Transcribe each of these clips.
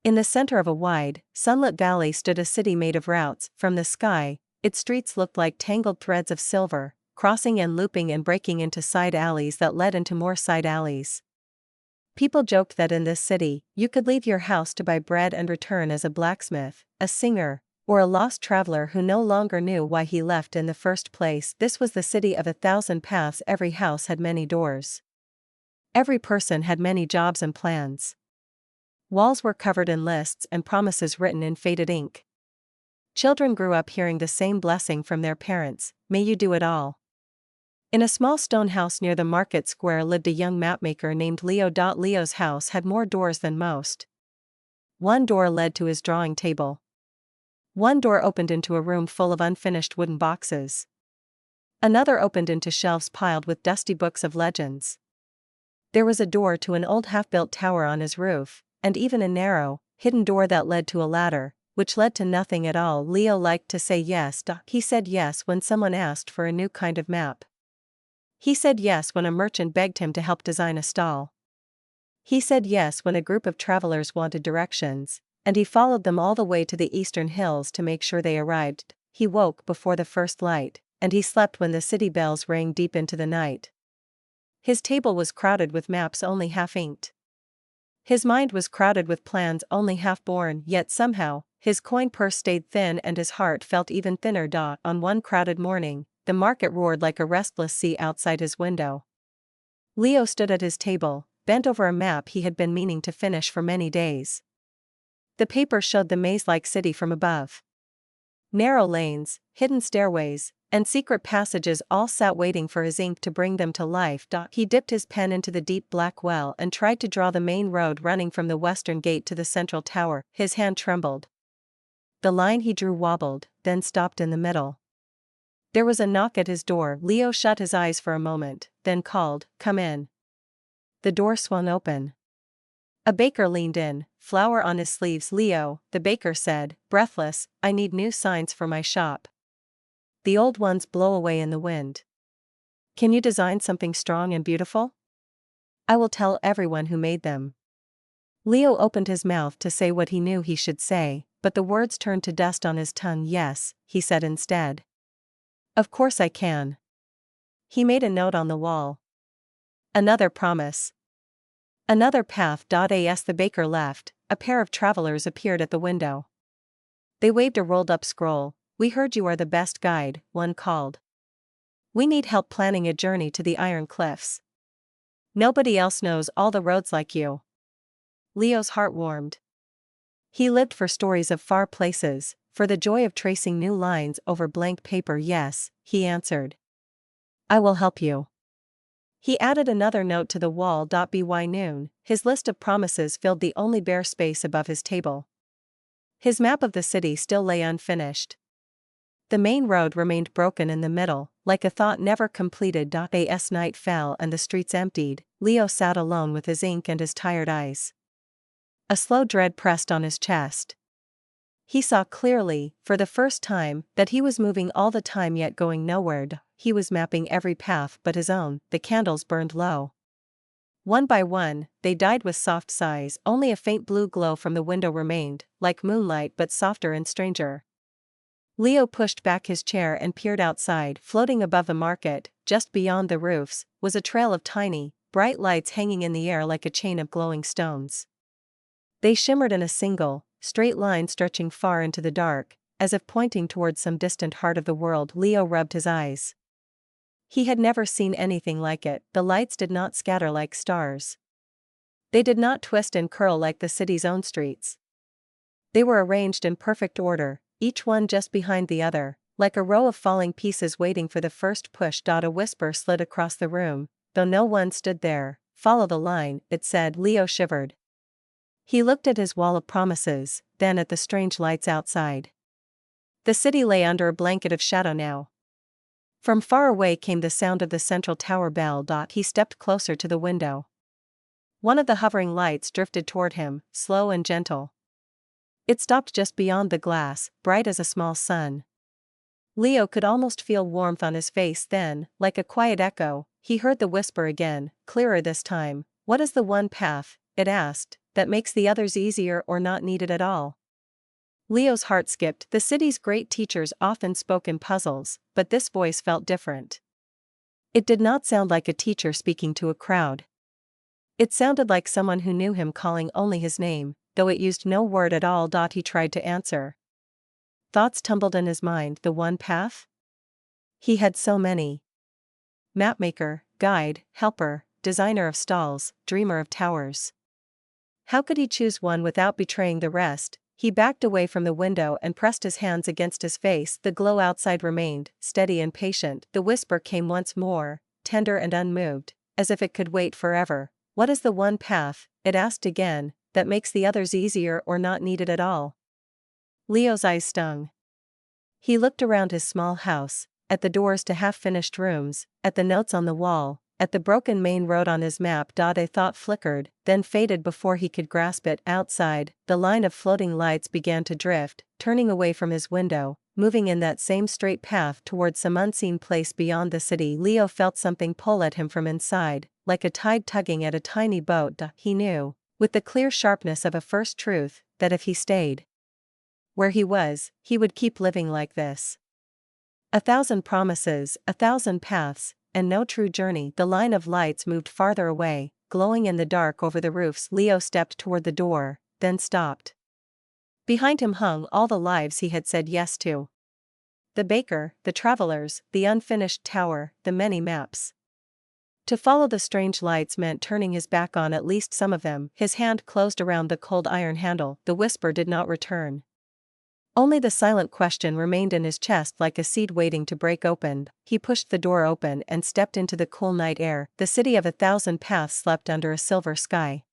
In the center of a wide, sunlit valley stood a city made of routes. From the sky, its streets looked like tangled threads of silver, crossing and looping and breaking into side alleys that led into more side alleys. People joked that in this city, you could leave your house to buy bread and return as a blacksmith, a singer, or a lost traveler who no longer knew why he left in the first place. This was the city of 1,000 paths. Every house had many doors. Every person had many jobs and plans. Walls were covered in lists and promises written in faded ink. Children grew up hearing the same blessing from their parents: may you do it all. In a small stone house near the market square lived a young mapmaker named Leo. Leo's house had more doors than most. One door led to his drawing table. One door opened into a room full of unfinished wooden boxes. Another opened into shelves piled with dusty books of legends. There was a door to an old half-built tower on his roof, and even a narrow, hidden door that led to a ladder, which led to nothing at all. Leo liked to say yes. He said yes when someone asked for a new kind of map. He said yes when a merchant begged him to help design a stall. He said yes when a group of travelers wanted directions, and he followed them all the way to the eastern hills to make sure they arrived. He woke before the first light, and he slept when the city bells rang deep into the night. His table was crowded with maps only half inked. His mind was crowded with plans only half born, yet somehow, his coin purse stayed thin and his heart felt even thinner. On one crowded morning, the market roared like a restless sea outside his window. Leo stood at his table, bent over a map he had been meaning to finish for many days. The paper showed the maze-like city from above. Narrow lanes, hidden stairways, and secret passages all sat waiting for his ink to bring them to life. He dipped his pen into the deep black well and tried to draw the main road running from the western gate to the central tower. His hand trembled. The line he drew wobbled, then stopped in the middle. There was a knock at his door. Leo shut his eyes for a moment, then called, "Come in." The door swung open. A baker leaned in, flour on his sleeves. "Leo," the baker said, breathless, "I need new signs for my shop. The old ones blow away in the wind. Can you design something strong and beautiful? I will tell everyone who made them." Leo opened his mouth to say what he knew he should say, but the words turned to dust on his tongue. "Yes," he said instead. "Of course I can." He made a note on the wall. Another promise. Another path. As the baker left, a pair of travelers appeared at the window. They waved a rolled-up scroll. "We heard you are the best guide," one called. "We need help planning a journey to the Iron Cliffs. Nobody else knows all the roads like you." Leo's heart warmed. He lived for stories of far places, for the joy of tracing new lines over blank paper. "Yes," he answered. "I will help you." He added another note to the wall. By noon, his list of promises filled the only bare space above his table. His map of the city still lay unfinished. The main road remained broken in the middle, like a thought never completed. As night fell and the streets emptied, Leo sat alone with his ink and his tired eyes. A slow dread pressed on his chest. He saw clearly, for the first time, that he was moving all the time yet going nowhere. He was mapping every path but his own. The candles burned low. One by one, they died with soft sighs. Only a faint blue glow from the window remained, like moonlight but softer and stranger. Leo pushed back his chair and peered outside. Floating above the market, just beyond the roofs, was a trail of tiny, bright lights hanging in the air like a chain of glowing stones. They shimmered in a single, straight line stretching far into the dark, as if pointing towards some distant heart of the world. Leo rubbed his eyes. He had never seen anything like it. The lights did not scatter like stars. They did not twist and curl like the city's own streets. They were arranged in perfect order, each one just behind the other, like a row of falling pieces waiting for the first push. A whisper slid across the room, though no one stood there. "Follow the line," it said. Leo shivered. He looked at his wall of promises, then at the strange lights outside. The city lay under a blanket of shadow now. From far away came the sound of the central tower bell. He stepped closer to the window. One of the hovering lights drifted toward him, slow and gentle. It stopped just beyond the glass, bright as a small sun. Leo could almost feel warmth on his face. Then, like a quiet echo, he heard the whisper again, clearer this time. "What is the one path?" it asked. that makes the others easier or not needed at all. Leo's heart skipped. The city's great teachers often spoke in puzzles, but this voice felt different. It did not sound like a teacher speaking to a crowd. It sounded like someone who knew him calling only his name, though it used no word at all. He tried to answer. Thoughts tumbled in his mind. The one path? He had so many. Mapmaker, guide, helper, designer of stalls, dreamer of towers. How could he choose one without betraying the rest? He backed away from the window and pressed his hands against his face. The glow outside remained, steady and patient. The whisper came once more, tender and unmoved, as if it could wait forever. What is the one path, it asked again, that makes the others easier or not needed at all? Leo's eyes stung. He looked around his small house, at the doors to half-finished rooms, at the notes on the wall, at the broken main road on his map. A thought flickered, then faded before he could grasp it. Outside, the line of floating lights began to drift, turning away from his window, moving in that same straight path towards some unseen place beyond the city. Leo felt something pull at him from inside, like a tide tugging at a tiny boat. He knew, with the clear sharpness of a first truth, that if he stayed where he was, he would keep living like this. 1,000 promises, 1,000 paths, and no true journey. The line of lights moved farther away, glowing in the dark over the roofs. Leo stepped toward the door, then stopped. Behind him hung all the lives he had said yes to. The baker, the travelers, the unfinished tower, the many maps. To follow the strange lights meant turning his back on at least some of them. His hand closed around the cold iron handle. The whisper did not return. Only the silent question remained in his chest like a seed waiting to break open. He pushed the door open and stepped into the cool night air. The city of 1,000 paths slept under a silver sky.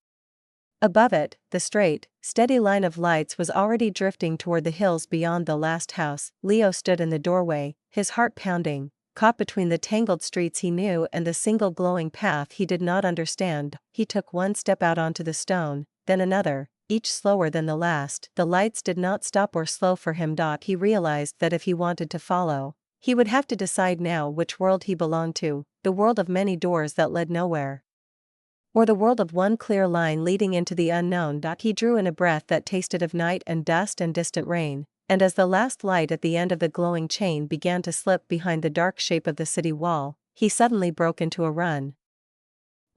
Above it, the straight, steady line of lights was already drifting toward the hills beyond the last house. Leo stood in the doorway, his heart pounding, caught between the tangled streets he knew and the single glowing path he did not understand. He took one step out onto the stone, then another, each slower than the last. The lights did not stop or slow for him. He realized that if he wanted to follow, he would have to decide now which world he belonged to, the world of many doors that led nowhere, or the world of one clear line leading into the unknown. He drew in a breath that tasted of night and dust and distant rain, and as the last light at the end of the glowing chain began to slip behind the dark shape of the city wall, he suddenly broke into a run.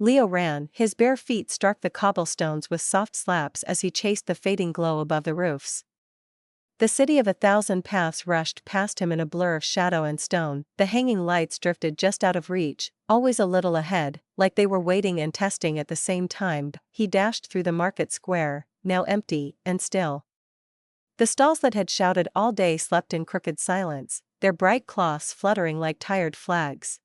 Leo ran, his bare feet struck the cobblestones with soft slaps as he chased the fading glow above the roofs. The city of 1,000 paths rushed past him in a blur of shadow and stone. The hanging lights drifted just out of reach, always a little ahead, like they were waiting and testing at the same time. He dashed through the market square, now empty and still. The stalls that had shouted all day slept in crooked silence, their bright cloths fluttering like tired flags.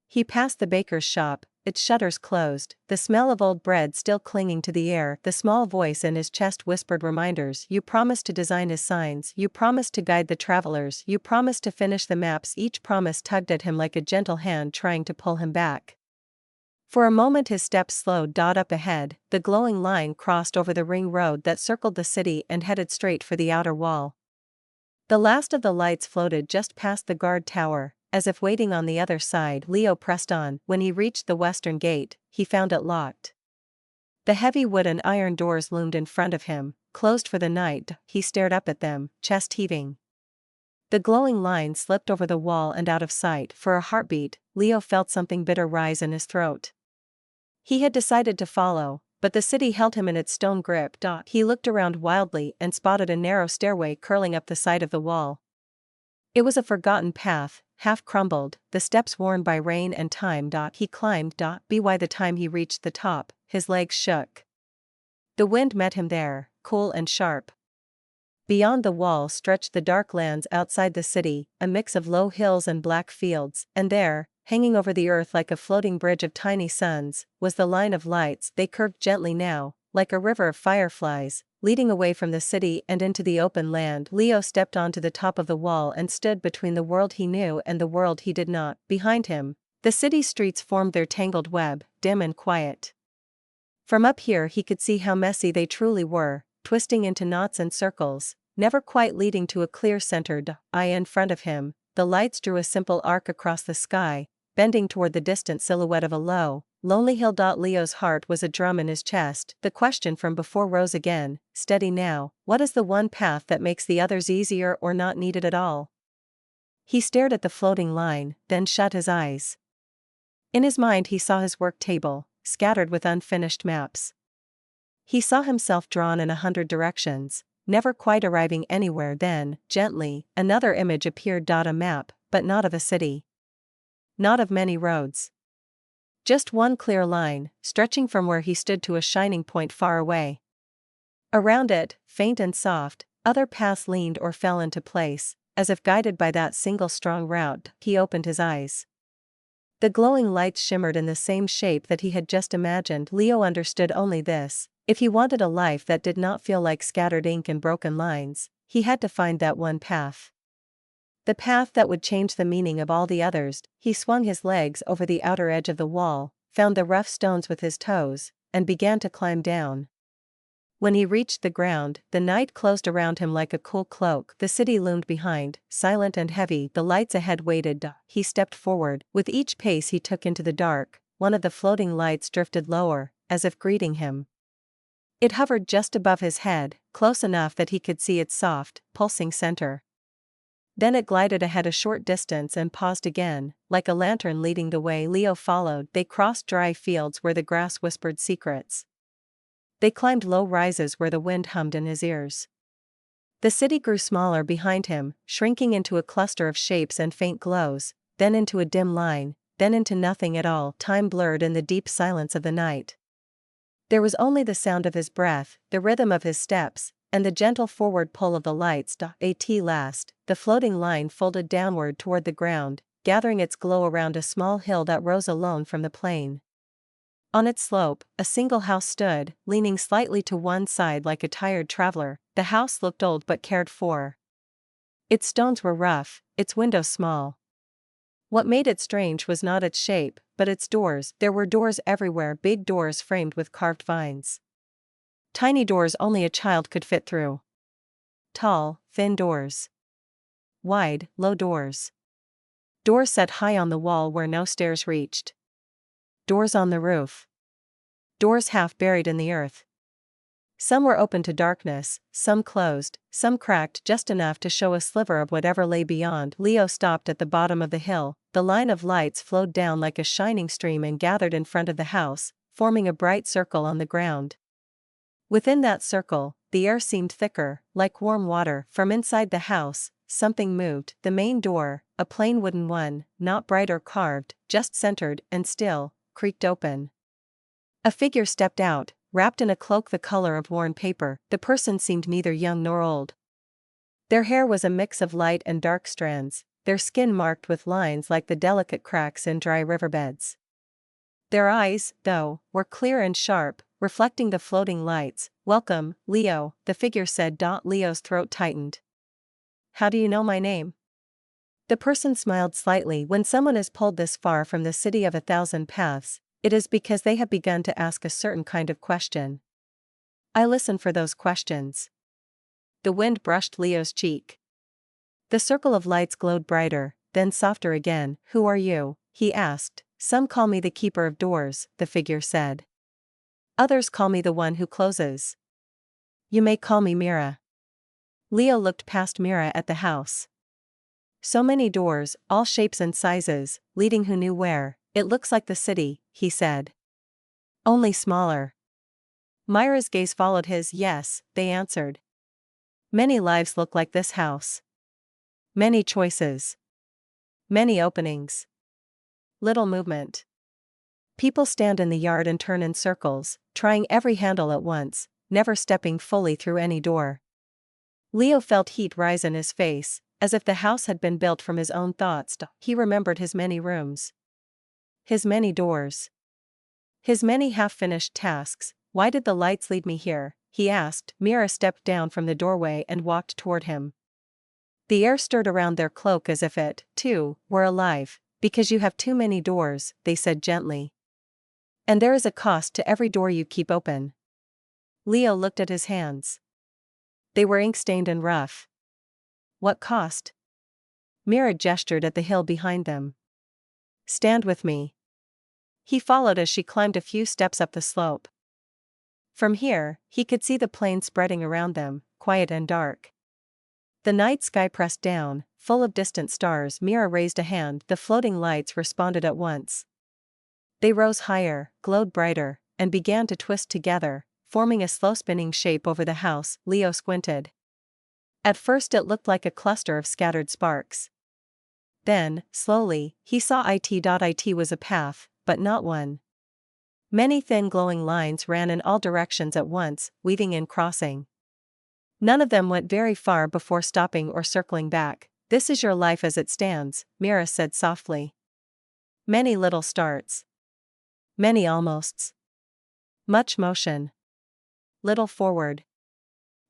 He passed the baker's shop, its shutters closed, the smell of old bread still clinging to the air. The small voice in his chest whispered reminders. You promised to design his signs, you promised to guide the travelers, you promised to finish the maps. Each promise tugged at him like a gentle hand trying to pull him back. For a moment his steps slowed. Up ahead, the glowing line crossed over the ring road that circled the city and headed straight for the outer wall. The last of the lights floated just past the guard tower, as if waiting on the other side. Leo pressed on. When he reached the western gate, he found it locked. The heavy wood and iron doors loomed in front of him, closed for the night. He stared up at them, chest heaving. The glowing line slipped over the wall and out of sight. For a heartbeat, Leo felt something bitter rise in his throat. He had decided to follow, but the city held him in its stone grip. He looked around wildly and spotted a narrow stairway curling up the side of the wall. It was a forgotten path, half crumbled, the steps worn by rain and time. He climbed. By the time he reached the top, his legs shook. The wind met him there, cool and sharp. Beyond the wall stretched the dark lands outside the city, a mix of low hills and black fields, and there, hanging over the earth like a floating bridge of tiny suns, was the line of lights. They curved gently now, like a river of fireflies, leading away from the city and into the open land. Leo stepped onto the top of the wall and stood between the world he knew and the world he did not. Behind him, the city streets formed their tangled web, dim and quiet. From up here he could see how messy they truly were, twisting into knots and circles, never quite leading to a clear centered eye. In front of him, the lights drew a simple arc across the sky, bending toward the distant silhouette of a low, Lonely Hill. Leo's heart was a drum in his chest. The question from before rose again, steady now: what is the one path that makes the others easier or not needed at all? He stared at the floating line, then shut his eyes. In his mind he saw his work table, scattered with unfinished maps. He saw himself drawn in 100 directions, never quite arriving anywhere. Then, gently, another image appeared. A map, but not of a city. Not of many roads. Just one clear line, stretching from where he stood to a shining point far away. Around it, faint and soft, other paths leaned or fell into place, as if guided by that single strong route. He opened his eyes. The glowing lights shimmered in the same shape that he had just imagined. Leo understood only this: if he wanted a life that did not feel like scattered ink and broken lines, he had to find that one path. The path that would change the meaning of all the others. He swung his legs over the outer edge of the wall, found the rough stones with his toes, and began to climb down. When he reached the ground, the night closed around him like a cool cloak. The city loomed behind, silent and heavy. The lights ahead waited. He stepped forward. With each pace he took into the dark, one of the floating lights drifted lower, as if greeting him. It hovered just above his head, close enough that he could see its soft, pulsing center. Then it glided ahead a short distance and paused again, like a lantern leading the way. Leo followed. They crossed dry fields where the grass whispered secrets. They climbed low rises where the wind hummed in his ears. The city grew smaller behind him, shrinking into a cluster of shapes and faint glows, then into a dim line, then into nothing at all. Time blurred in the deep silence of the night. There was only the sound of his breath, the rhythm of his steps, and the gentle forward pull of the lights. At last, the floating line folded downward toward the ground, gathering its glow around a small hill that rose alone from the plain. On its slope, a single house stood, leaning slightly to one side like a tired traveler. The house looked old but cared for. Its stones were rough, its windows small. What made it strange was not its shape, but its doors. There were doors everywhere, big doors framed with carved vines. Tiny doors only a child could fit through. Tall, thin doors. Wide, low doors. Doors set high on the wall where no stairs reached. Doors on the roof. Doors half buried in the earth. Some were open to darkness, some closed, some cracked just enough to show a sliver of whatever lay beyond. Leo stopped at the bottom of the hill. The line of lights flowed down like a shining stream and gathered in front of the house, forming a bright circle on the ground. Within that circle, the air seemed thicker, like warm water. From inside the house, something moved. The main door, a plain wooden one, not bright or carved, just centered and still, creaked open. A figure stepped out, wrapped in a cloak the color of worn paper. The person seemed neither young nor old. Their hair was a mix of light and dark strands, their skin marked with lines like the delicate cracks in dry riverbeds. Their eyes, though, were clear and sharp, reflecting the floating lights. "Welcome, Leo," the figure said. Leo's throat tightened. "How do you know my name?" The person smiled slightly. "When someone is pulled this far from the city of 1,000 paths, it is because they have begun to ask a certain kind of question. I listen for those questions." The wind brushed Leo's cheek. The circle of lights glowed brighter, then softer again. "Who are you?" he asked. "Some call me the keeper of doors," the figure said. "Others call me the one who closes. You may call me Mira." Leo looked past Mira at the house. So many doors, all shapes and sizes, leading who knew where. "It looks like the city," he said. "Only smaller." Myra's gaze followed his. "Yes," they answered. "Many lives look like this house. Many choices. Many openings. Little movement. People stand in the yard and turn in circles, trying every handle at once, never stepping fully through any door." Leo felt heat rise in his face, as if the house had been built from his own thoughts. He remembered his many rooms. His many doors. His many half-finished tasks. "Why did the lights lead me here?" he asked. Mira stepped down from the doorway and walked toward him. The air stirred around their cloak as if it, too, were alive. "Because you have too many doors," they said gently. "And there is a cost to every door you keep open." Leo looked at his hands. They were ink-stained and rough. "What cost?" Mira gestured at the hill behind them. "Stand with me." He followed as she climbed a few steps up the slope. From here, he could see the plain spreading around them, quiet and dark. The night sky pressed down, full of distant stars. Mira raised a hand. The floating lights responded at once. They rose higher, glowed brighter, and began to twist together, forming a slow spinning shape over the house. Leo squinted. At first it looked like a cluster of scattered sparks. Then, slowly, he saw it was a path, but not one. Many thin glowing lines ran in all directions at once, weaving and crossing. None of them went very far before stopping or circling back. This is your life as it stands, Mira said softly. Many little starts. Many almosts. Much motion. Little forward.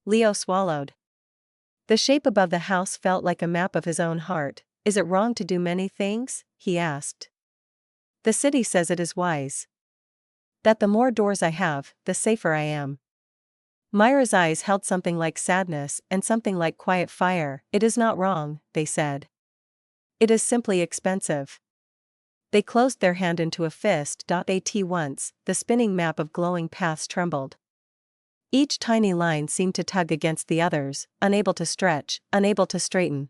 Leo swallowed. The shape above the house felt like a map of his own heart. Is it wrong to do many things? He asked. The city says it is wise. That the more doors I have, the safer I am. Myra's eyes held something like sadness and something like quiet fire. It is not wrong, they said. It is simply expensive. They closed their hand into a fist. At once, the spinning map of glowing paths trembled. Each tiny line seemed to tug against the others, unable to stretch, unable to straighten.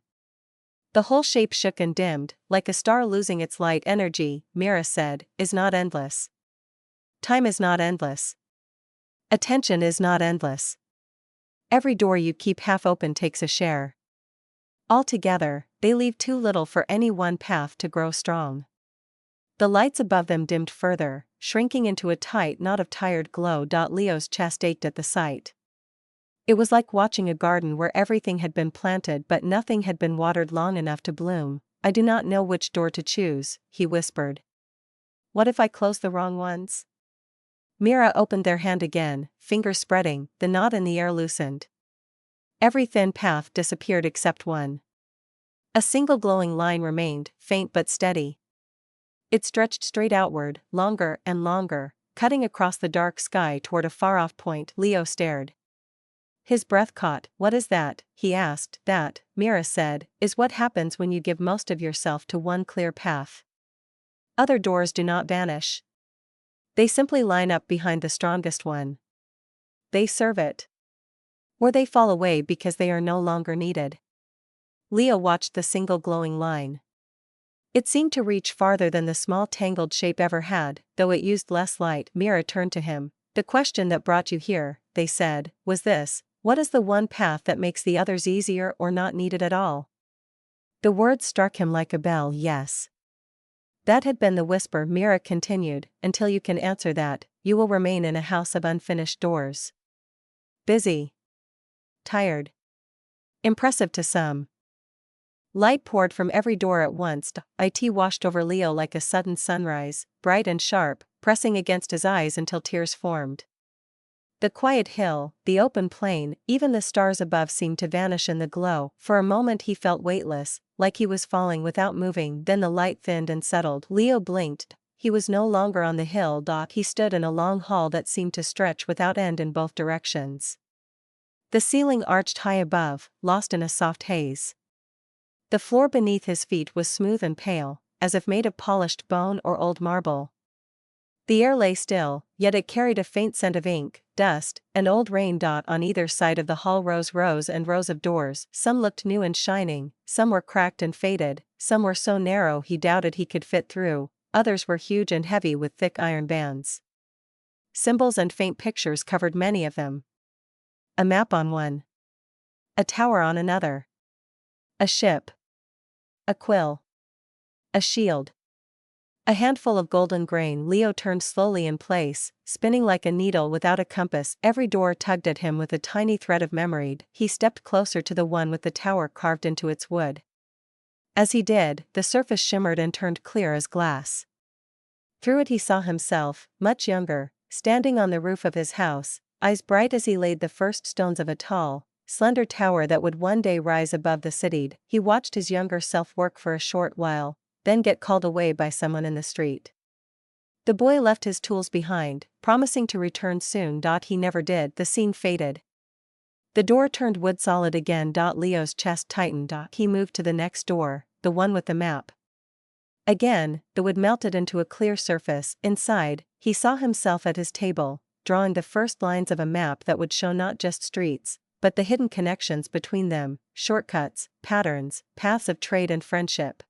The whole shape shook and dimmed, like a star losing its light. Energy, Mira said, is not endless. Time is not endless. Attention is not endless. Every door you keep half open takes a share. Altogether, they leave too little for any one path to grow strong. The lights above them dimmed further, shrinking into a tight knot of tired glow. Leo's chest ached at the sight. It was like watching a garden where everything had been planted but nothing had been watered long enough to bloom. I do not know which door to choose, he whispered. What if I close the wrong ones? Mira opened their hand again, fingers spreading. The knot in the air loosened. Every thin path disappeared except one. A single glowing line remained, faint but steady. It stretched straight outward, longer and longer, cutting across the dark sky toward a far-off point. Leo stared. His breath caught. What is that? He asked. That, Mira said, is what happens when you give most of yourself to one clear path. Other doors do not vanish. They simply line up behind the strongest one. They serve it. Or they fall away because they are no longer needed. Leo watched the single glowing line. It seemed to reach farther than the small tangled shape ever had, though it used less light. Mira turned to him. The question that brought you here, they said, was this: what is the one path that makes the others easier or not needed at all? The words struck him like a bell. Yes. That had been the whisper. Mira continued, until you can answer that, you will remain in a house of unfinished doors. Busy. Tired. Impressive to some. Light poured from every door at once. It washed over Leo like a sudden sunrise, bright and sharp, pressing against his eyes until tears formed. The quiet hill, the open plain, even the stars above seemed to vanish in the glow. For a moment he felt weightless, like he was falling without moving. Then the light thinned and settled. Leo blinked. He was no longer on the hill. He stood in a long hall that seemed to stretch without end in both directions. The ceiling arched high above, lost in a soft haze. The floor beneath his feet was smooth and pale, as if made of polished bone or old marble. The air lay still, yet it carried a faint scent of ink, dust, and old rain. On either side of the hall rose rows and rows of doors. Some looked new and shining, some were cracked and faded, some were so narrow he doubted he could fit through, others were huge and heavy with thick iron bands. Symbols and faint pictures covered many of them. A map on one. A tower on another. A ship. A quill. A shield. A handful of golden grain. Leo turned slowly in place, spinning like a needle without a compass. Every door tugged at him with a tiny thread of memory. He stepped closer to the one with the tower carved into its wood. As he did, the surface shimmered and turned clear as glass. Through it he saw himself, much younger, standing on the roof of his house, eyes bright as he laid the first stones of a tall, slender tower that would one day rise above the city. He watched his younger self work for a short while, then get called away by someone in the street. The boy left his tools behind, promising to return soon. He never did. The scene faded. The door turned wood solid again. Leo's chest tightened. He moved to the next door, the one with the map. Again, the wood melted into a clear surface. Inside, he saw himself at his table, drawing the first lines of a map that would show not just streets, but the hidden connections between them, shortcuts, patterns, paths of trade and friendship.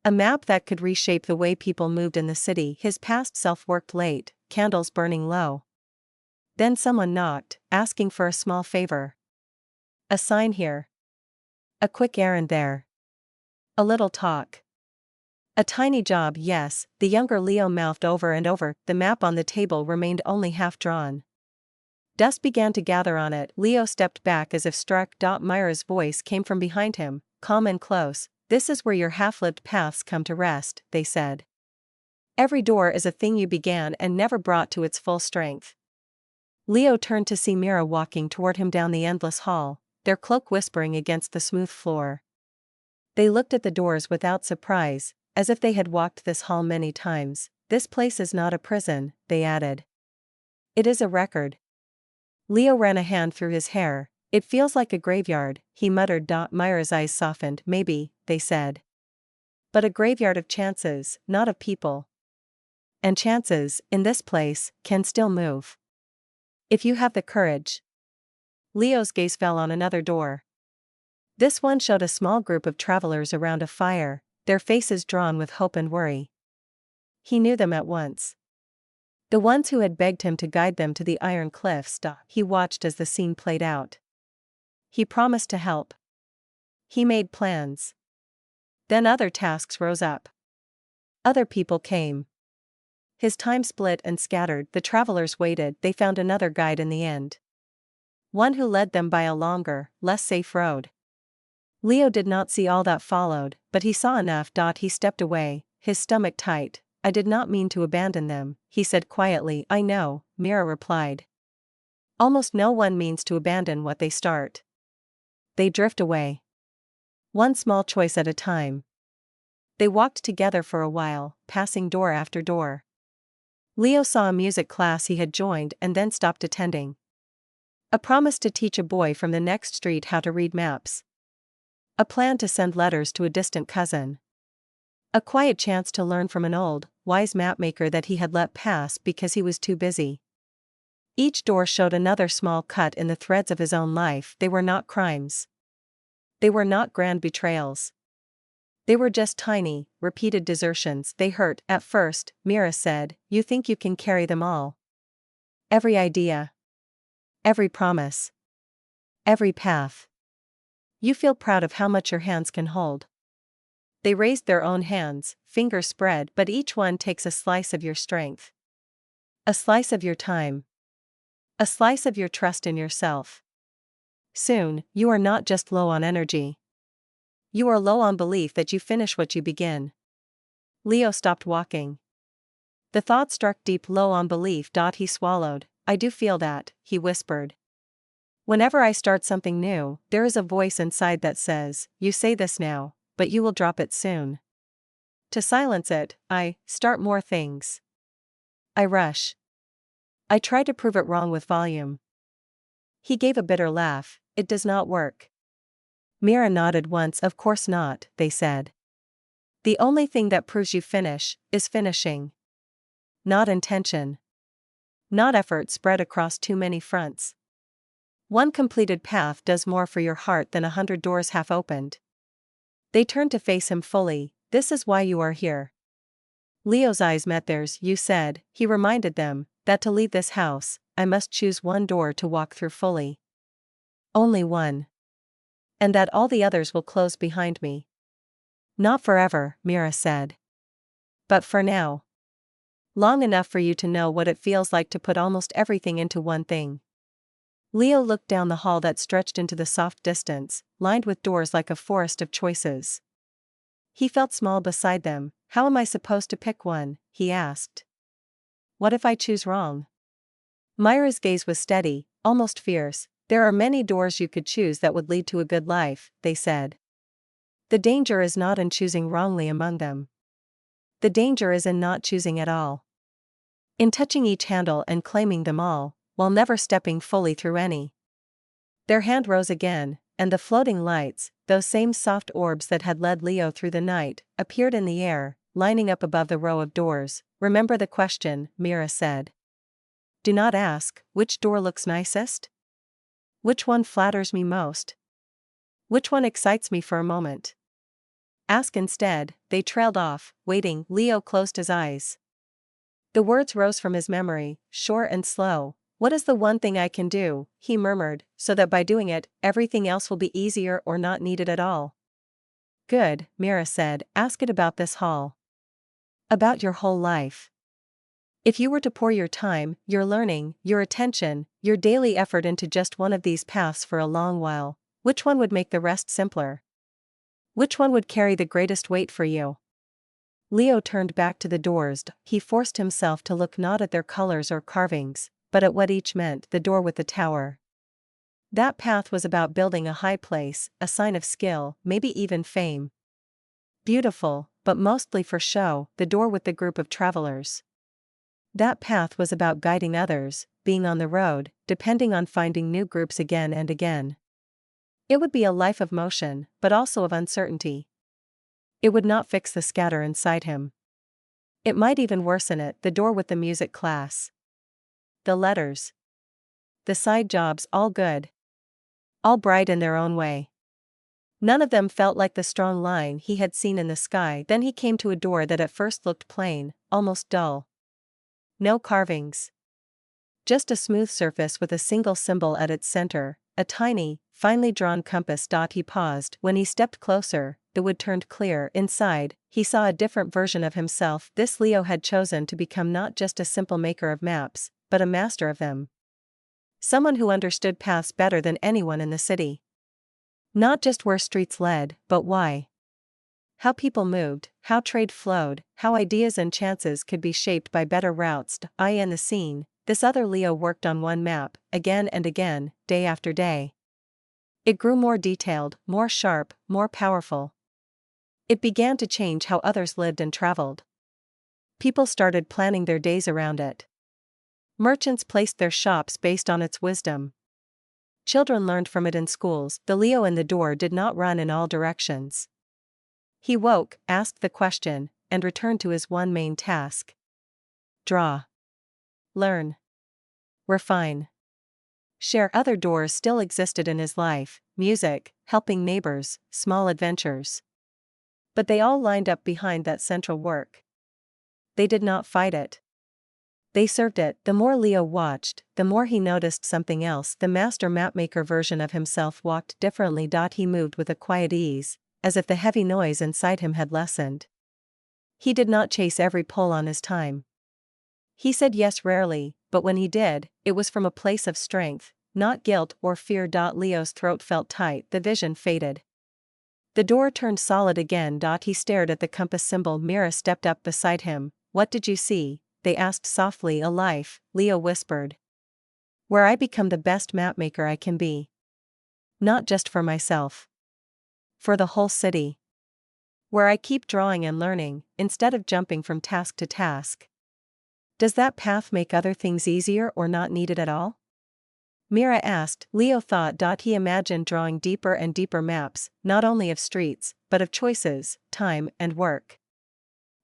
A map that could reshape the way people moved in the city. His past self worked late, candles burning low. Then someone knocked, asking for a small favor. A sign here. A quick errand there. A little talk. A tiny job, yes, the younger Leo mouthed over and over. The map on the table remained only half drawn. Dust began to gather on it. Leo stepped back as if struck. Myra's voice came from behind him, calm and close. This is where your half-lived paths come to rest, they said. Every door is a thing you began and never brought to its full strength. Leo turned to see Mira walking toward him down the endless hall, their cloak whispering against the smooth floor. They looked at the doors without surprise, as if they had walked this hall many times. This place is not a prison, they added. It is a record. Leo ran a hand through his hair. It feels like a graveyard, he muttered. Myra's eyes softened. Maybe, they said. But a graveyard of chances, not of people. And chances, in this place, can still move. If you have the courage. Leo's gaze fell on another door. This one showed a small group of travelers around a fire, their faces drawn with hope and worry. He knew them at once. The ones who had begged him to guide them to the iron cliffs. He watched as the scene played out. He promised to help. He made plans. Then other tasks rose up. Other people came. His time split and scattered. The travelers waited. They found another guide in the end. One who led them by a longer, less safe road. Leo did not see all that followed, but he saw enough. He stepped away, his stomach tight. I did not mean to abandon them, he said quietly. I know, Mira replied. Almost no one means to abandon what they start. They drift away. One small choice at a time. They walked together for a while, passing door after door. Leo saw a music class he had joined and then stopped attending. A promise to teach a boy from the next street how to read maps. A plan to send letters to a distant cousin. A quiet chance to learn from an old, wise mapmaker that he had let pass because he was too busy. Each door showed another small cut in the threads of his own life. They were not crimes. They were not grand betrayals. They were just tiny, repeated desertions. They hurt. At first, Mira said, you think you can carry them all. Every idea. Every promise. Every path. You feel proud of how much your hands can hold. They raised their own hands, fingers spread, but each one takes a slice of your strength. A slice of your time. A slice of your trust in yourself. Soon, you are not just low on energy. You are low on belief that you finish what you begin. Leo stopped walking. The thought struck deep. Low on belief. He swallowed. I do feel that, he whispered. Whenever I start something new, there is a voice inside that says, you say this now, but you will drop it soon. To silence it, I start more things. I rush. I try to prove it wrong with volume. He gave a bitter laugh. It does not work. Mira nodded once. Of course not, they said. The only thing that proves you finish, is finishing. Not intention. Not effort spread across too many fronts. One completed path does more for your heart than 100 doors half opened. They turned to face him fully. This is why you are here. Leo's eyes met theirs. You said, he reminded them, that to leave this house, I must choose one door to walk through fully. Only one. And that all the others will close behind me. Not forever, Mira said. But for now. Long enough for you to know what it feels like to put almost everything into one thing. Leo looked down the hall that stretched into the soft distance, lined with doors like a forest of choices. He felt small beside them. How am I supposed to pick one? He asked. What if I choose wrong? Myra's gaze was steady, almost fierce. There are many doors you could choose that would lead to a good life, they said. The danger is not in choosing wrongly among them. The danger is in not choosing at all. In touching each handle and claiming them all, while never stepping fully through any. Their hand rose again, and the floating lights, those same soft orbs that had led Leo through the night, appeared in the air. lining up above the row of doors. Remember the question, Mira said. Do not ask, which door looks nicest? Which one flatters me most? Which one excites me for a moment? Ask instead. They trailed off, waiting. Leo closed his eyes. The words rose from his memory, short and slow. What is the one thing I can do, he murmured, so that by doing it, everything else will be easier or not needed at all? Good, Mira said, ask it about this hall. About your whole life. If you were to pour your time, your learning, your attention, your daily effort into just one of these paths for a long while, which one would make the rest simpler? Which one would carry the greatest weight for you? Leo turned back to the doors. He forced himself to look not at their colors or carvings, but at what each meant. The door with the tower. That path was about building a high place, a sign of skill, maybe even fame. Beautiful, but mostly for show. The door with the group of travelers. That path was about guiding others, being on the road, depending on finding new groups again and again. It would be a life of motion, but also of uncertainty. It would not fix the scatter inside him. It might even worsen it. The door with the music class. The letters. The side jobs, all good. All bright in their own way. None of them felt like the strong line he had seen in the sky. Then he came to a door that at first looked plain, almost dull. No carvings. Just a smooth surface with a single symbol at its center, a tiny, finely drawn compass. He paused. When he stepped closer, the wood turned clear. Inside, he saw a different version of himself. This Leo had chosen to become not just a simple maker of maps, but a master of them. Someone who understood paths better than anyone in the city. Not just where streets led, but why. How people moved, how trade flowed, how ideas and chances could be shaped by better routes. In the scene, this other Leo worked on one map, again and again, day after day. It grew more detailed, more sharp, more powerful. It began to change how others lived and traveled. People started planning their days around it. Merchants placed their shops based on its wisdom. Children learned from it in schools. The Leo in the door did not run in all directions. He woke, asked the question, and returned to his one main task. Draw. Learn. Refine. Share. Other doors still existed in his life, music, helping neighbors, small adventures. But they all lined up behind that central work. They did not fight it. They served it. The more Leo watched, the more he noticed something else. The master mapmaker version of himself walked differently. He moved with a quiet ease, as if the heavy noise inside him had lessened. He did not chase every pull on his time. He said yes rarely, but when he did, it was from a place of strength, not guilt or fear. Leo's throat felt tight. The vision faded. The door turned solid again. He stared at the compass symbol. Mira stepped up beside him. What did you see? They asked softly. A life, Leo whispered. Where I become the best mapmaker I can be. Not just for myself. For the whole city. Where I keep drawing and learning, instead of jumping from task to task. Does that path make other things easier or not needed at all? Mira asked. Leo thought. He imagined drawing deeper and deeper maps, not only of streets, but of choices, time, and work.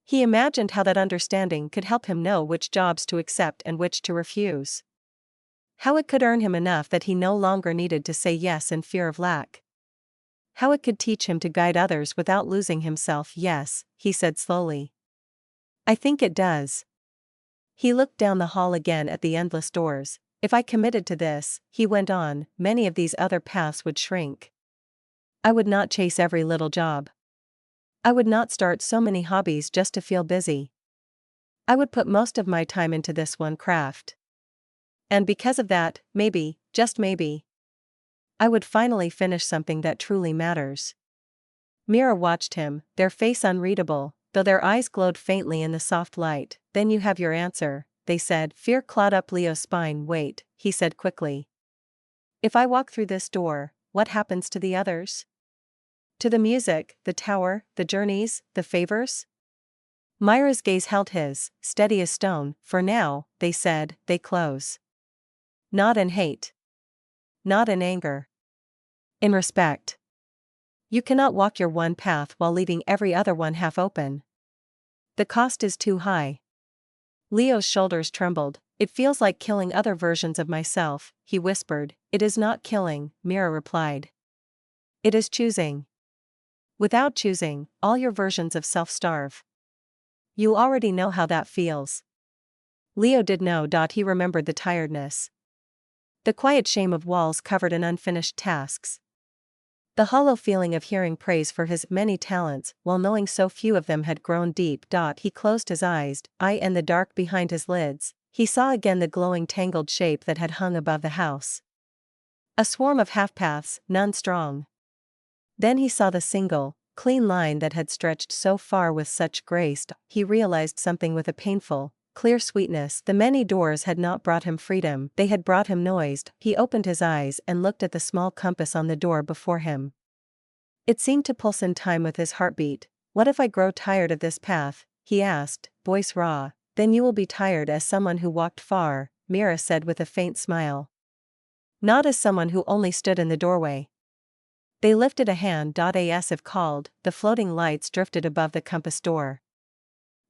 He imagined how that understanding could help him know which jobs to accept and which to refuse. How it could earn him enough that he no longer needed to say yes in fear of lack. How it could teach him to guide others without losing himself. Yes, he said slowly. I think it does. He looked down the hall again at the endless doors. If I committed to this, he went on, many of these other paths would shrink. I would not chase every little job. I would not start so many hobbies just to feel busy. I would put most of my time into this one craft. And because of that, maybe, just maybe, I would finally finish something that truly matters. Mira watched him, their face unreadable, though their eyes glowed faintly in the soft light. Then you have your answer, they said. Fear clawed up Leo's spine. Wait, he said quickly. If I walk through this door, what happens to the others? To the music, the tower, the journeys, the favors? Myra's gaze held his, steady as stone. For now, they said, they close. Not in hate. Not in anger. In respect. You cannot walk your one path while leaving every other one half open. The cost is too high. Leo's shoulders trembled. It feels like killing other versions of myself, he whispered. It is not killing, Mira replied. It is choosing. Without choosing, all your versions of self starve. You already know how that feels. Leo did know. He remembered the tiredness. The quiet shame of walls covered in unfinished tasks. The hollow feeling of hearing praise for his many talents while knowing so few of them had grown deep. He closed his eyes, and the dark behind his lids, he saw again the glowing tangled shape that had hung above the house. A swarm of half-paths, none strong. Then he saw the single, clean line that had stretched so far with such grace. He realized something with a painful, clear sweetness. The many doors had not brought him freedom, they had brought him noise. He opened his eyes and looked at the small compass on the door before him. It seemed to pulse in time with his heartbeat. What if I grow tired of this path? He asked, voice raw. Then you will be tired as someone who walked far, Mira said with a faint smile. Not as someone who only stood in the doorway. They lifted a hand. As if called, the floating lights drifted above the compass door.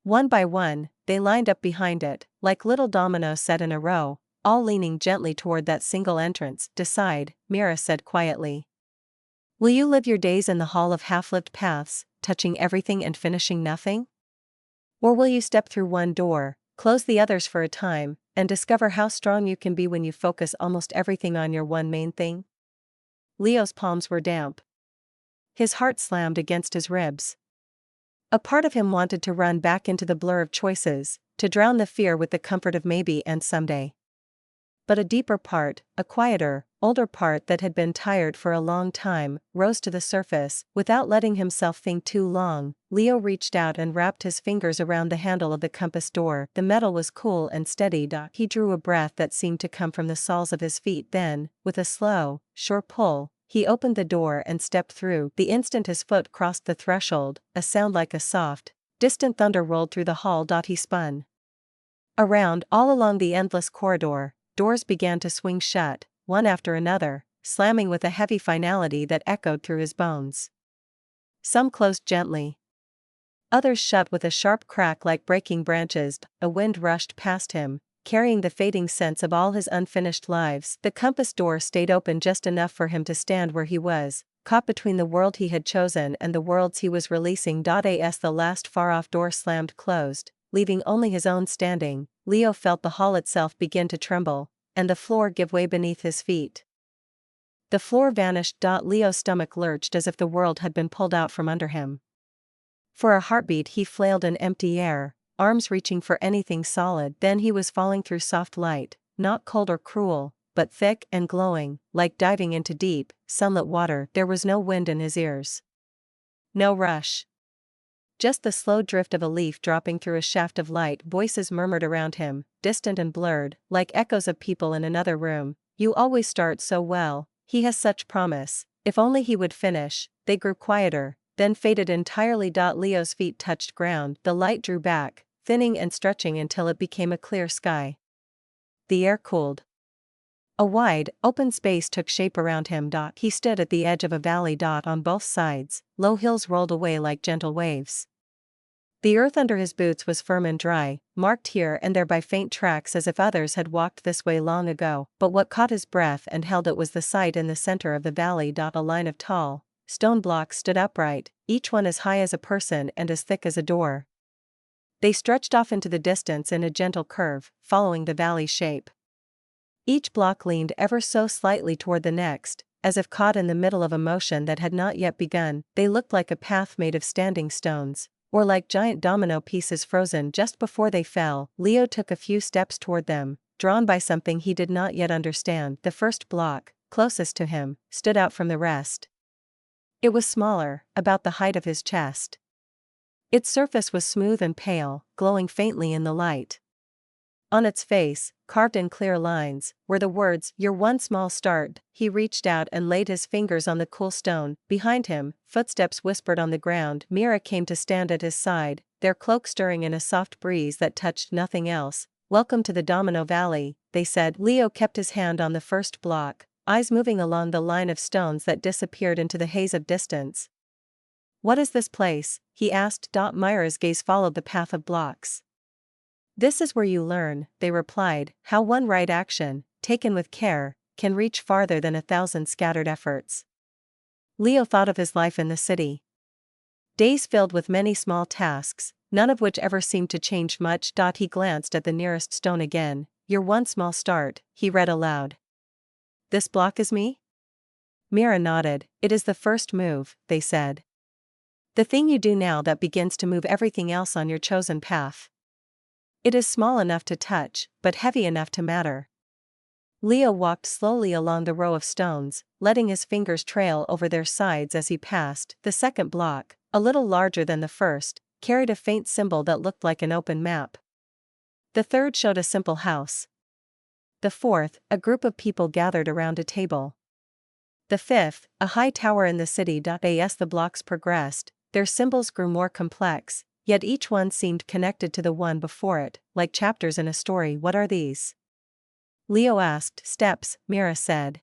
One by one, they lined up behind it, like little dominoes set in a row, all leaning gently toward that single entrance. Decide, Mira said quietly. Will you live your days in the hall of half-lived paths, touching everything and finishing nothing? Or will you step through one door, close the others for a time, and discover how strong you can be when you focus almost everything on your one main thing? Leo's palms were damp. His heart slammed against his ribs. A part of him wanted to run back into the blur of choices, to drown the fear with the comfort of maybe and someday. But a deeper part, a quieter, older part that had been tired for a long time, rose to the surface. Without letting himself think too long, Leo reached out and wrapped his fingers around the handle of the compass door. The metal was cool and steady. He drew a breath that seemed to come from the soles of his feet. Then, with a slow, sure pull, he opened the door and stepped through. The instant his foot crossed the threshold, a sound like a soft, distant thunder rolled through the hall. He spun around. All along the endless corridor, doors began to swing shut, one after another, slamming with a heavy finality that echoed through his bones. Some closed gently. Others shut with a sharp crack like breaking branches. A wind rushed past him, carrying the fading sense of all his unfinished lives. The compass door stayed open just enough for him to stand where he was, caught between the world he had chosen and the worlds he was releasing. As the last far-off door slammed closed, leaving only his own standing, Leo felt the hall itself begin to tremble, and the floor give way beneath his feet. The floor vanished. Leo's stomach lurched as if the world had been pulled out from under him. For a heartbeat he flailed in empty air, arms reaching for anything solid. Then he was falling through soft light, not cold or cruel, but thick and glowing, like diving into deep, sunlit water. There was no wind in his ears. No rush. Just the slow drift of a leaf dropping through a shaft of light. Voices murmured around him, distant and blurred, like echoes of people in another room. You always start so well, he has such promise, if only he would finish. They grew quieter, then faded entirely. Leo's feet touched ground. The light drew back, thinning and stretching until it became a clear sky. The air cooled. A wide, open space took shape around him. He stood at the edge of a valley. On both sides, low hills rolled away like gentle waves. The earth under his boots was firm and dry, marked here and there by faint tracks as if others had walked this way long ago. But what caught his breath and held it was the sight in the center of the valley. A line of tall, stone blocks stood upright, each one as high as a person and as thick as a door. They stretched off into the distance in a gentle curve, following the valley's shape. Each block leaned ever so slightly toward the next, as if caught in the middle of a motion that had not yet begun. They looked like a path made of standing stones, or like giant domino pieces frozen just before they fell. Leo took a few steps toward them, drawn by something he did not yet understand. The first block, closest to him, stood out from the rest. It was smaller, about the height of his chest. Its surface was smooth and pale, glowing faintly in the light. On its face, carved in clear lines, were the words, "Your one small start." He reached out and laid his fingers on the cool stone. Behind him, footsteps whispered on the ground. Mira came to stand at his side, their cloak stirring in a soft breeze that touched nothing else. "Welcome to the Domino Valley," they said. Leo kept his hand on the first block, eyes moving along the line of stones that disappeared into the haze of distance. What is this place? He asked. Myra's gaze followed the path of blocks. This is where you learn, they replied, how one right action, taken with care, can reach farther than 1,000 scattered efforts. Leo thought of his life in the city. Days filled with many small tasks, none of which ever seemed to change much. He glanced at the nearest stone again. Your one small start, he read aloud. This block is me? Mira nodded. It is the first move, they said. The thing you do now that begins to move everything else on your chosen path. It is small enough to touch, but heavy enough to matter. Leo walked slowly along the row of stones, letting his fingers trail over their sides as he passed. The second block, a little larger than the first, carried a faint symbol that looked like an open map. The third showed a simple house. The fourth, a group of people gathered around a table. The fifth, a high tower in the city. As the blocks progressed, their symbols grew more complex, yet each one seemed connected to the one before it, like chapters in a story. What are these? Leo asked. Steps, Mira said.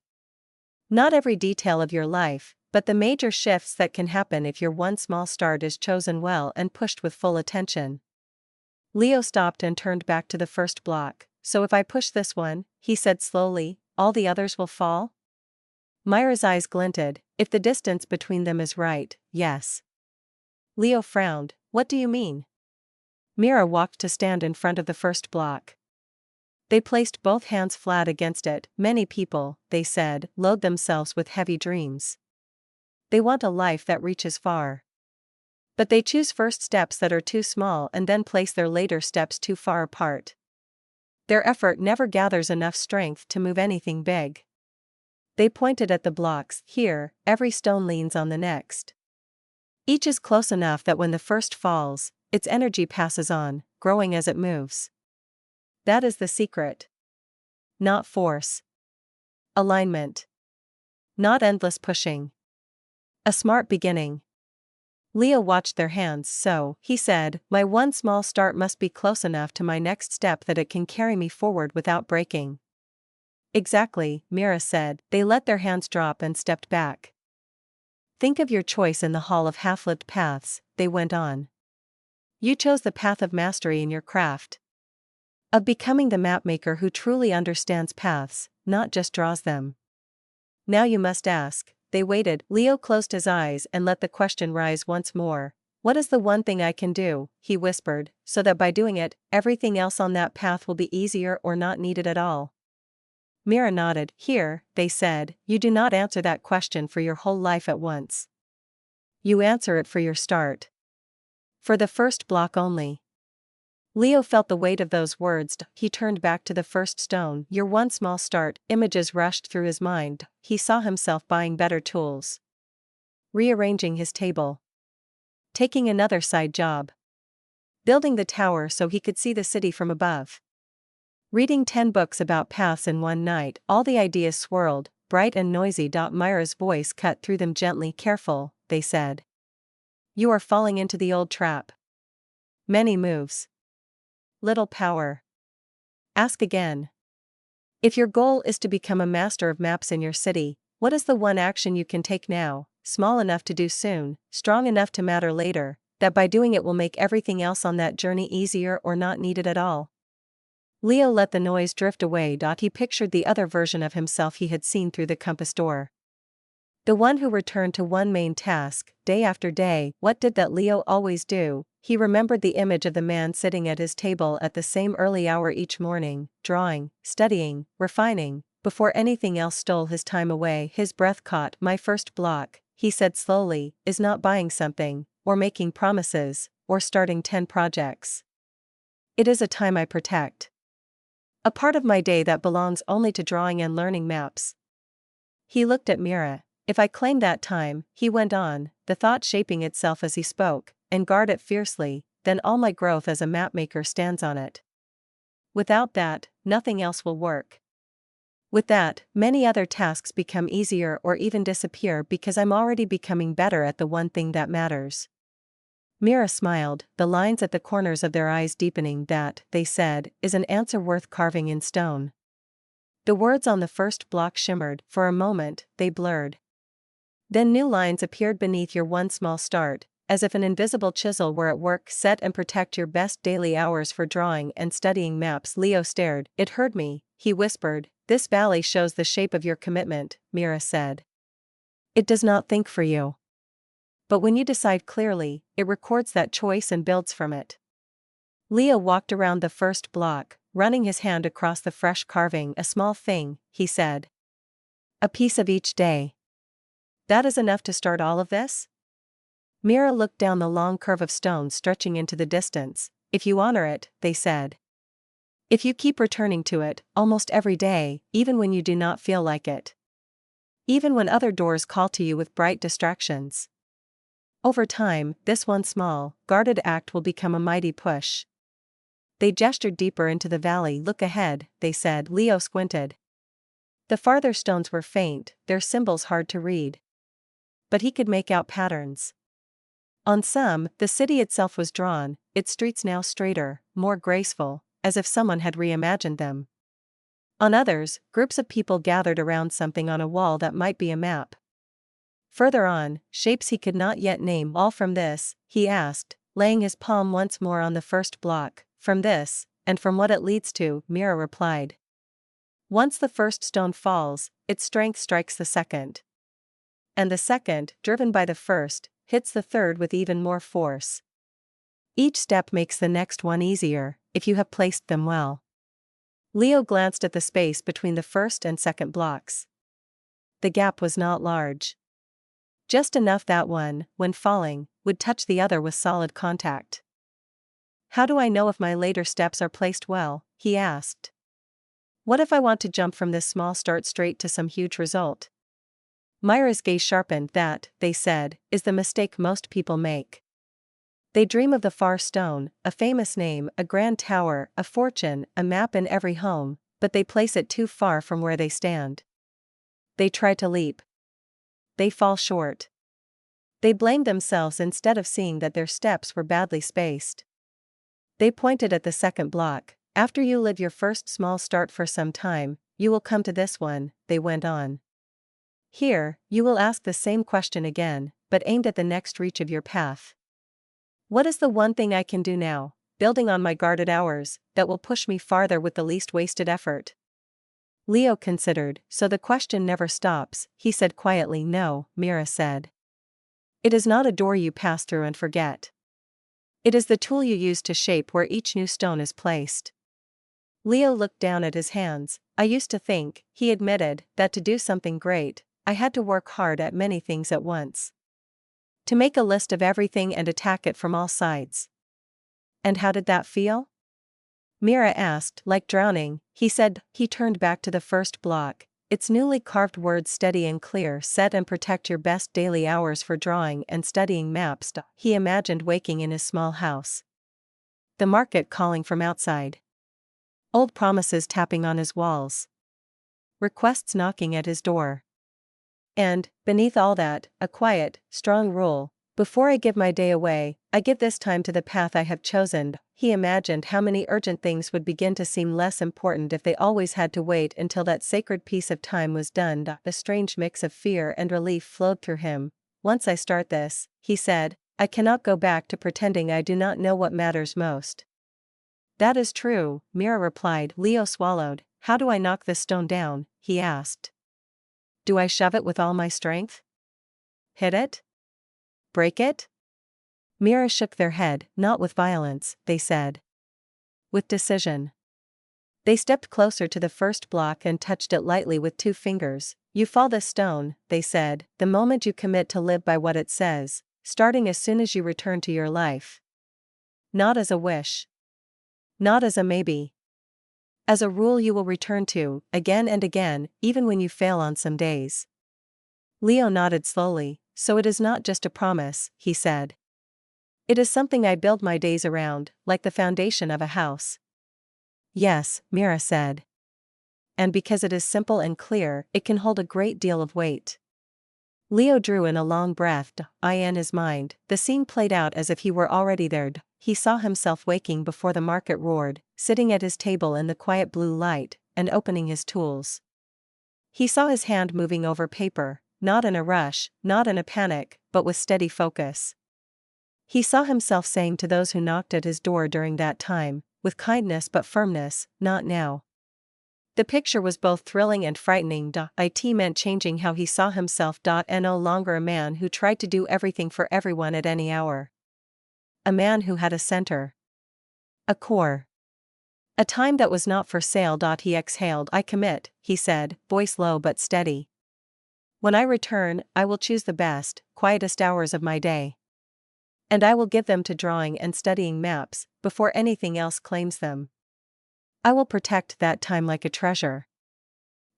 Not every detail of your life, but the major shifts that can happen if your one small start is chosen well and pushed with full attention. Leo stopped and turned back to the first block. So if I push this one, he said slowly, all the others will fall? Myra's eyes glinted. If the distance between them is right, yes. Leo frowned. What do you mean? Mira walked to stand in front of the first block. They placed both hands flat against it. Many people, they said, load themselves with heavy dreams. They want a life that reaches far. But they choose first steps that are too small and then place their later steps too far apart. Their effort never gathers enough strength to move anything big. They pointed at the blocks. Here, every stone leans on the next. Each is close enough that when the first falls, its energy passes on, growing as it moves. That is the secret. Not force. Alignment. Not endless pushing. A smart beginning. Leo watched their hands. So, he said, my one small start must be close enough to my next step that it can carry me forward without breaking. Exactly, Mira said. They let their hands drop and stepped back. Think of your choice in the hall of half-lived paths, they went on. You chose the path of mastery in your craft. Of becoming the mapmaker who truly understands paths, not just draws them. Now you must ask. They waited. Leo closed his eyes and let the question rise once more. What is the one thing I can do, he whispered, so that by doing it, everything else on that path will be easier or not needed at all? Mira nodded. Here, they said, you do not answer that question for your whole life at once. You answer it for your start. For the first block only. Leo felt the weight of those words. He turned back to the first stone. Your one small start. Images rushed through his mind. He saw himself buying better tools. Rearranging his table. Taking another side job. Building the tower so he could see the city from above. Reading 10 books about paths in one night. All the ideas swirled, bright and noisy. Myra's voice cut through them gently. Careful, they said. You are falling into the old trap. Many moves. Little power. Ask again. If your goal is to become a master of maps in your city, what is the one action you can take now, small enough to do soon, strong enough to matter later, that by doing it will make everything else on that journey easier or not needed at all? Leo let the noise drift away. He pictured the other version of himself he had seen through the compass door. The one who returned to one main task, day after day. What did that Leo always do? He remembered the image of the man sitting at his table at the same early hour each morning, drawing, studying, refining, before anything else stole his time away. His breath caught. My first block, he said slowly, is not buying something, or making promises, or starting 10 projects. It is a time I protect. A part of my day that belongs only to drawing and learning maps. He looked at Mira. If I claim that time, he went on, the thought shaping itself as he spoke, and guard it fiercely, then all my growth as a mapmaker stands on it. Without that, nothing else will work. With that, many other tasks become easier or even disappear because I'm already becoming better at the one thing that matters. Mira smiled, the lines at the corners of their eyes deepening. That, they said, is an answer worth carving in stone. The words on the first block shimmered. For a moment, they blurred. Then new lines appeared beneath your one small start, as if an invisible chisel were at work. Set and protect your best daily hours for drawing and studying maps. Leo stared. It hurt me, he whispered. This valley shows the shape of your commitment, Mira said. It does not think for you. But when you decide clearly, it records that choice and builds from it. Leo walked around the first block, running his hand across the fresh carving. A small thing, he said. A piece of each day. That is enough to start all of this? Mira looked down the long curve of stone stretching into the distance. If you honor it, they said. If you keep returning to it, almost every day, even when you do not feel like it. Even when other doors call to you with bright distractions. Over time, this one small, guarded act will become a mighty push. They gestured deeper into the valley. Look ahead, they said. Leo squinted. The farther stones were faint, their symbols hard to read. But he could make out patterns. On some, the city itself was drawn, its streets now straighter, more graceful, as if someone had reimagined them. On others, groups of people gathered around something on a wall that might be a map. Further on, shapes he could not yet name. All from this, he asked, laying his palm once more on the first block. From this, and from what it leads to, Mira replied. Once the first stone falls, its strength strikes the second. And the second, driven by the first, hits the third with even more force. Each step makes the next one easier, if you have placed them well. Leo glanced at the space between the first and second blocks. The gap was not large. Just enough that one, when falling, would touch the other with solid contact. How do I know if my later steps are placed well? He asked. What if I want to jump from this small start straight to some huge result? Myra's gaze sharpened. That, they said, is the mistake most people make. They dream of the far stone, a famous name, a grand tower, a fortune, a map in every home, but they place it too far from where they stand. They try to leap. They fall short. They blame themselves instead of seeing that their steps were badly spaced. They pointed at the second block. After you live your first small start for some time, you will come to this one, they went on. Here, you will ask the same question again, but aimed at the next reach of your path. What is the one thing I can do now, building on my guarded hours, that will push me farther with the least wasted effort? Leo considered. So the question never stops, he said quietly. No, Mira said. It is not a door you pass through and forget. It is the tool you use to shape where each new stone is placed. Leo looked down at his hands. I used to think, he admitted, that to do something great, I had to work hard at many things at once. To make a list of everything and attack it from all sides. And how did that feel? Mira asked. Like drowning, he said. He turned back to the first block, its newly carved words steady and clear. Set and protect your best daily hours for drawing and studying maps. He imagined waking in his small house. The market calling from outside. Old promises tapping on his walls. Requests knocking at his door. And, beneath all that, a quiet, strong rule. Before I give my day away, I give this time to the path I have chosen. He imagined how many urgent things would begin to seem less important if they always had to wait until that sacred piece of time was done. A strange mix of fear and relief flowed through him. Once I start this, he said, I cannot go back to pretending I do not know what matters most. That is true, Mira replied. Leo swallowed. How do I knock this stone down? He asked. Do I shove it with all my strength? Hit it? Break it? Mira shook their head. Not with violence, they said. With decision. They stepped closer to the first block and touched it lightly with 2 fingers. You fall this stone, they said, the moment you commit to live by what it says, starting as soon as you return to your life. Not as a wish. Not as a maybe. As a rule you will return to, again and again, even when you fail on some days. Leo nodded slowly. So it is not just a promise, he said. It is something I build my days around, like the foundation of a house. Yes, Mira said. And because it is simple and clear, it can hold a great deal of weight. Leo drew in a long breath. In his mind, the scene played out as if he were already there. He saw himself waking before the market roared, sitting at his table in the quiet blue light, and opening his tools. He saw his hand moving over paper, not in a rush, not in a panic, but with steady focus. He saw himself saying to those who knocked at his door during that time, with kindness but firmness, not now. The picture was both thrilling and frightening. It meant changing how he saw himself. And no longer a man who tried to do everything for everyone at any hour. A man who had a center. A core. A time that was not for sale. He exhaled. I commit, he said, voice low but steady. When I return, I will choose the best, quietest hours of my day. And I will give them to drawing and studying maps, before anything else claims them. I will protect that time like a treasure.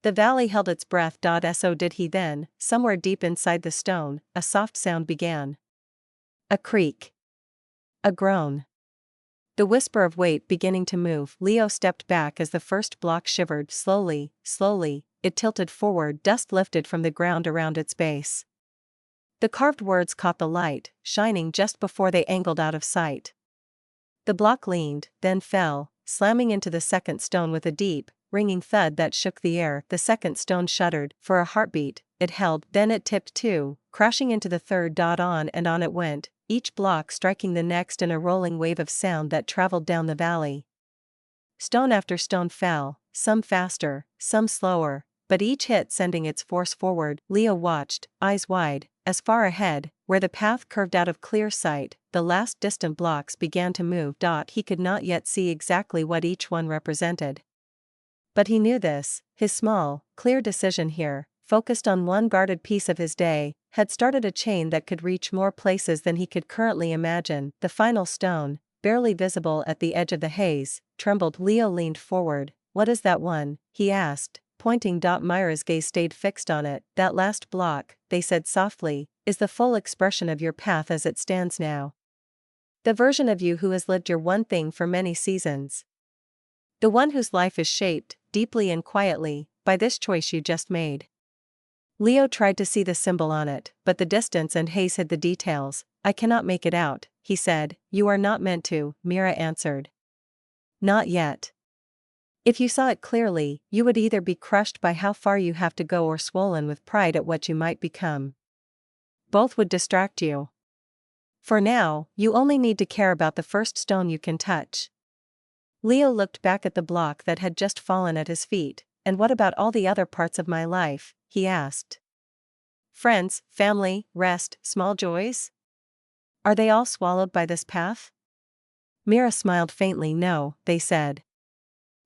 The valley held its breath. So did he. Then, somewhere deep inside the stone, a soft sound began. A creak. A groan. The whisper of weight beginning to move. Leo stepped back as the first block shivered. Slowly, slowly, it tilted forward. Dust lifted from the ground around its base. The carved words caught the light, shining just before they angled out of sight. The block leaned, then fell, slamming into the second stone with a deep, ringing thud that shook the air. The second stone shuddered. For a heartbeat, it held. Then it tipped too, crashing into the third. On and on it went, each block striking the next in a rolling wave of sound that traveled down the valley. Stone after stone fell, some faster, some slower, but each hit sending its force forward. Leo watched, eyes wide, as far ahead, where the path curved out of clear sight, the last distant blocks began to move. He could not yet see exactly what each one represented. But he knew this: his small, clear decision here, focused on one guarded piece of his day, had started a chain that could reach more places than he could currently imagine. The final stone, barely visible at the edge of the haze, trembled. Leo leaned forward. What is that one? He asked, pointing. Myra's gaze stayed fixed on it. That last block, they said softly, is the full expression of your path as it stands now. The version of you who has lived your one thing for many seasons. The one whose life is shaped, deeply and quietly, by this choice you just made. Leo tried to see the symbol on it, but the distance and haze hid the details. I cannot make it out, he said. You are not meant to, Mira answered. Not yet. If you saw it clearly, you would either be crushed by how far you have to go or swollen with pride at what you might become. Both would distract you. For now, you only need to care about the first stone you can touch. Leo looked back at the block that had just fallen at his feet. And what about all the other parts of my life? He asked. Friends, family, rest, small joys? Are they all swallowed by this path? Mira smiled faintly. No, they said.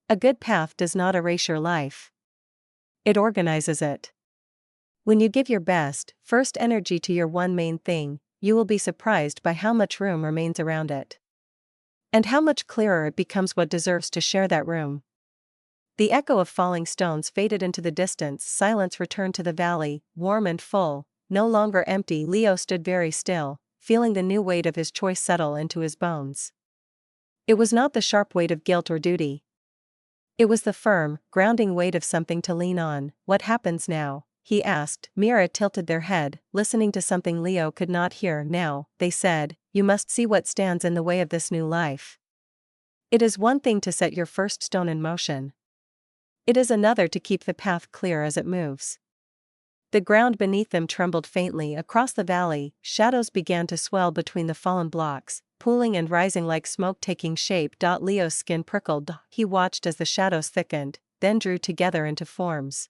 A good path does not erase your life. It organizes it. When you give your best, first energy to your one main thing, you will be surprised by how much room remains around it. And how much clearer it becomes what deserves to share that room. The echo of falling stones faded into the distance. Silence returned to the valley, warm and full, no longer empty. Leo stood very still, feeling the new weight of his choice settle into his bones. It was not the sharp weight of guilt or duty. It was the firm, grounding weight of something to lean on. What happens now? He asked. Mira tilted their head, listening to something Leo could not hear. Now, they said, you must see what stands in the way of this new life. It is one thing to set your first stone in motion. It is another to keep the path clear as it moves. The ground beneath them trembled faintly. Across the valley, shadows began to swell between the fallen blocks, pooling and rising like smoke taking shape. Leo's skin prickled. He watched as the shadows thickened, then drew together into forms.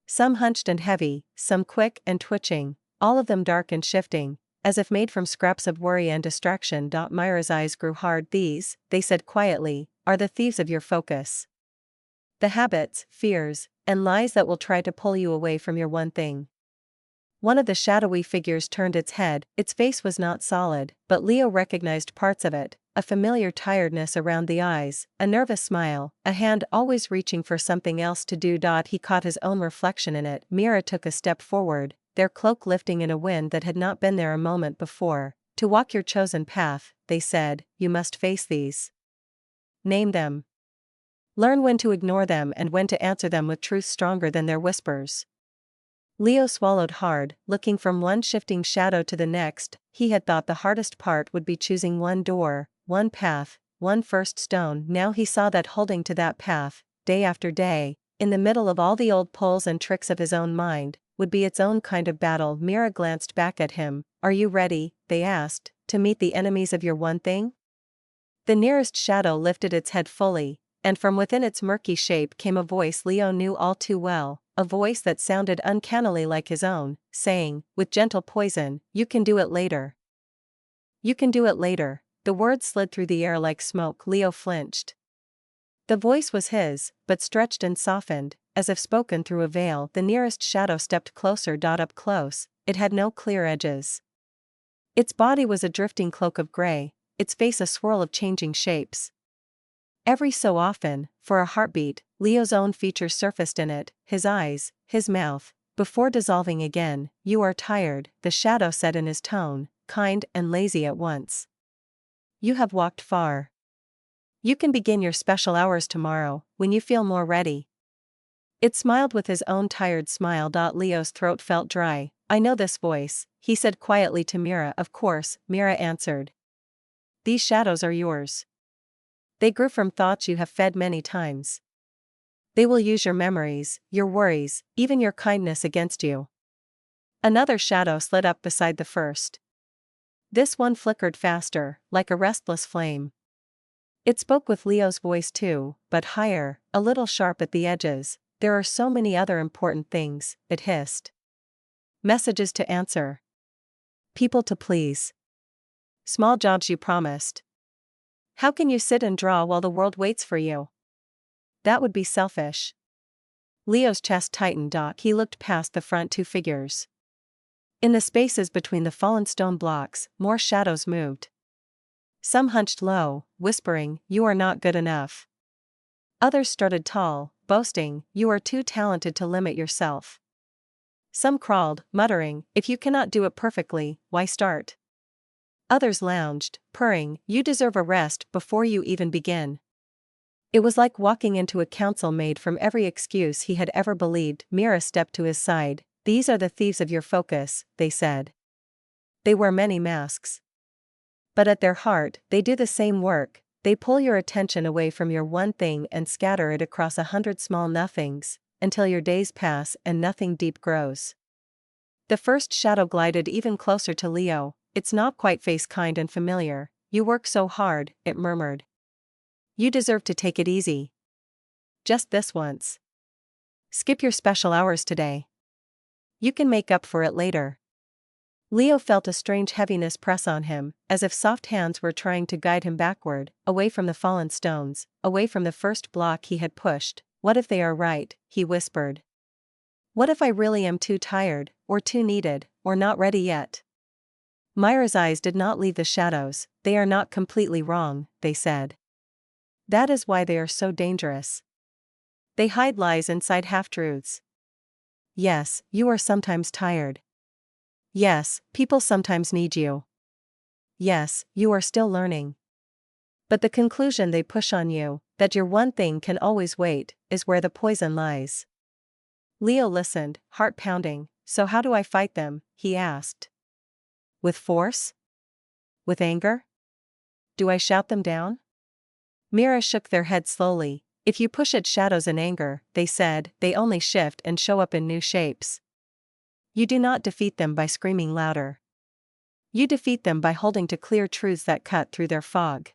Some hunched and heavy, some quick and twitching, all of them dark and shifting, as if made from scraps of worry and distraction. Myra's eyes grew hard. These, they said quietly, are the thieves of your focus. The habits, fears, and lies that will try to pull you away from your one thing. One of the shadowy figures turned its head. Its face was not solid, but Leo recognized parts of it, a familiar tiredness around the eyes, a nervous smile, a hand always reaching for something else to do. He caught his own reflection in it. Mira took a step forward, their cloak lifting in a wind that had not been there a moment before. To walk your chosen path, they said, you must face these. Name them. Learn when to ignore them and when to answer them with truth stronger than their whispers. Leo swallowed hard, looking from one shifting shadow to the next. He had thought the hardest part would be choosing one door, one path, one first stone. Now he saw that holding to that path, day after day, in the middle of all the old pulls and tricks of his own mind, would be its own kind of battle. Mira glanced back at him. Are you ready, they asked, to meet the enemies of your one thing? The nearest shadow lifted its head fully, and from within its murky shape came a voice Leo knew all too well, a voice that sounded uncannily like his own, saying, with gentle poison, you can do it later. You can do it later. The words slid through the air like smoke. Leo flinched. The voice was his, but stretched and softened, as if spoken through a veil. The nearest shadow stepped closer. Up close, it had no clear edges. Its body was a drifting cloak of gray, its face a swirl of changing shapes. Every so often, for a heartbeat, Leo's own features surfaced in it, his eyes, his mouth, before dissolving again. You are tired, the shadow said in his tone, kind and lazy at once. You have walked far. You can begin your special hours tomorrow, when you feel more ready. It smiled with his own tired smile. Leo's throat felt dry. I know this voice, he said quietly to Mira. Of course, Mira answered. These shadows are yours. They grew from thoughts you have fed many times. They will use your memories, your worries, even your kindness against you. Another shadow slid up beside the first. This one flickered faster, like a restless flame. It spoke with Leo's voice too, but higher, a little sharp at the edges. There are so many other important things, it hissed. Messages to answer. People to please. Small jobs you promised. How can you sit and draw while the world waits for you? That would be selfish. Leo's chest tightened. He looked past the front two figures. In the spaces between the fallen stone blocks, more shadows moved. Some hunched low, whispering, you are not good enough. Others strutted tall, boasting, you are too talented to limit yourself. Some crawled, muttering, if you cannot do it perfectly, why start? Others lounged, purring, you deserve a rest before you even begin. It was like walking into a council made from every excuse he had ever believed. Mira stepped to his side. These are the thieves of your focus, they said. They wear many masks. But at their heart, they do the same work. They pull your attention away from your one thing and scatter it across 100 small nothings, until your days pass and nothing deep grows. The first shadow glided even closer to Leo. It's not quite face kind and familiar. You work so hard, it murmured. You deserve to take it easy. Just this once. Skip your special hours today. You can make up for it later. Leo felt a strange heaviness press on him, as if soft hands were trying to guide him backward, away from the fallen stones, away from the first block he had pushed. What if they are right, he whispered. What if I really am too tired, or too needed, or not ready yet? Myra's eyes did not leave the shadows. They are not completely wrong, they said. That is why they are so dangerous. They hide lies inside half-truths. Yes, you are sometimes tired. Yes, people sometimes need you. Yes, you are still learning. But the conclusion they push on you, that your one thing can always wait, is where the poison lies. Leo listened, heart pounding. So how do I fight them, he asked. With force? With anger? Do I shout them down? Mira shook their head slowly. If you push at shadows in anger, they said, they only shift and show up in new shapes. You do not defeat them by screaming louder. You defeat them by holding to clear truths that cut through their fog.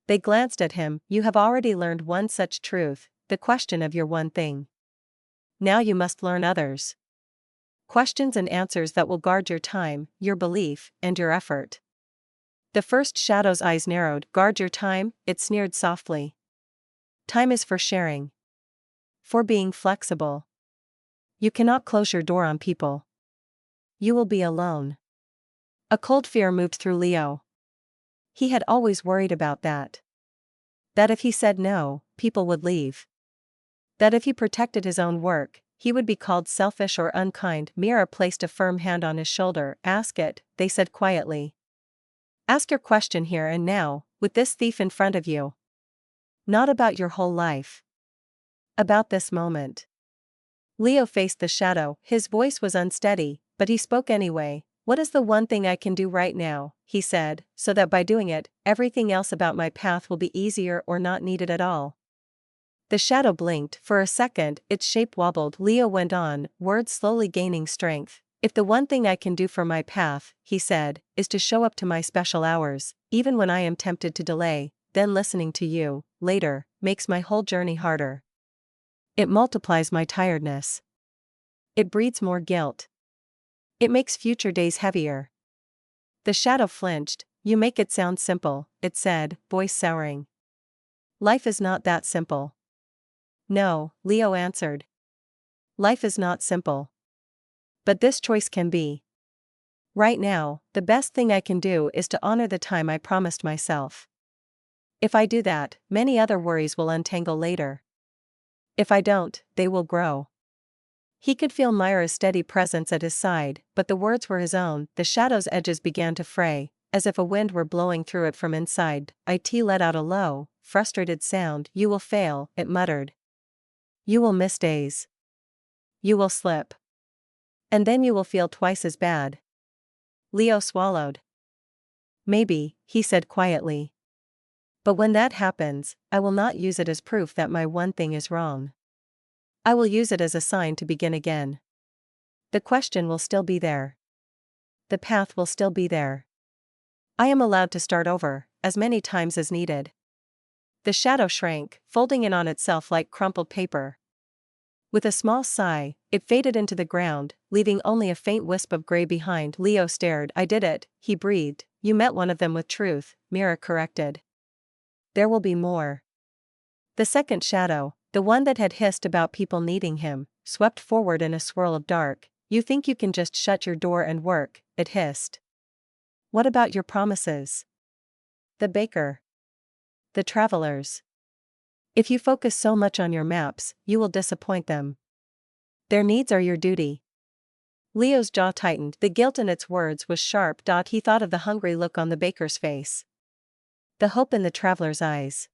They glanced at him. You have already learned one such truth, the question of your one thing. Now you must learn others. Questions and answers that will guard your time, your belief, and your effort. The first shadow's eyes narrowed. Guard your time, it sneered softly. Time is for sharing. For being flexible. You cannot close your door on people. You will be alone. A cold fear moved through Leo. He had always worried about that. That if he said no, people would leave. That if he protected his own work, he would be called selfish or unkind. Mira placed a firm hand on his shoulder. Ask it, they said quietly. Ask your question here and now, with this thief in front of you. Not about your whole life. About this moment. Leo faced the shadow. His voice was unsteady, but he spoke anyway. What is the one thing I can do right now, he said, so that by doing it, everything else about my path will be easier or not needed at all. The shadow blinked. For a second, its shape wobbled. Leo went on, words slowly gaining strength. If the one thing I can do for my path, he said, is to show up to my special hours, even when I am tempted to delay, then listening to you, later, makes my whole journey harder. It multiplies my tiredness. It breeds more guilt. It makes future days heavier. The shadow flinched. You make it sound simple, it said, voice souring. Life is not that simple. No, Leo answered. Life is not simple. But this choice can be. Right now, the best thing I can do is to honor the time I promised myself. If I do that, many other worries will untangle later. If I don't, they will grow. He could feel Myra's steady presence at his side, but the words were his own. The shadow's edges began to fray, as if a wind were blowing through it from inside. It let out a low, frustrated sound. You will fail, it muttered. You will miss days. You will slip. And then you will feel twice as bad. Leo swallowed. Maybe, he said quietly. But when that happens, I will not use it as proof that my one thing is wrong. I will use it as a sign to begin again. The question will still be there. The path will still be there. I am allowed to start over, as many times as needed. The shadow shrank, folding in on itself like crumpled paper. With a small sigh, it faded into the ground, leaving only a faint wisp of gray behind. Leo stared. I did it, he breathed. You met one of them with truth, Mira corrected. There will be more. The second shadow, the one that had hissed about people needing him, swept forward in a swirl of dark. You think you can just shut your door and work, it hissed. What about your promises? The baker. The travelers. If you focus so much on your maps, you will disappoint them. Their needs are your duty. Leo's jaw tightened. The guilt in its words was sharp. He thought of the hungry look on the baker's face. The hope in the traveler's eyes.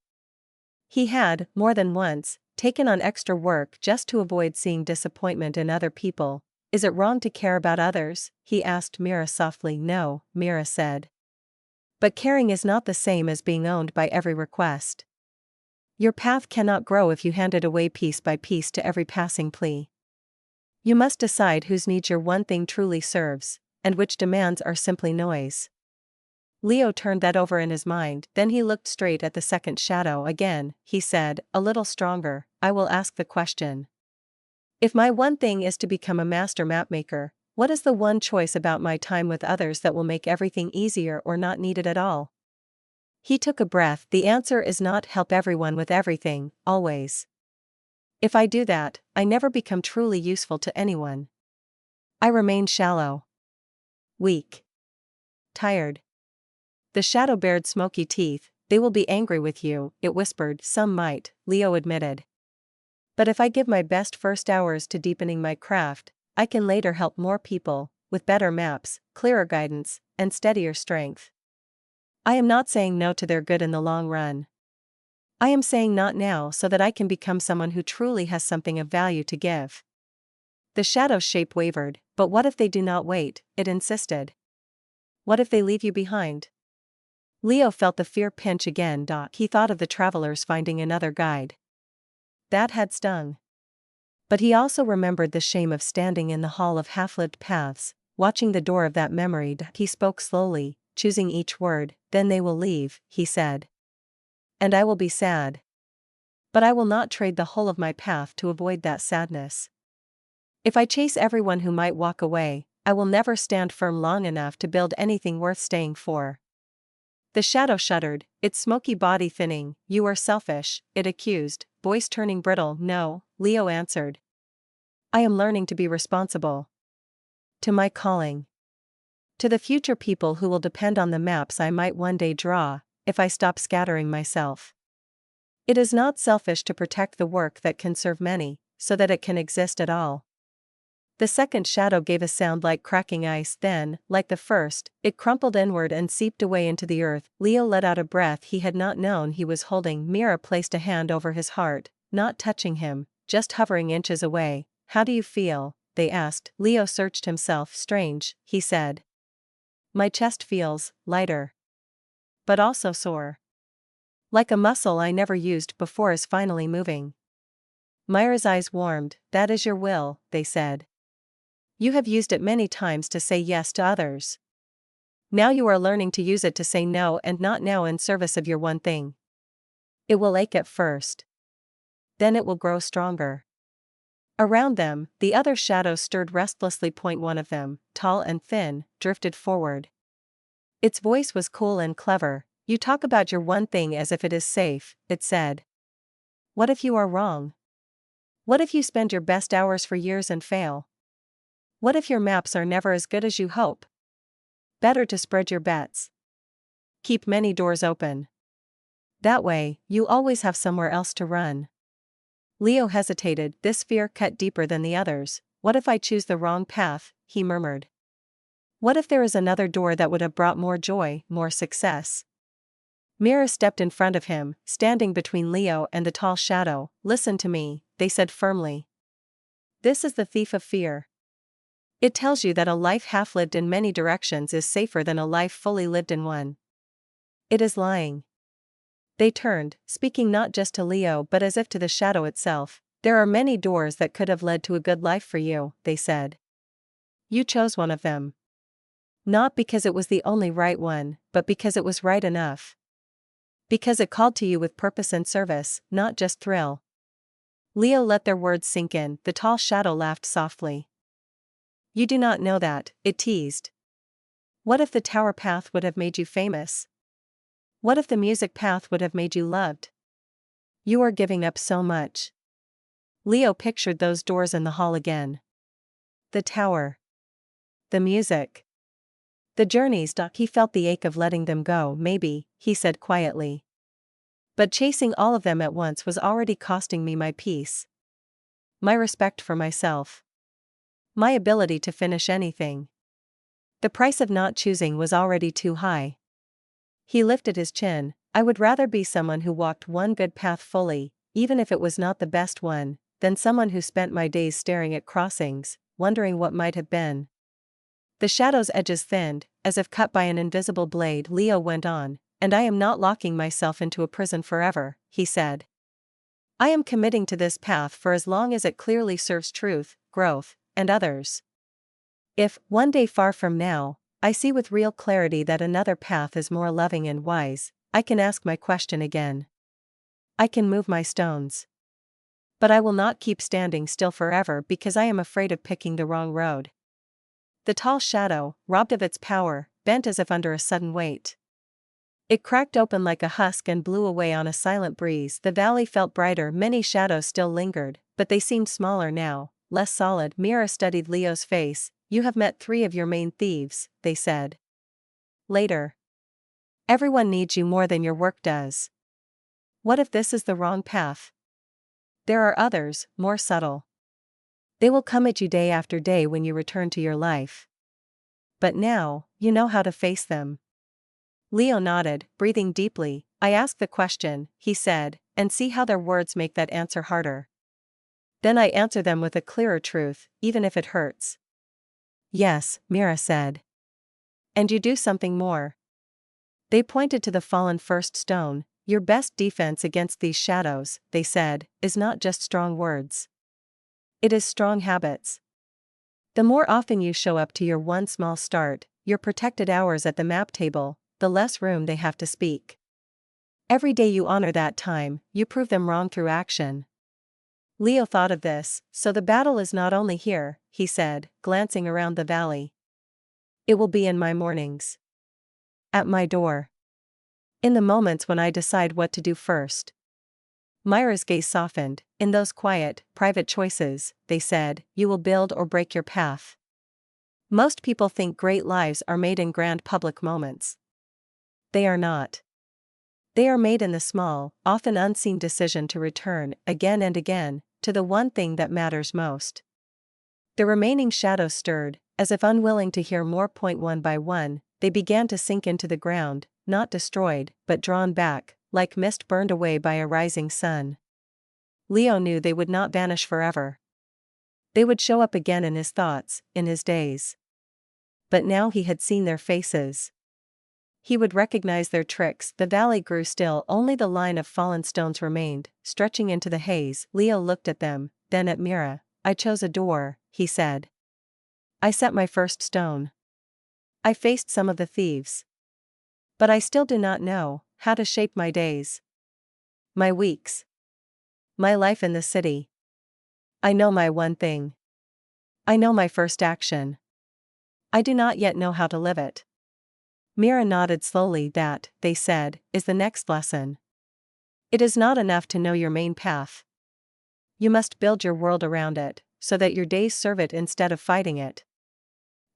He had, more than once, taken on extra work just to avoid seeing disappointment in other people. Is it wrong to care about others? He asked Mira softly. No, Mira said. But caring is not the same as being owned by every request. Your path cannot grow if you hand it away piece by piece to every passing plea. You must decide whose needs your one thing truly serves, and which demands are simply noise. Leo turned that over in his mind, then he looked straight at the second shadow again. He said, a little stronger, I will ask the question. If my one thing is to become a master mapmaker, what is the one choice about my time with others that will make everything easier or not needed at all? He took a breath. The answer is not help everyone with everything, always. If I do that, I never become truly useful to anyone. I remain shallow. Weak. Tired. The shadow bared smoky teeth. They will be angry with you, it whispered. Some might, Leo admitted. But if I give my best first hours to deepening my craft, I can later help more people, with better maps, clearer guidance, and steadier strength. I am not saying no to their good in the long run. I am saying not now so that I can become someone who truly has something of value to give. The shadow's shape wavered. But what if they do not wait? It insisted. What if they leave you behind? Leo felt the fear pinch again. He thought of the travelers finding another guide. That had stung. But he also remembered the shame of standing in the hall of half-lived paths, watching the door of that memory. He spoke slowly, choosing each word. Then they will leave, he said. And I will be sad. But I will not trade the whole of my path to avoid that sadness. If I chase everyone who might walk away, I will never stand firm long enough to build anything worth staying for. The shadow shuddered, its smoky body thinning. You are selfish, it accused, voice turning brittle. No, Leo answered. I am learning to be responsible. To my calling. To the future people who will depend on the maps I might one day draw, if I stop scattering myself. It is not selfish to protect the work that can serve many, so that it can exist at all. The second shadow gave a sound like cracking ice. Then, like the first, it crumpled inward and seeped away into the earth. Leo let out a breath he had not known he was holding. Mira placed a hand over his heart, not touching him, just hovering inches away. How do you feel? They asked. Leo searched himself. Strange, he said. My chest feels lighter. But also sore. Like a muscle I never used before is finally moving. Myra's eyes warmed. That is your will, they said. You have used it many times to say yes to others. Now you are learning to use it to say no, and not now, in service of your one thing. It will ache at first. Then it will grow stronger. Around them, the other shadows stirred restlessly. One of them, tall and thin, drifted forward. Its voice was cool and clever. You talk about your one thing as if it is safe, it said. What if you are wrong? What if you spend your best hours for years and fail? What if your maps are never as good as you hope? Better to spread your bets. Keep many doors open. That way, you always have somewhere else to run. Leo hesitated. This fear cut deeper than the others. What if I choose the wrong path, he murmured. What if there is another door that would have brought more joy, more success? Mira stepped in front of him, standing between Leo and the tall shadow. Listen to me, they said firmly. This is the thief of fear. It tells you that a life half lived in many directions is safer than a life fully lived in one. It is lying. They turned, speaking not just to Leo but as if to the shadow itself. There are many doors that could have led to a good life for you, they said. You chose one of them. Not because it was the only right one, but because it was right enough. Because it called to you with purpose and service, not just thrill. Leo let their words sink in. The tall shadow laughed softly. You do not know that, it teased. What if the tower path would have made you famous? What if the music path would have made you loved? You are giving up so much. Leo pictured those doors in the hall again. The tower. The music. The journeys. He felt the ache of letting them go. Maybe, he said quietly. But chasing all of them at once was already costing me my peace. My respect for myself. My ability to finish anything. The price of not choosing was already too high. He lifted his chin. I would rather be someone who walked one good path fully, even if it was not the best one, than someone who spent my days staring at crossings, wondering what might have been. The shadow's edges thinned, as if cut by an invisible blade. Leo went on, and I am not locking myself into a prison forever, he said. I am committing to this path for as long as it clearly serves truth, growth, and others. If, one day far from now, I see with real clarity that another path is more loving and wise, I can ask my question again. I can move my stones. But I will not keep standing still forever because I am afraid of picking the wrong road. The tall shadow, robbed of its power, bent as if under a sudden weight. It cracked open like a husk and blew away on a silent breeze. The valley felt brighter. Many shadows still lingered, but they seemed smaller now, less solid. Mira studied Leo's face. You have met 3 of your main thieves, they said. Later. Everyone needs you more than your work does. What if this is the wrong path? There are others, more subtle. They will come at you day after day when you return to your life. But now, you know how to face them. Leo nodded, breathing deeply. I ask the question, he said, and see how their words make that answer harder. Then I answer them with a clearer truth, even if it hurts. Yes, Mira said. And you do something more. They pointed to the fallen first stone. Your best defense against these shadows, they said, is not just strong words. It is strong habits. The more often you show up to your one small start, your protected hours at the map table, the less room they have to speak. Every day you honor that time, you prove them wrong through action. Leo thought of this. So the battle is not only here, he said, glancing around the valley. It will be in my mornings. At my door. In the moments when I decide what to do first. Myra's gaze softened. In those quiet, private choices, they said, you will build or break your path. Most people think great lives are made in grand public moments. They are not. They are made in the small, often unseen decision to return, again and again, to the one thing that matters most. The remaining shadows stirred, as if unwilling to hear more. One by one, they began to sink into the ground, not destroyed, but drawn back, like mist burned away by a rising sun. Leo knew they would not vanish forever. They would show up again in his thoughts, in his days. But now he had seen their faces. He would recognize their tricks. The valley grew still, only the line of fallen stones remained, stretching into the haze. Leo looked at them, then at Mira. I chose a door, he said. I set my first stone. I faced some of the thieves. But I still do not know how to shape my days. My weeks. My life in the city. I know my one thing. I know my first action. I do not yet know how to live it. Mira nodded slowly. That, they said, is the next lesson. It is not enough to know your main path. You must build your world around it, so that your days serve it instead of fighting it.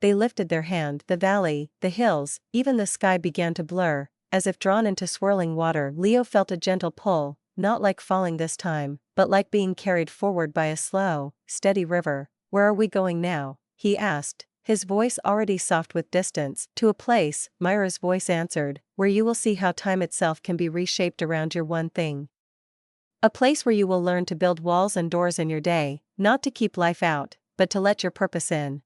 They lifted their hand. The valley, the hills, even the sky began to blur, as if drawn into swirling water. Leo felt a gentle pull, not like falling this time, but like being carried forward by a slow, steady river. Where are we going now? He asked, his voice already soft with distance. To a place, Myra's voice answered, where you will see how time itself can be reshaped around your one thing. A place where you will learn to build walls and doors in your day, not to keep life out, but to let your purpose in.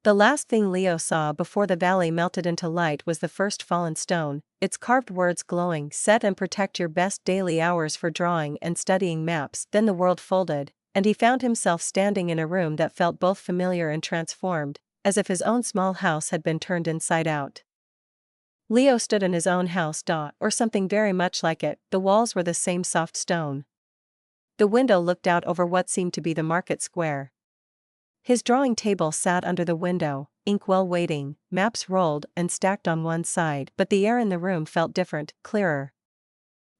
The last thing Leo saw before the valley melted into light was the first fallen stone, its carved words glowing, set and protect your best daily hours for drawing and studying maps. Then the world folded, and he found himself standing in a room that felt both familiar and transformed, as if his own small house had been turned inside out. Leo stood in his own house, or something very much like it. The walls were the same soft stone. The window looked out over what seemed to be the market square. His drawing table sat under the window, inkwell waiting, maps rolled and stacked on one side, but the air in the room felt different, clearer,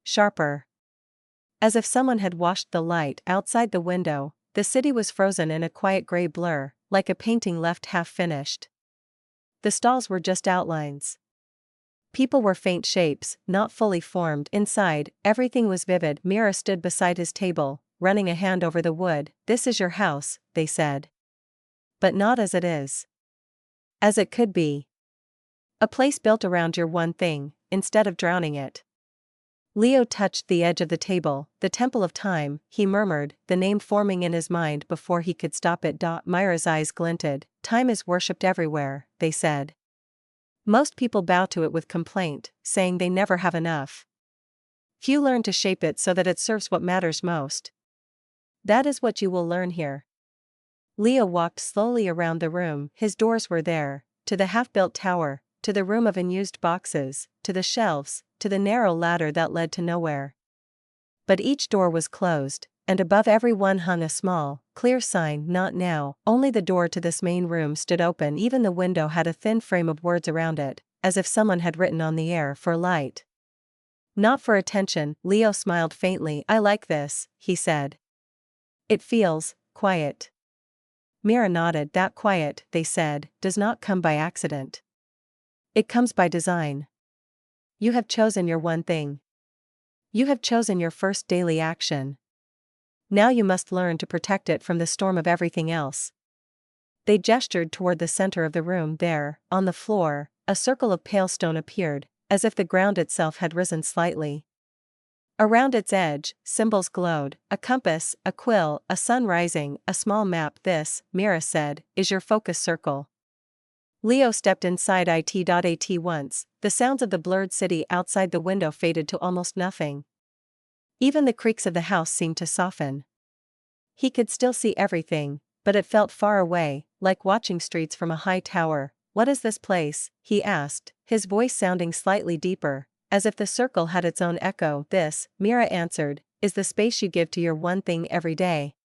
sharper. As if someone had washed the light outside the window, the city was frozen in a quiet gray blur, like a painting left half-finished. The stalls were just outlines. People were faint shapes, not fully formed. Inside, everything was vivid. Mira stood beside his table, running a hand over the wood. This is your house, they said. But not as it is. As it could be. A place built around your one thing, instead of drowning it. Leo touched the edge of the table. The Temple of Time, he murmured, the name forming in his mind before he could stop it. Myra's eyes glinted. Time is worshipped everywhere, they said. Most people bow to it with complaint, saying they never have enough. Few learn to shape it so that it serves what matters most. That is what you will learn here. Leo walked slowly around the room. His doors were there, to the half-built tower, to the room of unused boxes, to the shelves, to the narrow ladder that led to nowhere. But each door was closed, and above every one hung a small, clear sign, not now. Only the door to this main room stood open. Even the window had a thin frame of words around it, as if someone had written on the air, for light. Not for attention. Leo smiled faintly. I like this, he said. It feels quiet. Mira nodded. That quiet, they said, does not come by accident. It comes by design. You have chosen your one thing. You have chosen your first daily action. Now you must learn to protect it from the storm of everything else. They gestured toward the center of the room. There, on the floor, a circle of pale stone appeared, as if the ground itself had risen slightly. Around its edge, symbols glowed, a compass, a quill, a sun rising, a small map. This, Mira said, is your focus circle. Leo stepped inside it. Once, the sounds of the blurred city outside the window faded to almost nothing. Even the creaks of the house seemed to soften. He could still see everything, but it felt far away, like watching streets from a high tower. What is this place? He asked, his voice sounding slightly deeper, as if the circle had its own echo. This, Mira answered, is the space you give to your one thing every day.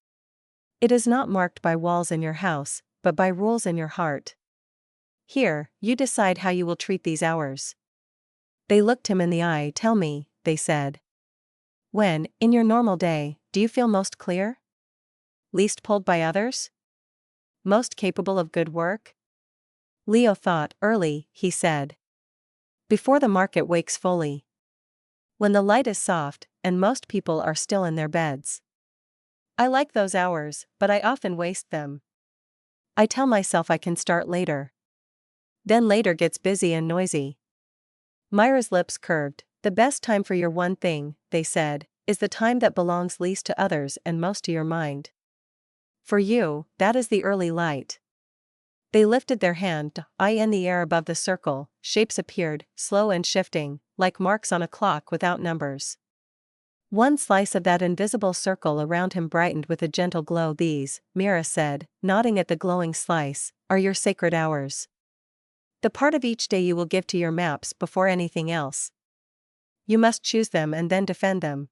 It is not marked by walls in your house, but by rules in your heart. Here, you decide how you will treat these hours. They looked him in the eye. Tell me, they said. When, in your normal day, do you feel most clear? Least pulled by others? Most capable of good work? Leo thought. Early, he said. Before the market wakes fully. When the light is soft, and most people are still in their beds. I like those hours, but I often waste them. I tell myself I can start later. Then later gets busy and noisy. Myra's lips curved. The best time for your one thing, they said, is the time that belongs least to others and most to your mind. For you, that is the early light. They lifted their hand, eye in the air above the circle, shapes appeared, slow and shifting, like marks on a clock without numbers. One slice of that invisible circle around him brightened with a gentle glow. These, Mira said, nodding at the glowing slice, are your sacred hours. The part of each day you will give to your maps before anything else. You must choose them and then defend them.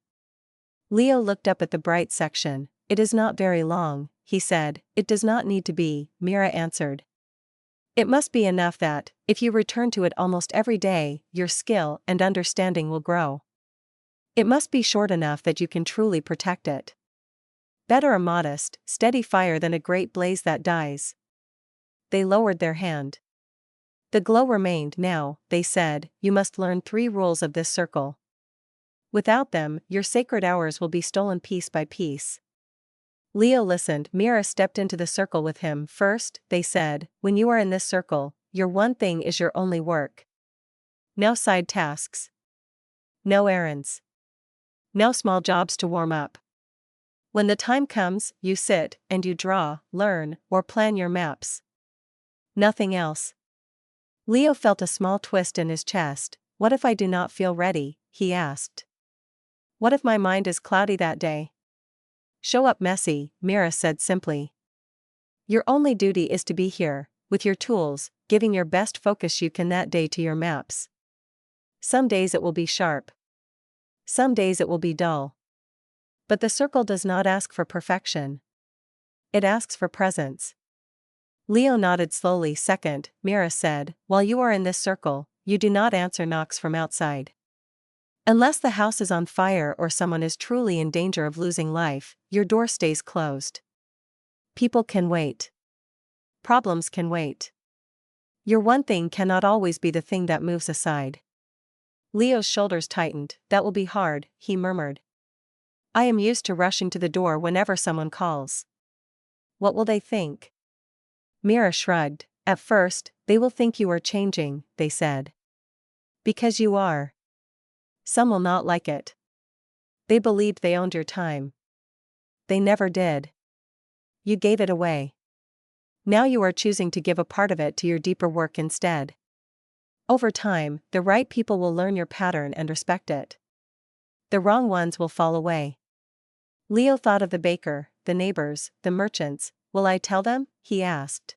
Leo looked up at the bright section. It is not very long, he said. It does not need to be, Mira answered. It must be enough that, if you return to it almost every day, your skill and understanding will grow. It must be short enough that you can truly protect it. Better a modest, steady fire than a great blaze that dies. They lowered their hand. The glow remained. Now, they said, you must learn 3 rules of this circle. Without them, your sacred hours will be stolen piece by piece. Leo listened. Mira stepped into the circle with him. First, they said, when you are in this circle, your one thing is your only work. No side tasks. No errands. No small jobs to warm up. When the time comes, you sit, and you draw, learn, or plan your maps. Nothing else. Leo felt a small twist in his chest. What if I do not feel ready? He asked. What if my mind is cloudy that day? Show up messy, Mira said simply. Your only duty is to be here, with your tools, giving your best focus you can that day to your maps. Some days it will be sharp. Some days it will be dull. But the circle does not ask for perfection. It asks for presence. Leo nodded slowly. Second, Mira said, while you are in this circle, you do not answer knocks from outside. Unless the house is on fire or someone is truly in danger of losing life, your door stays closed. People can wait. Problems can wait. Your one thing cannot always be the thing that moves aside. Leo's shoulders tightened. That will be hard, he murmured. I am used to rushing to the door whenever someone calls. What will they think? Mira shrugged. At first, they will think you are changing, they said. Because you are. Some will not like it. They believed they owned your time. They never did. You gave it away. Now you are choosing to give a part of it to your deeper work instead. Over time, the right people will learn your pattern and respect it. The wrong ones will fall away. Leo thought of the baker, the neighbors, the merchants. Will I tell them? He asked.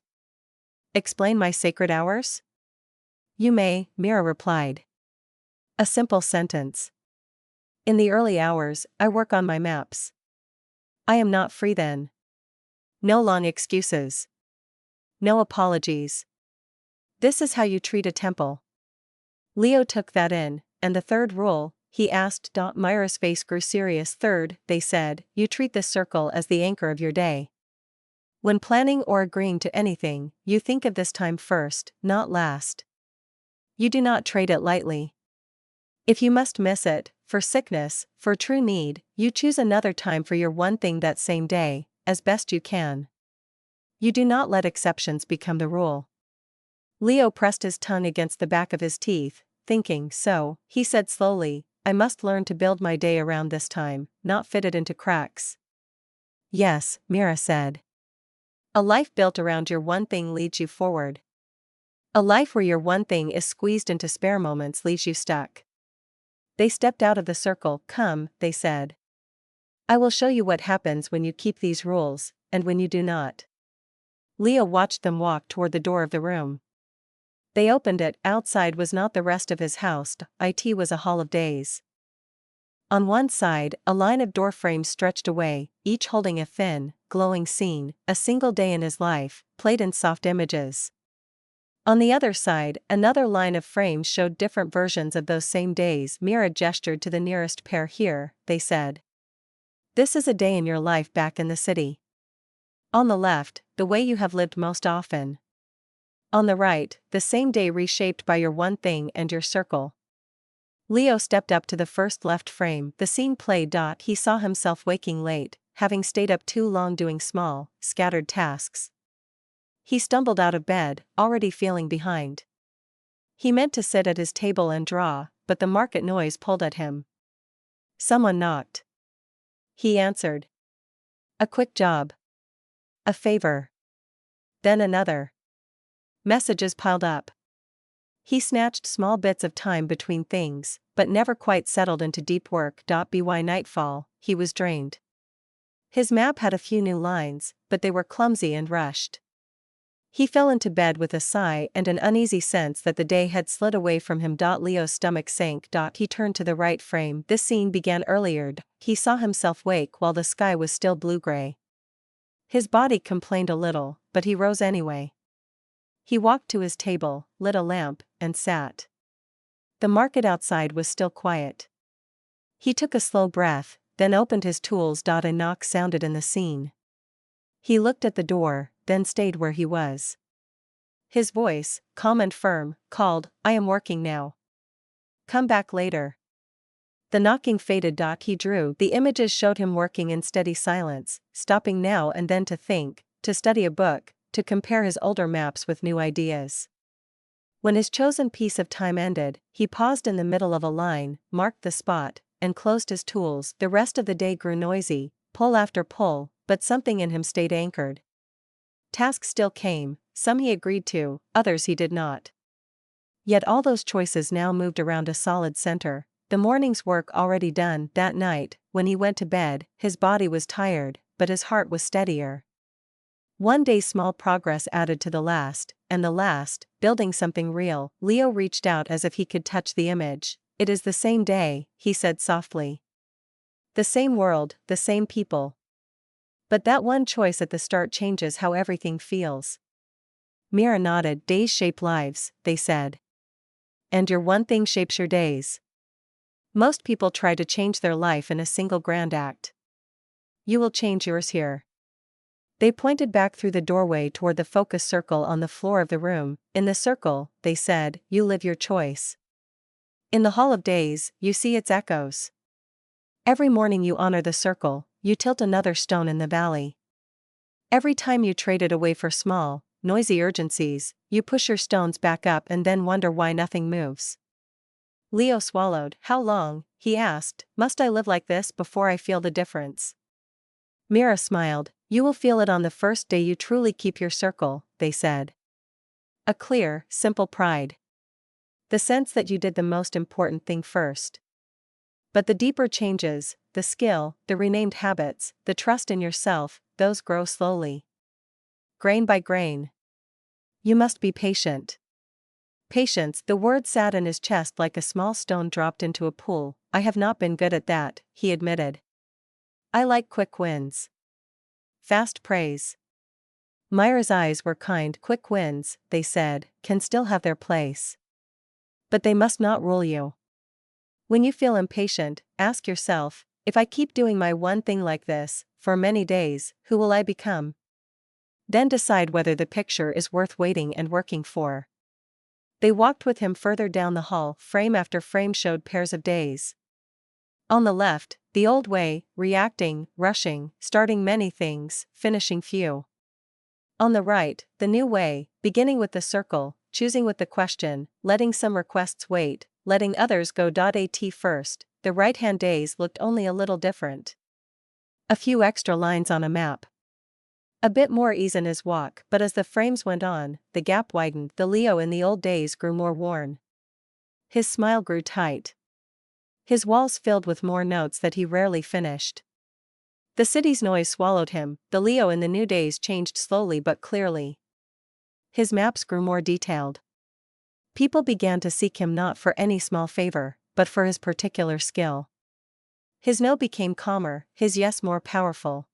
Explain my sacred hours? You may, Mira replied. A simple sentence. In the early hours, I work on my maps. I am not free then. No long excuses. No apologies. This is how you treat a temple. Leo took that in, and the third rule, he asked. Mira's face grew serious. Third, they said, you treat this circle as the anchor of your day. When planning or agreeing to anything, you think of this time first, not last. You do not trade it lightly. If you must miss it, for sickness, for true need, you choose another time for your one thing that same day, as best you can. You do not let exceptions become the rule. Leo pressed his tongue against the back of his teeth, thinking. So, he said slowly, I must learn to build my day around this time, not fit it into cracks. Yes, Mira said. A life built around your one thing leads you forward. A life where your one thing is squeezed into spare moments leaves you stuck. They stepped out of the circle. Come, they said. I will show you what happens when you keep these rules, and when you do not. Leo watched them walk toward the door of the room. They opened it. Outside was not the rest of his house. It was a hall of days. On one side, a line of door frames stretched away, each holding a thin, glowing scene, a single day in his life, played in soft images. On the other side, another line of frames showed different versions of those same days. Mira gestured to the nearest pair. Here, they said. This is a day in your life back in the city. On the left, the way you have lived most often. On the right, the same day reshaped by your one thing and your circle. Leo stepped up to the first left frame. The scene played. He saw himself waking late, having stayed up too long doing small, scattered tasks. He stumbled out of bed, already feeling behind. He meant to sit at his table and draw, but the market noise pulled at him. Someone knocked. He answered. A quick job. A favor. Then another. Messages piled up. He snatched small bits of time between things, but never quite settled into deep work. By nightfall, he was drained. His map had a few new lines, but they were clumsy and rushed. He fell into bed with a sigh and an uneasy sense that the day had slid away from him. Leo's stomach sank. He turned to the right frame. This scene began earlier. He saw himself wake while the sky was still blue-gray. His body complained a little, but he rose anyway. He walked to his table, lit a lamp, and sat. The market outside was still quiet. He took a slow breath, then opened his tools. A knock sounded in the scene. He looked at the door, then stayed where he was. His voice, calm and firm, called, "I am working now. Come back later." The knocking faded. He drew. The images showed him working in steady silence, stopping now and then to think, to study a book, to compare his older maps with new ideas. When his chosen piece of time ended, he paused in the middle of a line, marked the spot, and closed his tools. The rest of the day grew noisy, pull after pull, but something in him stayed anchored. Tasks still came, some he agreed to, others he did not. Yet all those choices now moved around a solid center, the morning's work already done. That night, when he went to bed, his body was tired, but his heart was steadier. One day's small progress added to the last, and the last, building something real. Leo reached out as if he could touch the image. "It is the same day," he said softly. "The same world, the same people. But that one choice at the start changes how everything feels." Mira nodded. "Days shape lives," they said. "And your one thing shapes your days." Most people try to change their life in a single grand act. You will change yours here. They pointed back through the doorway toward the focus circle on the floor of the room. "In the circle," they said, "you live your choice. In the Hall of Days, you see its echoes. Every morning you honor the circle, you tilt another stone in the valley. Every time you trade it away for small, noisy urgencies, you push your stones back up and then wonder why nothing moves." Leo swallowed. "How long," he asked, "must I live like this before I feel the difference?" Mira smiled. "You will feel it on the first day you truly keep your circle," they said. A clear, simple pride. The sense that you did the most important thing first. But the deeper changes, the skill, the renamed habits, the trust in yourself, those grow slowly. Grain by grain. You must be patient. Patience, the word sat in his chest like a small stone dropped into a pool. "I have not been good at that," he admitted. "I like quick wins. Fast praise." Myra's eyes were kind. "Quick wins," they said, "can still have their place. But they must not rule you. When you feel impatient, ask yourself, if I keep doing my one thing like this, for many days, who will I become? Then decide whether the picture is worth waiting and working for." They walked with him further down the hall. Frame after frame showed pairs of days. On the left, the old way, reacting, rushing, starting many things, finishing few. On the right, the new way, beginning with the circle, choosing with the question, letting some requests wait, letting others go. At first, the right-hand days looked only a little different. A few extra lines on a map. A bit more ease in his walk, but as the frames went on, the gap widened. The Leo in the old days grew more worn. His smile grew tight. His walls filled with more notes that he rarely finished. The city's noise swallowed him. The Leo in the new days changed slowly but clearly. His maps grew more detailed. People began to seek him not for any small favor, but for his particular skill. His no became calmer, his yes more powerful.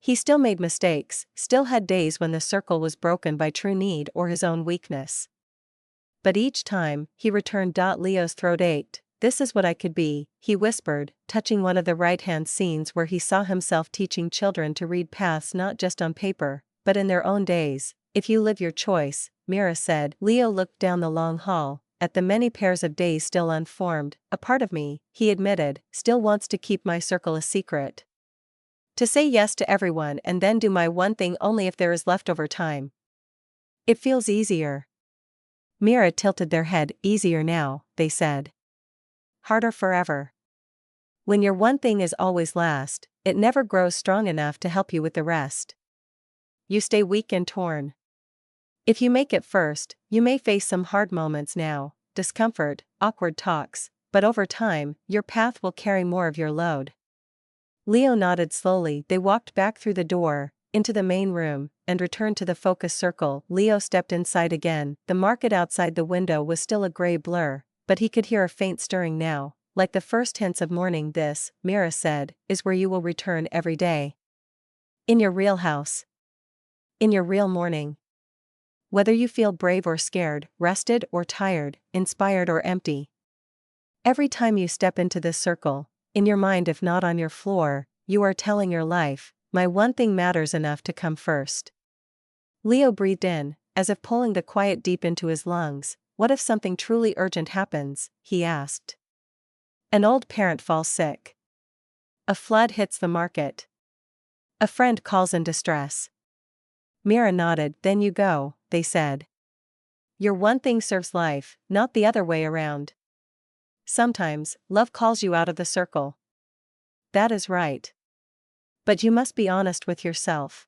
He still made mistakes, still had days when the circle was broken by true need or his own weakness. But each time, he returned. Leo's throat ached. "This is what I could be," he whispered, touching one of the right-hand scenes where he saw himself teaching children to read paths not just on paper, but in their own days. "If you live your choice," Mira said. Leo looked down the long hall, at the many pairs of days still unformed. "A part of me," he admitted, "still wants to keep my circle a secret. To say yes to everyone and then do my one thing only if there is leftover time. It feels easier." Mira tilted their head. "Easier now," they said. "Harder forever. When your one thing is always last, it never grows strong enough to help you with the rest. You stay weak and torn." If you make it first, you may face some hard moments now, discomfort, awkward talks, but over time, your path will carry more of your load. Leo nodded slowly. They walked back through the door, into the main room, and returned to the focus circle. Leo stepped inside again. The market outside the window was still a gray blur, but he could hear a faint stirring now, like the first hints of morning. This, Mira said, is where you will return every day. In your real house. In your real morning. Whether you feel brave or scared, rested or tired, inspired or empty. Every time you step into this circle, in your mind if not on your floor, you are telling your life, my one thing matters enough to come first. Leo breathed in, as if pulling the quiet deep into his lungs. What if something truly urgent happens? He asked. An old parent falls sick. A flood hits the market. A friend calls in distress. Mira nodded. Then you go, they said. Your one thing serves life, not the other way around. Sometimes, love calls you out of the circle. That is right. But you must be honest with yourself.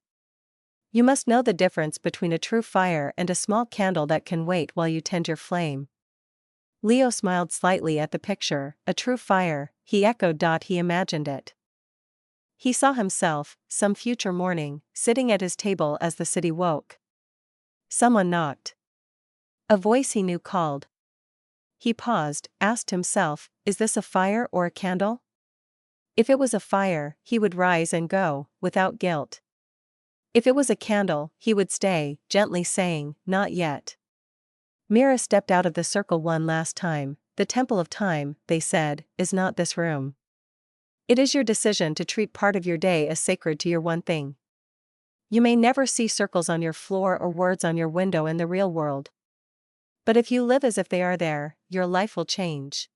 You must know the difference between a true fire and a small candle that can wait while you tend your flame. Leo smiled slightly at the picture. A true fire, he echoed. He imagined it. He saw himself, some future morning, sitting at his table as the city woke. Someone knocked. A voice he knew called. He paused, asked himself, is this a fire or a candle? If it was a fire, he would rise and go, without guilt. If it was a candle, he would stay, gently saying, not yet. Mira stepped out of the circle one last time. The temple of time, they said, is not this room. It is your decision to treat part of your day as sacred to your one thing. You may never see circles on your floor or words on your window in the real world. But if you live as if they are there, your life will change.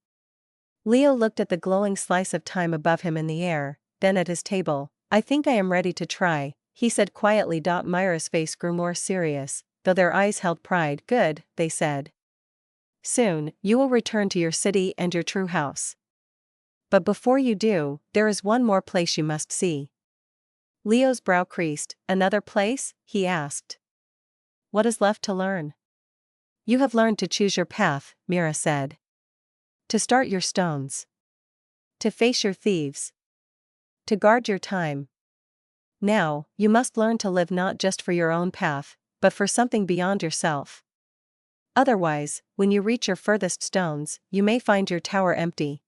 Leo looked at the glowing slice of time above him in the air, then at his table. I think I am ready to try, he said quietly. Mira's face grew more serious, though their eyes held pride. Good, they said. Soon, you will return to your city and your true house. But before you do, there is one more place you must see. Leo's brow creased. Another place? He asked. What is left to learn? You have learned to choose your path, Mira said. To start your stones. To face your thieves. To guard your time. Now, you must learn to live not just for your own path, but for something beyond yourself. Otherwise, when you reach your furthest stones, you may find your tower empty.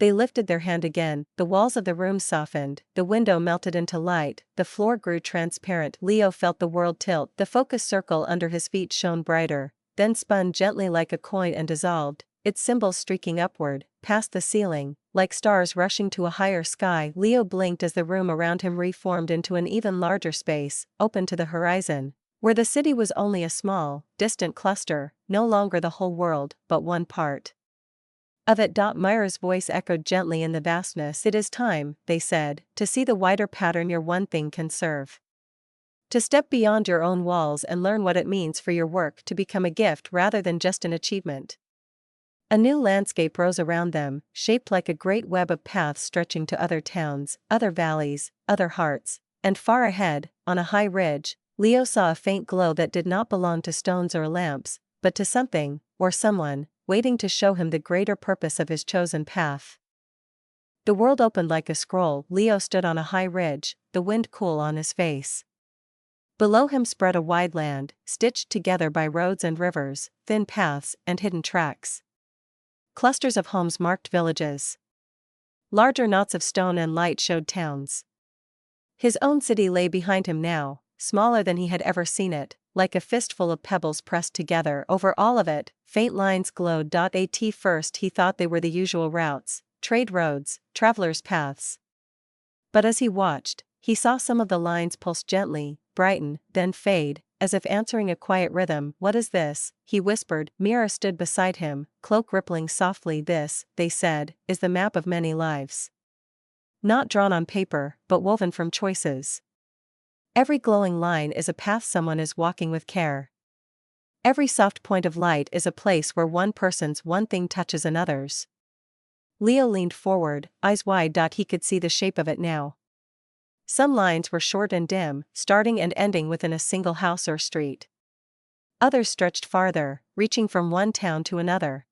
They lifted their hand again, the walls of the room softened, the window melted into light, the floor grew transparent. Leo felt the world tilt, the focus circle under his feet shone brighter, then spun gently like a coin and dissolved, its symbols streaking upward, past the ceiling, like stars rushing to a higher sky. Leo blinked as the room around him reformed into an even larger space, open to the horizon, where the city was only a small, distant cluster, no longer the whole world, but one part of it. Mira's voice echoed gently in the vastness. It is time, they said, to see the wider pattern your one thing can serve. To step beyond your own walls and learn what it means for your work to become a gift rather than just an achievement. A new landscape rose around them, shaped like a great web of paths stretching to other towns, other valleys, other hearts, and far ahead, on a high ridge, Leo saw a faint glow that did not belong to stones or lamps, but to something, or someone, waiting to show him the greater purpose of his chosen path. The world opened like a scroll. Leo stood on a high ridge, the wind cool on his face. Below him spread a wide land, stitched together by roads and rivers, thin paths and hidden tracks. Clusters of homes marked villages. Larger knots of stone and light showed towns. His own city lay behind him now, smaller than he had ever seen it, like a fistful of pebbles pressed together. Over all of it, faint lines glowed. At first he thought they were the usual routes, trade roads, travelers' paths. But as he watched, he saw some of the lines pulse gently, brighten, then fade, as if answering a quiet rhythm. What is this? He whispered. Mira stood beside him, cloak rippling softly. This, they said, is the map of many lives. Not drawn on paper, but woven from choices. Every glowing line is a path someone is walking with care. Every soft point of light is a place where one person's one thing touches another's. Leo leaned forward, eyes wide. He could see the shape of it now. Some lines were short and dim, starting and ending within a single house or street. Others stretched farther, reaching from one town to another.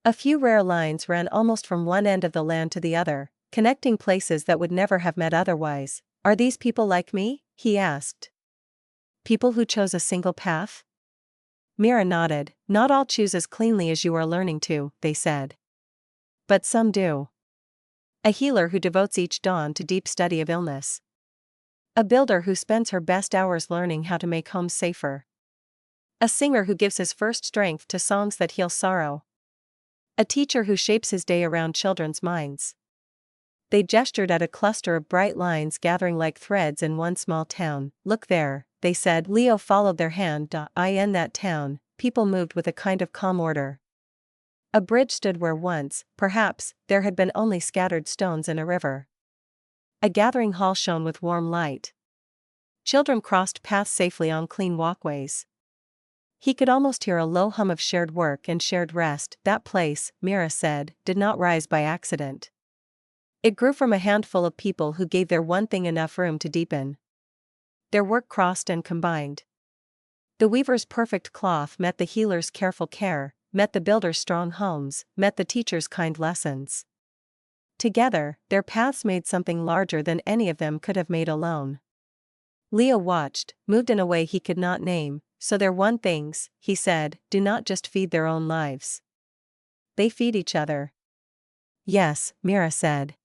A few rare lines ran almost from one end of the land to the other, connecting places that would never have met otherwise. Are these people like me? He asked. People who chose a single path? Mira nodded. Not all choose as cleanly as you are learning to, they said. But some do. A healer who devotes each dawn to deep study of illness. A builder who spends her best hours learning how to make homes safer. A singer who gives his first strength to songs that heal sorrow. A teacher who shapes his day around children's minds. They gestured at a cluster of bright lines gathering like threads in one small town. Look there, they said. Leo followed their hand. In that town, people moved with a kind of calm order. A bridge stood where once, perhaps, there had been only scattered stones in a river. A gathering hall shone with warm light. Children crossed paths safely on clean walkways. He could almost hear a low hum of shared work and shared rest. That place, Mira said, did not rise by accident. It grew from a handful of people who gave their one thing enough room to deepen. Their work crossed and combined. The weaver's perfect cloth met the healer's careful care, met the builder's strong homes, met the teacher's kind lessons. Together, their paths made something larger than any of them could have made alone. Leo watched, moved in a way he could not name. So their one things, he said, do not just feed their own lives. They feed each other. Yes, Mira said.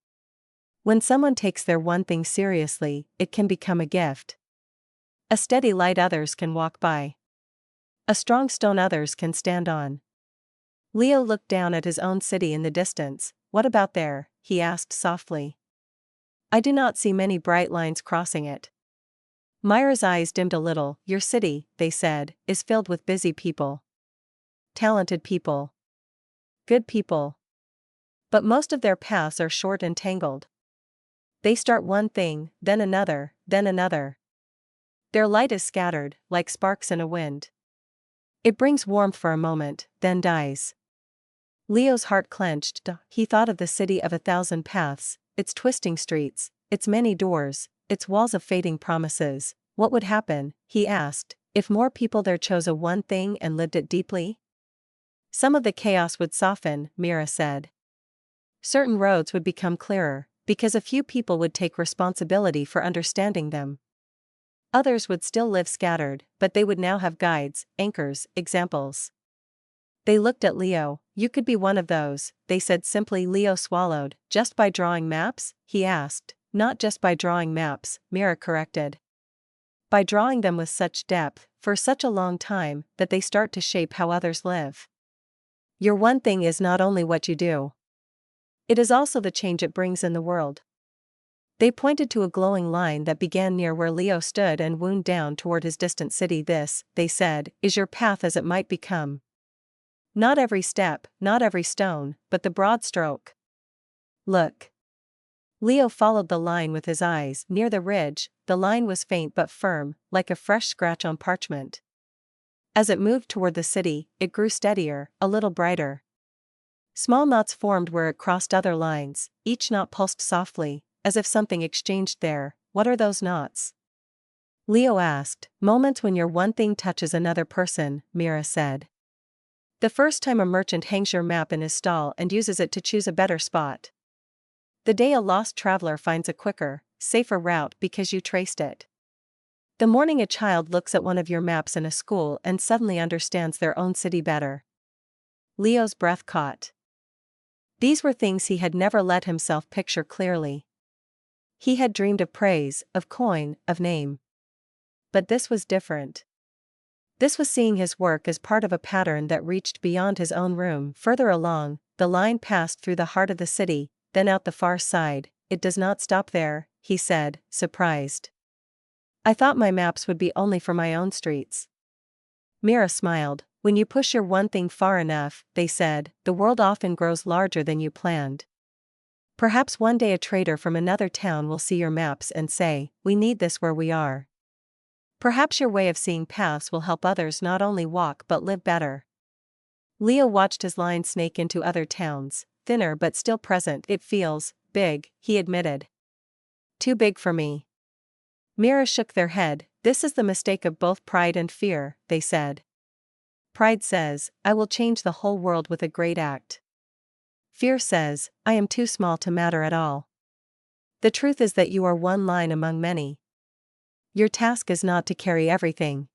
When someone takes their one thing seriously, it can become a gift. A steady light others can walk by. A strong stone others can stand on. Leo looked down at his own city in the distance. What about there? He asked softly. I do not see many bright lines crossing it. Myra's eyes dimmed a little. Your city, they said, is filled with busy people. Talented people. Good people. But most of their paths are short and tangled. They start one thing, then another, then another. Their light is scattered, like sparks in a wind. It brings warmth for a moment, then dies. Leo's heart clenched. He thought of the city of 1,000 paths, its twisting streets, its many doors, its walls of fading promises. What would happen, he asked, if more people there chose a one thing and lived it deeply? Some of the chaos would soften, Mira said. Certain roads would become clearer, because a few people would take responsibility for understanding them. Others would still live scattered, but they would now have guides, anchors, examples. They looked at Leo. You could be one of those, they said simply. Leo swallowed. Just by drawing maps? He asked. Not just by drawing maps, Mira corrected. By drawing them with such depth, for such a long time, that they start to shape how others live. Your one thing is not only what you do. It is also the change it brings in the world. They pointed to a glowing line that began near where Leo stood and wound down toward his distant city. This, they said, is your path as it might become. Not every step, not every stone, but the broad stroke. Look. Leo followed the line with his eyes. Near the ridge, the line was faint but firm, like a fresh scratch on parchment. As it moved toward the city, it grew steadier, a little brighter. Small knots formed where it crossed other lines, each knot pulsed softly, as if something exchanged there. What are those knots? Leo asked. Moments when your one thing touches another person, Mira said. The first time a merchant hangs your map in his stall and uses it to choose a better spot. The day a lost traveler finds a quicker, safer route because you traced it. The morning a child looks at one of your maps in a school and suddenly understands their own city better. Leo's breath caught. These were things he had never let himself picture clearly. He had dreamed of praise, of coin, of name. But this was different. This was seeing his work as part of a pattern that reached beyond his own room. Further along, the line passed through the heart of the city, then out the far side. It does not stop there, he said, surprised. I thought my maps would be only for my own streets. Mira smiled. When you push your one thing far enough, they said, the world often grows larger than you planned. Perhaps one day a trader from another town will see your maps and say, we need this where we are. Perhaps your way of seeing paths will help others not only walk but live better. Leo watched his line snake into other towns, thinner but still present. It feels big, he admitted. Too big for me. Mira shook their head. This is the mistake of both pride and fear, they said. Pride says, I will change the whole world with a great act. Fear says, I am too small to matter at all. The truth is that you are one line among many. Your task is not to carry everything.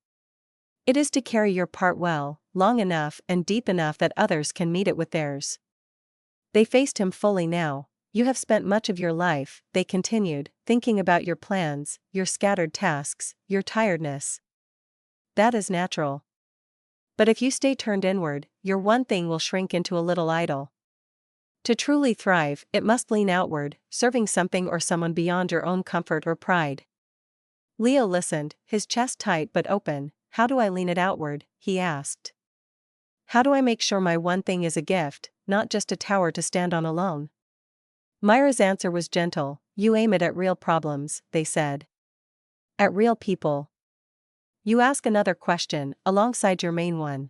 It is to carry your part well, long enough and deep enough that others can meet it with theirs. They faced him fully now. You have spent much of your life, they continued, thinking about your plans, your scattered tasks, your tiredness. That is natural. But if you stay turned inward, your one thing will shrink into a little idol. To truly thrive, it must lean outward, serving something or someone beyond your own comfort or pride. Leo listened, his chest tight but open. How do I lean it outward? He asked. How do I make sure my one thing is a gift, not just a tower to stand on alone? Myra's answer was gentle. You aim it at real problems, they said. At real people. You ask another question, alongside your main one.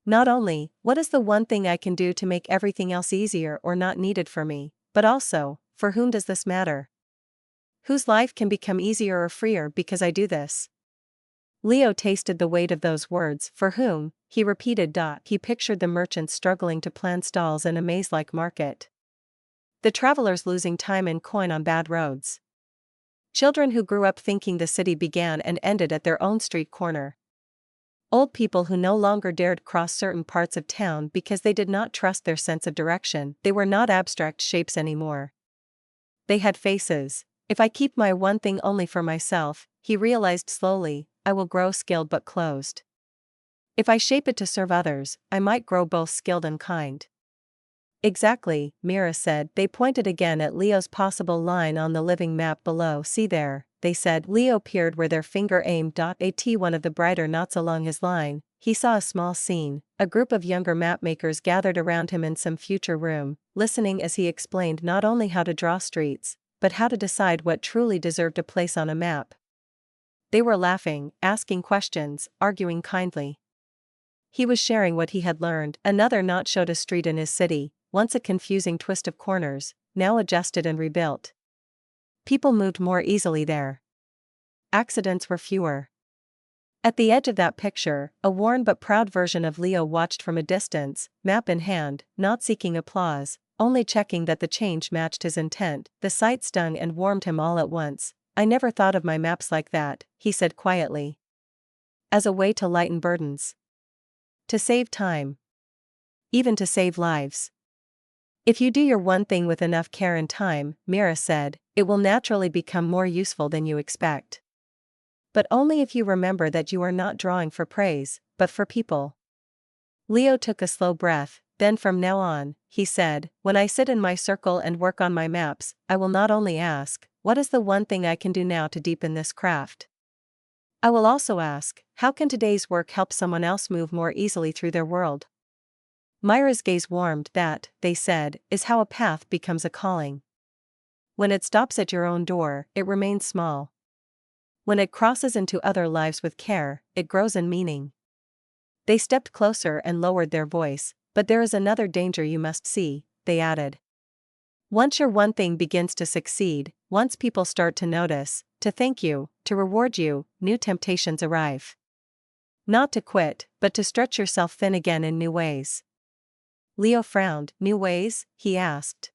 Not only, what is the one thing I can do to make everything else easier or not needed for me, but also, for whom does this matter? Whose life can become easier or freer because I do this? Leo tasted the weight of those words. For whom, he repeated. He pictured the merchants struggling to plan stalls in a maze-like market. The travelers losing time and coin on bad roads. Children who grew up thinking the city began and ended at their own street corner. Old people who no longer dared cross certain parts of town because they did not trust their sense of direction. They were not abstract shapes anymore. They had faces. If I keep my one thing only for myself, he realized slowly, I will grow skilled but closed. If I shape it to serve others, I might grow both skilled and kind. Exactly, Mira said. They pointed again at Leo's possible line on the living map below. See there, they said. Leo peered where their finger aimed. At one of the brighter knots along his line, he saw a small scene, a group of younger mapmakers gathered around him in some future room, listening as he explained not only how to draw streets, but how to decide what truly deserved a place on a map. They were laughing, asking questions, arguing kindly. He was sharing what he had learned. Another knot showed a street in his city, once a confusing twist of corners, now adjusted and rebuilt. People moved more easily there. Accidents were fewer. At the edge of that picture, a worn but proud version of Leo watched from a distance, map in hand, not seeking applause, only checking that the change matched his intent. The sight stung and warmed him all at once. I never thought of my maps like that, he said quietly. As a way to lighten burdens. To save time. Even to save lives. If you do your one thing with enough care and time, Mira said, it will naturally become more useful than you expect. But only if you remember that you are not drawing for praise, but for people. Leo took a slow breath. Then from now on, he said, when I sit in my circle and work on my maps, I will not only ask, what is the one thing I can do now to deepen this craft? I will also ask, how can today's work help someone else move more easily through their world? Myra's gaze warmed. That, they said, is how a path becomes a calling. When it stops at your own door, it remains small. When it crosses into other lives with care, it grows in meaning. They stepped closer and lowered their voice. But there is another danger you must see, they added. Once your one thing begins to succeed, once people start to notice, to thank you, to reward you, new temptations arrive. Not to quit, but to stretch yourself thin again in new ways. Leo frowned. New ways? He asked.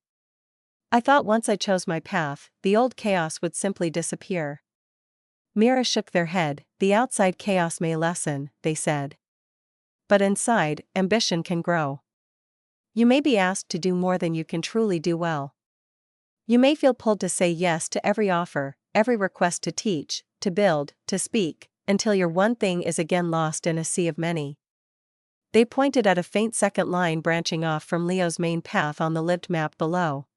I thought once I chose my path, the old chaos would simply disappear. Mira shook their head. The outside chaos may lessen, they said. But inside, ambition can grow. You may be asked to do more than you can truly do well. You may feel pulled to say yes to every offer, every request to teach, to build, to speak, until your one thing is again lost in a sea of many. They pointed at a faint second line branching off from Leo's main path on the lived map below.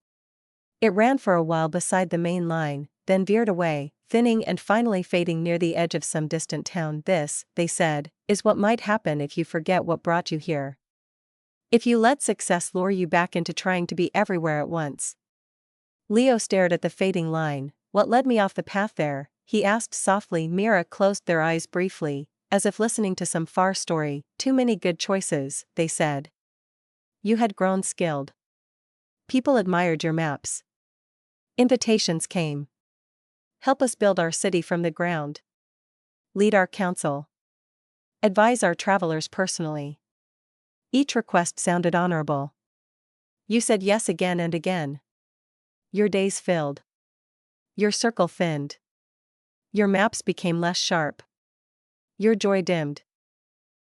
It ran for a while beside the main line, then veered away, thinning and finally fading near the edge of some distant town. This, they said, is what might happen if you forget what brought you here. If you let success lure you back into trying to be everywhere at once. Leo stared at the fading line. What led me off the path there? He asked softly. Mira closed their eyes briefly, as if listening to some far story. Too many good choices, they said. You had grown skilled. People admired your maps. Invitations came. Help us build our city from the ground. Lead our council. Advise our travelers personally. Each request sounded honorable. You said yes again and again. Your days filled. Your circle thinned. Your maps became less sharp. Your joy dimmed.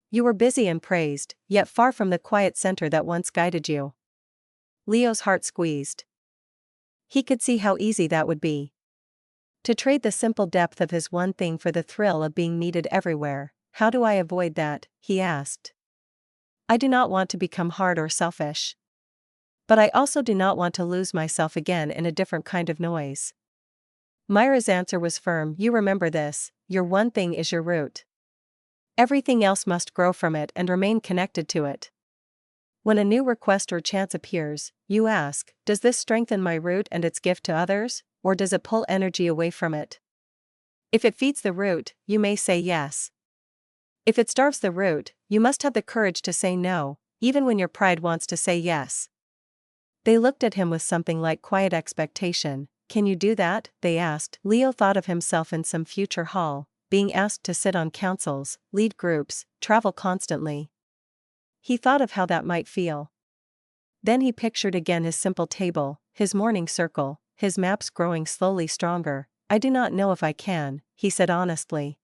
You were busy and praised, yet far from the quiet center that once guided you. Leo's heart squeezed. He could see how easy that would be. To trade the simple depth of his one thing for the thrill of being needed everywhere. How do I avoid that? He asked. I do not want to become hard or selfish. But I also do not want to lose myself again in a different kind of noise. Myra's answer was firm. You remember this, your one thing is your root. Everything else must grow from it and remain connected to it. When a new request or chance appears, you ask, does this strengthen my root and its gift to others, or does it pull energy away from it? If it feeds the root, you may say yes. If it starves the root, you must have the courage to say no, even when your pride wants to say yes. They looked at him with something like quiet expectation. Can you do that? They asked. Leo thought of himself in some future hall, being asked to sit on councils, lead groups, travel constantly. He thought of how that might feel. Then he pictured again his simple table, his morning circle, his maps growing slowly stronger. I do not know if I can, he said honestly.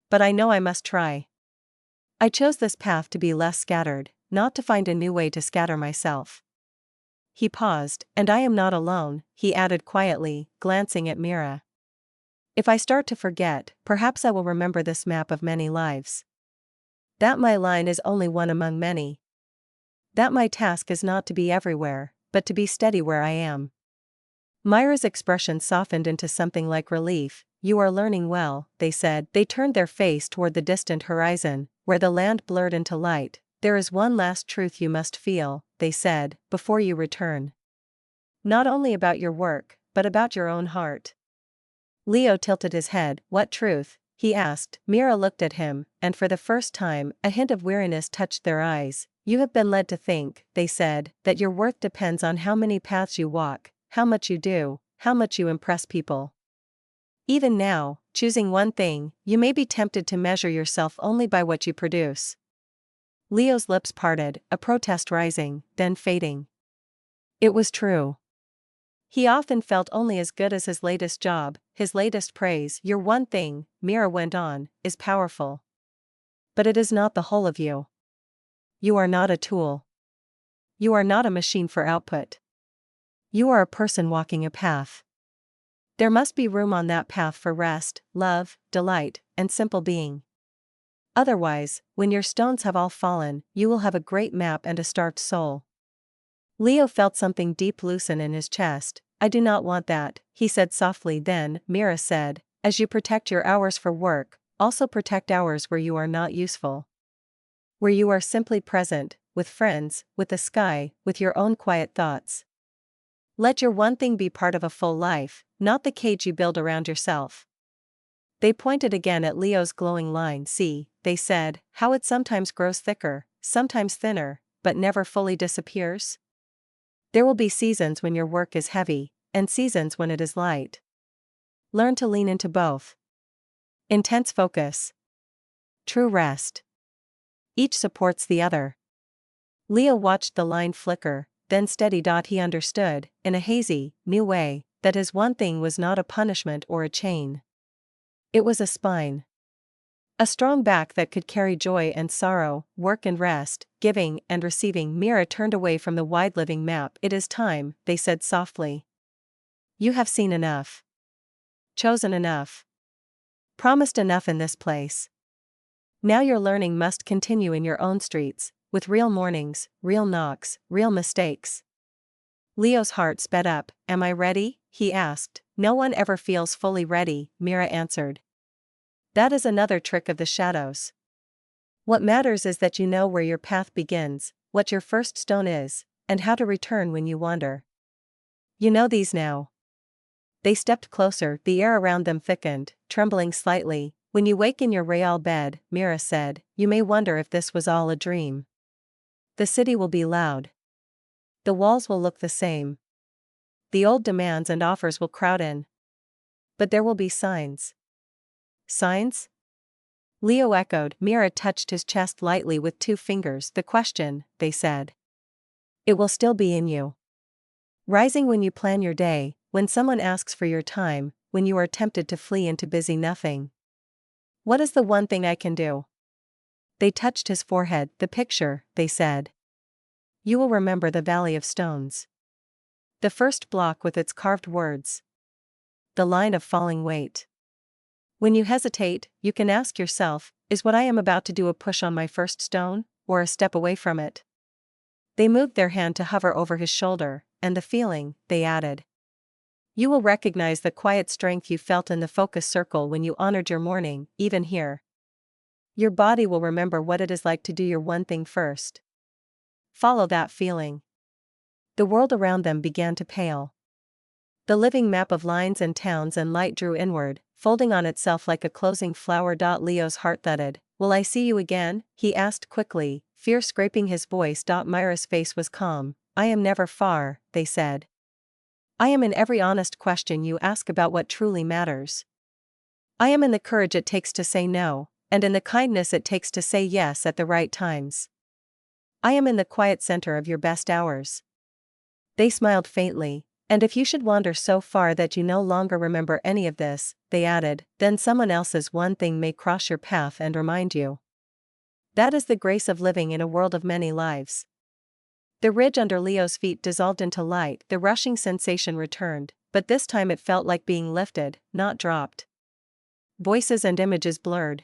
But I know I must try. I chose this path to be less scattered, not to find a new way to scatter myself. He paused, and I am not alone, he added quietly, glancing at Mira. If I start to forget, perhaps I will remember this map of many lives. That my line is only one among many. That my task is not to be everywhere, but to be steady where I am. Myra's expression softened into something like relief. You are learning well, they said. They turned their face toward the distant horizon, where the land blurred into light. There is one last truth you must feel, they said, before you return. Not only about your work, but about your own heart. Leo tilted his head. What truth? He asked. Mira looked at him, and for the first time, a hint of weariness touched their eyes. You have been led to think, they said, that your worth depends on how many paths you walk, how much you do, how much you impress people. Even now, choosing one thing, you may be tempted to measure yourself only by what you produce. Leo's lips parted, a protest rising, then fading. It was true. He often felt only as good as his latest job, his latest praise. Your one thing, Mira went on, is powerful. But it is not the whole of you. You are not a tool. You are not a machine for output. You are a person walking a path. There must be room on that path for rest, love, delight, and simple being. Otherwise, when your stones have all fallen, you will have a great map and a starved soul. Leo felt something deep loosen in his chest. I do not want that, he said softly. Then, Mira said, as you protect your hours for work, also protect hours where you are not useful. Where you are simply present, with friends, with the sky, with your own quiet thoughts. Let your one thing be part of a full life, not the cage you build around yourself. They pointed again at Leo's glowing line. See, they said, how it sometimes grows thicker, sometimes thinner, but never fully disappears? There will be seasons when your work is heavy, and seasons when it is light. Learn to lean into both. Intense focus. True rest. Each supports the other. Leo watched the line flicker, then steady. He understood, in a hazy, new way, that his one thing was not a punishment or a chain. It was a spine. A strong back that could carry joy and sorrow, work and rest, giving and receiving. Mira turned away from the wide living map. It is time, they said softly. You have seen enough. Chosen enough. Promised enough in this place. Now your learning must continue in your own streets, with real mornings, real knocks, real mistakes. Leo's heart sped up. Am I ready? He asked. No one ever feels fully ready, Mira answered. That is another trick of the shadows. What matters is that you know where your path begins, what your first stone is, and how to return when you wander. You know these now. They stepped closer, the air around them thickened, trembling slightly. When you wake in your real bed, Mira said, you may wonder if this was all a dream. The city will be loud. The walls will look the same. The old demands and offers will crowd in. But there will be signs. Signs? Leo echoed. Mira touched his chest lightly with 2 fingers. The question, they said. It will still be in you. Rising when you plan your day, when someone asks for your time, when you are tempted to flee into busy nothing. What is the one thing I can do? They touched his forehead. The picture, they said. You will remember the Valley of Stones. The first block with its carved words. The line of falling weight. When you hesitate, you can ask yourself, is what I am about to do a push on my first stone, or a step away from it? They moved their hand to hover over his shoulder, and the feeling, they added. You will recognize the quiet strength you felt in the focus circle when you honored your morning, even here. Your body will remember what it is like to do your one thing first. Follow that feeling. The world around them began to pale. The living map of lines and towns and light drew inward, folding on itself like a closing flower. Leo's heart thudded. Will I see you again? He asked quickly, fear scraping his voice. Myra's face was calm. I am never far, they said. I am in every honest question you ask about what truly matters. I am in the courage it takes to say no, and in the kindness it takes to say yes at the right times. I am in the quiet center of your best hours. They smiled faintly. And if you should wander so far that you no longer remember any of this, they added, then someone else's one thing may cross your path and remind you. That is the grace of living in a world of many lives. The ridge under Leo's feet dissolved into light. The rushing sensation returned, but this time it felt like being lifted, not dropped. Voices and images blurred.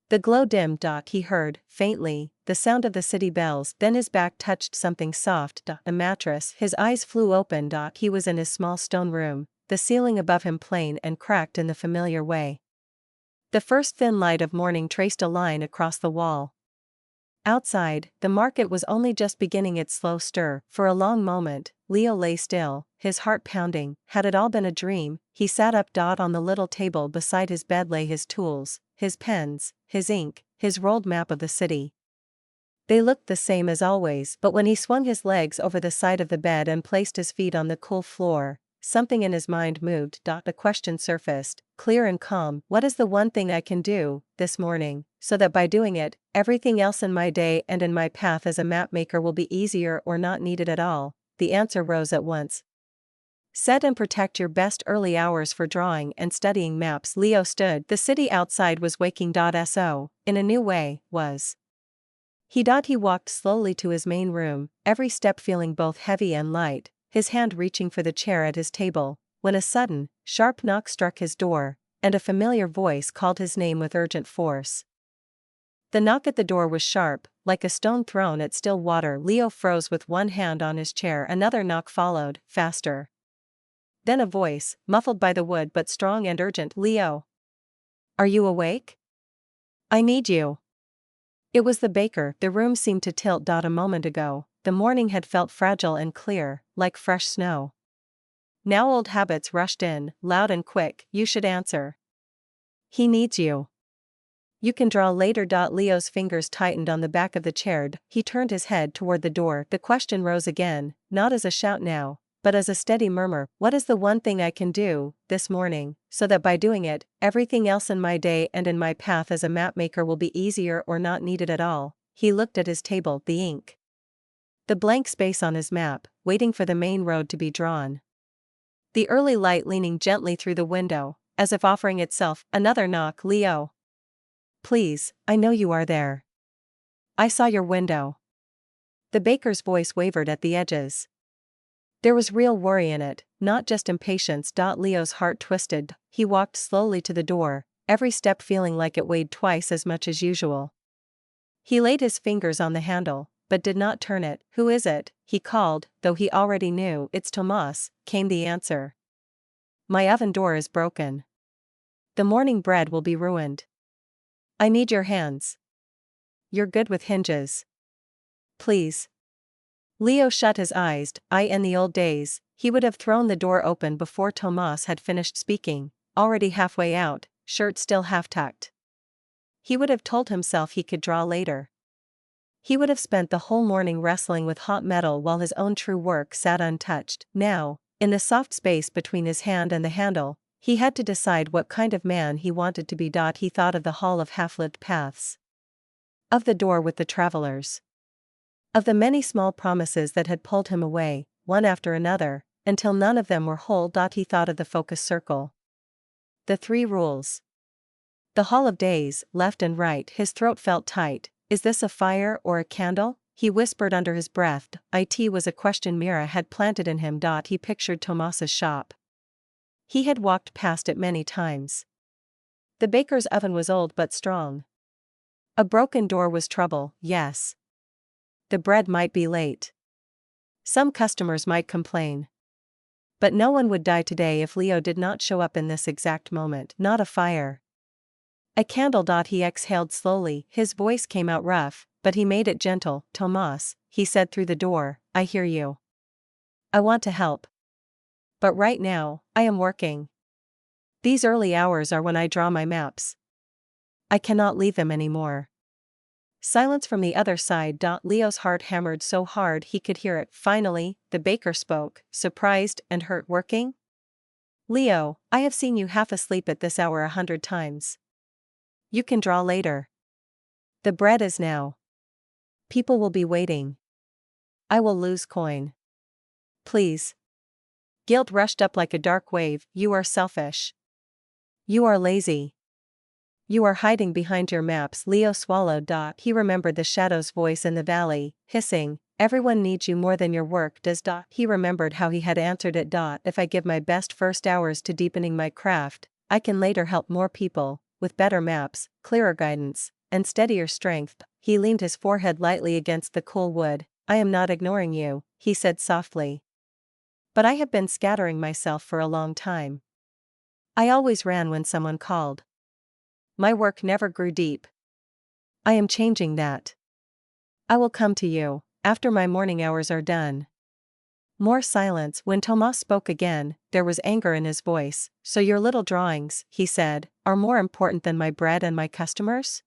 The glow dimmed. He heard, faintly, the sound of the city bells. Then his back touched something soft. A mattress. His eyes flew open. He was in his small stone room, the ceiling above him plain and cracked in the familiar way. The first thin light of morning traced a line across the wall. Outside, the market was only just beginning its slow stir. For a long moment, Leo lay still, his heart pounding. Had it all been a dream? He sat up. On the little table beside his bed lay his tools, his pens, his ink, his rolled map of the city. They looked the same as always, but when he swung his legs over the side of the bed and placed his feet on the cool floor, something in his mind moved. A question surfaced, clear and calm. What is the one thing I can do, this morning, so that by doing it, everything else in my day and in my path as a mapmaker will be easier or not needed at all? The answer rose at once. Set and protect your best early hours for drawing and studying maps. Leo stood. The city outside was waking. So, in a new way, was. He walked slowly to his main room, every step feeling both heavy and light, his hand reaching for the chair at his table, when a sudden, sharp knock struck his door, and a familiar voice called his name with urgent force. The knock at the door was sharp, like a stone thrown at still water. Leo froze with one hand on his chair. Another knock followed, faster. Then a voice, muffled by the wood but strong and urgent. Leo. Are you awake? I need you. It was the baker. The room seemed to tilt. A moment ago, the morning had felt fragile and clear, like fresh snow. Now old habits rushed in, loud and quick. You should answer. He needs you. You can draw later. Leo's fingers tightened on the back of the chair. He turned his head toward the door. The question rose again, not as a shout now, but as a steady murmur. What is the one thing I can do, this morning, so that by doing it, everything else in my day and in my path as a mapmaker will be easier or not needed at all? He looked at his table, the ink. The blank space on his map, waiting for the main road to be drawn. The early light leaning gently through the window, as if offering itself. Another knock. Leo. Please, I know you are there. I saw your window. The baker's voice wavered at the edges. There was real worry in it, not just impatience. Leo's heart twisted. He walked slowly to the door, every step feeling like it weighed twice as much as usual. He laid his fingers on the handle, but did not turn it. Who is it? He called, though he already knew. It's Tomas, came the answer. My oven door is broken. The morning bread will be ruined. I need your hands. You're good with hinges. Please. Leo shut his eyes. In the old days, he would have thrown the door open before Tomas had finished speaking, already halfway out, shirt still half tucked. He would have told himself he could draw later. He would have spent the whole morning wrestling with hot metal while his own true work sat untouched. Now, in the soft space between his hand and the handle, He had to decide what kind of man he wanted to be. He thought of the hall of half-lived paths. Of the door with the travelers. Of the many small promises that had pulled him away, one after another, until none of them were whole. He thought of the focus circle. The 3 rules. The hall of days, left and right. His throat felt tight. Is this a fire or a candle? He whispered under his breath. It was a question Mira had planted in him. He pictured Tomas's shop. He had walked past it many times. The baker's oven was old but strong. A broken door was trouble, yes. The bread might be late. Some customers might complain. But no one would die today if Leo did not show up in this exact moment. Not a fire. A candle. He exhaled slowly. His voice came out rough, but he made it gentle. Tomas, he said through the door, I hear you. I want to help. But right now, I am working. These early hours are when I draw my maps. I cannot leave them anymore. Silence from the other side. Leo's heart hammered so hard he could hear it. Finally, the baker spoke, surprised and hurt. Working? Leo, I have seen you half asleep at this hour 100 times. You can draw later. The bread is now. People will be waiting. I will lose coin. Please. Guilt rushed up like a dark wave. You are selfish. You are lazy. You are hiding behind your maps. Leo swallowed. He remembered the shadow's voice in the valley, hissing, everyone needs you more than your work does. He remembered how he had answered it. If I give my best first hours to deepening my craft, I can later help more people, with better maps, clearer guidance, and steadier strength. He leaned his forehead lightly against the cool wood. I am not ignoring you, he said softly. But I have been scattering myself for a long time. I always ran when someone called. My work never grew deep. I am changing that. I will come to you, after my morning hours are done. More silence. When Tomas spoke again, there was anger in his voice. So your little drawings, he said, are more important than my bread and my customers?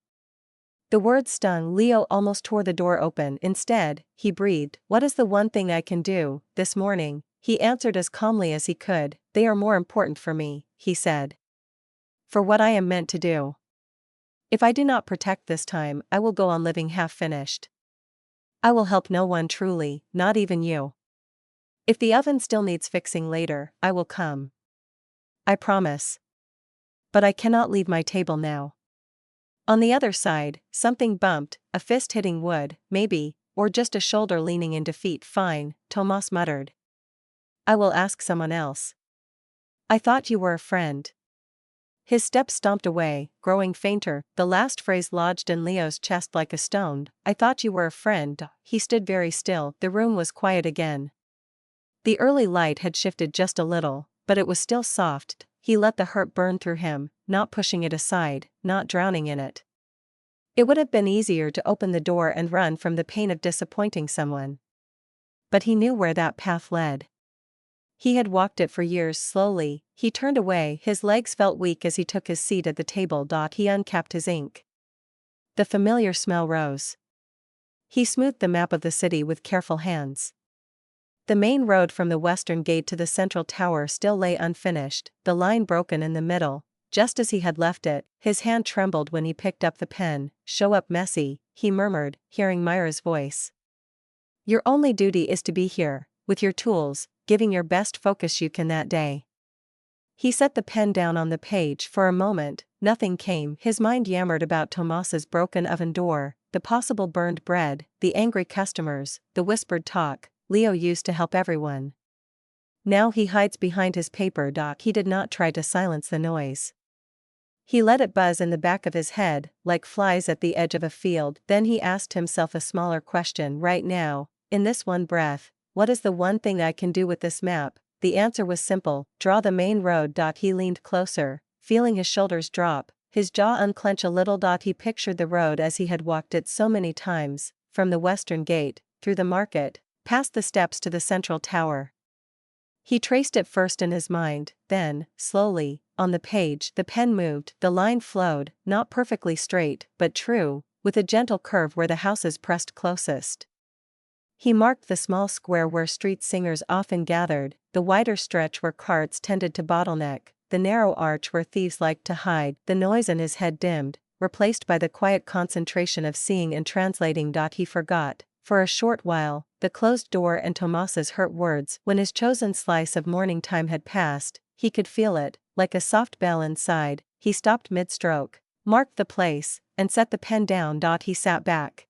The words stung. Leo almost tore the door open. Instead, he breathed, what is the one thing I can do? This morning, he answered as calmly as he could, they are more important for me, he said. For what I am meant to do. If I do not protect this time, I will go on living half-finished. I will help no one truly, not even you. If the oven still needs fixing later, I will come. I promise. But I cannot leave my table now. On the other side, something bumped, a fist hitting wood, maybe, or just a shoulder leaning in defeat. Fine, Tomas muttered. I will ask someone else. I thought you were a friend. His steps stomped away, growing fainter. The last phrase lodged in Leo's chest like a stone. I thought you were a friend. He stood very still. The room was quiet again. The early light had shifted just a little, but it was still soft. He let the hurt burn through him, not pushing it aside, not drowning in it. It would have been easier to open the door and run from the pain of disappointing someone. But he knew where that path led. He had walked it for years. Slowly, he turned away. His legs felt weak as he took his seat at the table. He uncapped his ink. The familiar smell rose. He smoothed the map of the city with careful hands. The main road from the western gate to the central tower still lay unfinished, the line broken in the middle, just as he had left it. His hand trembled when he picked up the pen. Show up messy, he murmured, hearing Myra's voice. Your only duty is to be here, with your tools, giving your best focus you can that day. He set the pen down on the page. For a moment, nothing came. His mind yammered about Tomas's broken oven door, the possible burned bread, the angry customers, the whispered talk Leo used to help everyone. Now he hides behind his paper. He did not try to silence the noise. He let it buzz in the back of his head, like flies at the edge of a field. Then he asked himself a smaller question. Right now, in this one breath, what is the one thing I can do with this map? The answer was simple, draw the main road. He leaned closer, feeling his shoulders drop, his jaw unclench a little. He pictured the road as he had walked it so many times, from the western gate, through the market, past the steps to the central tower. He traced it first in his mind, then, slowly, on the page. The pen moved, the line flowed, not perfectly straight, but true, with a gentle curve where the houses pressed closest. He marked the small square where street singers often gathered, the wider stretch where carts tended to bottleneck, the narrow arch where thieves liked to hide, the noise in his head dimmed, replaced by the quiet concentration of seeing and translating. He forgot, for a short while, the closed door and Tomas's hurt words. When his chosen slice of morning time had passed, he could feel it, like a soft bell inside. He stopped mid-stroke, marked the place, and set the pen down. He sat back.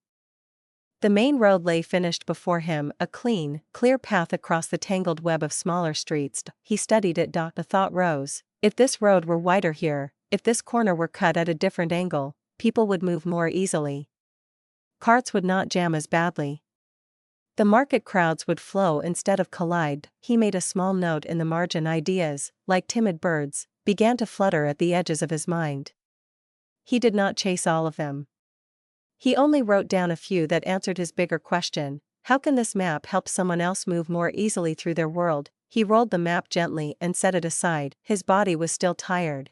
The main road lay finished before him, a clean, clear path across the tangled web of smaller streets. He studied it. The thought rose, if this road were wider here, if this corner were cut at a different angle, people would move more easily. Carts would not jam as badly. The market crowds would flow instead of collide. He made a small note in the margin. Ideas, like timid birds, began to flutter at the edges of his mind. He did not chase all of them. He only wrote down a few that answered his bigger question: how can this map help someone else move more easily through their world? He rolled the map gently and set it aside. His body was still tired.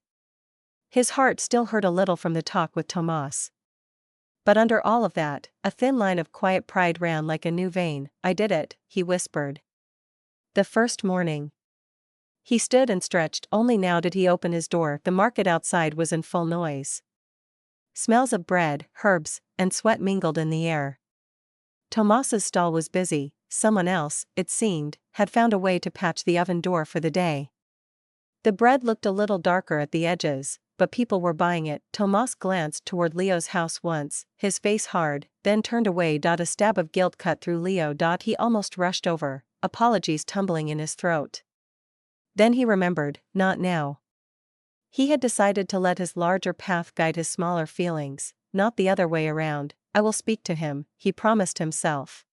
His heart still hurt a little from the talk with Tomas. But under all of that, a thin line of quiet pride ran like a new vein. I did it, he whispered. The first morning. He stood and stretched. Only now did he open his door. The market outside was in full noise. Smells of bread, herbs, and sweat mingled in the air. Tomas's stall was busy. Someone else, it seemed, had found a way to patch the oven door for the day. The bread looked a little darker at the edges, but people were buying it. Tomas glanced toward Leo's house once, his face hard, then turned away. A stab of guilt cut through Leo. He almost rushed over, apologies tumbling in his throat. Then he remembered, not now. He had decided to let his larger path guide his smaller feelings, not the other way around. I will speak to him, he promised himself.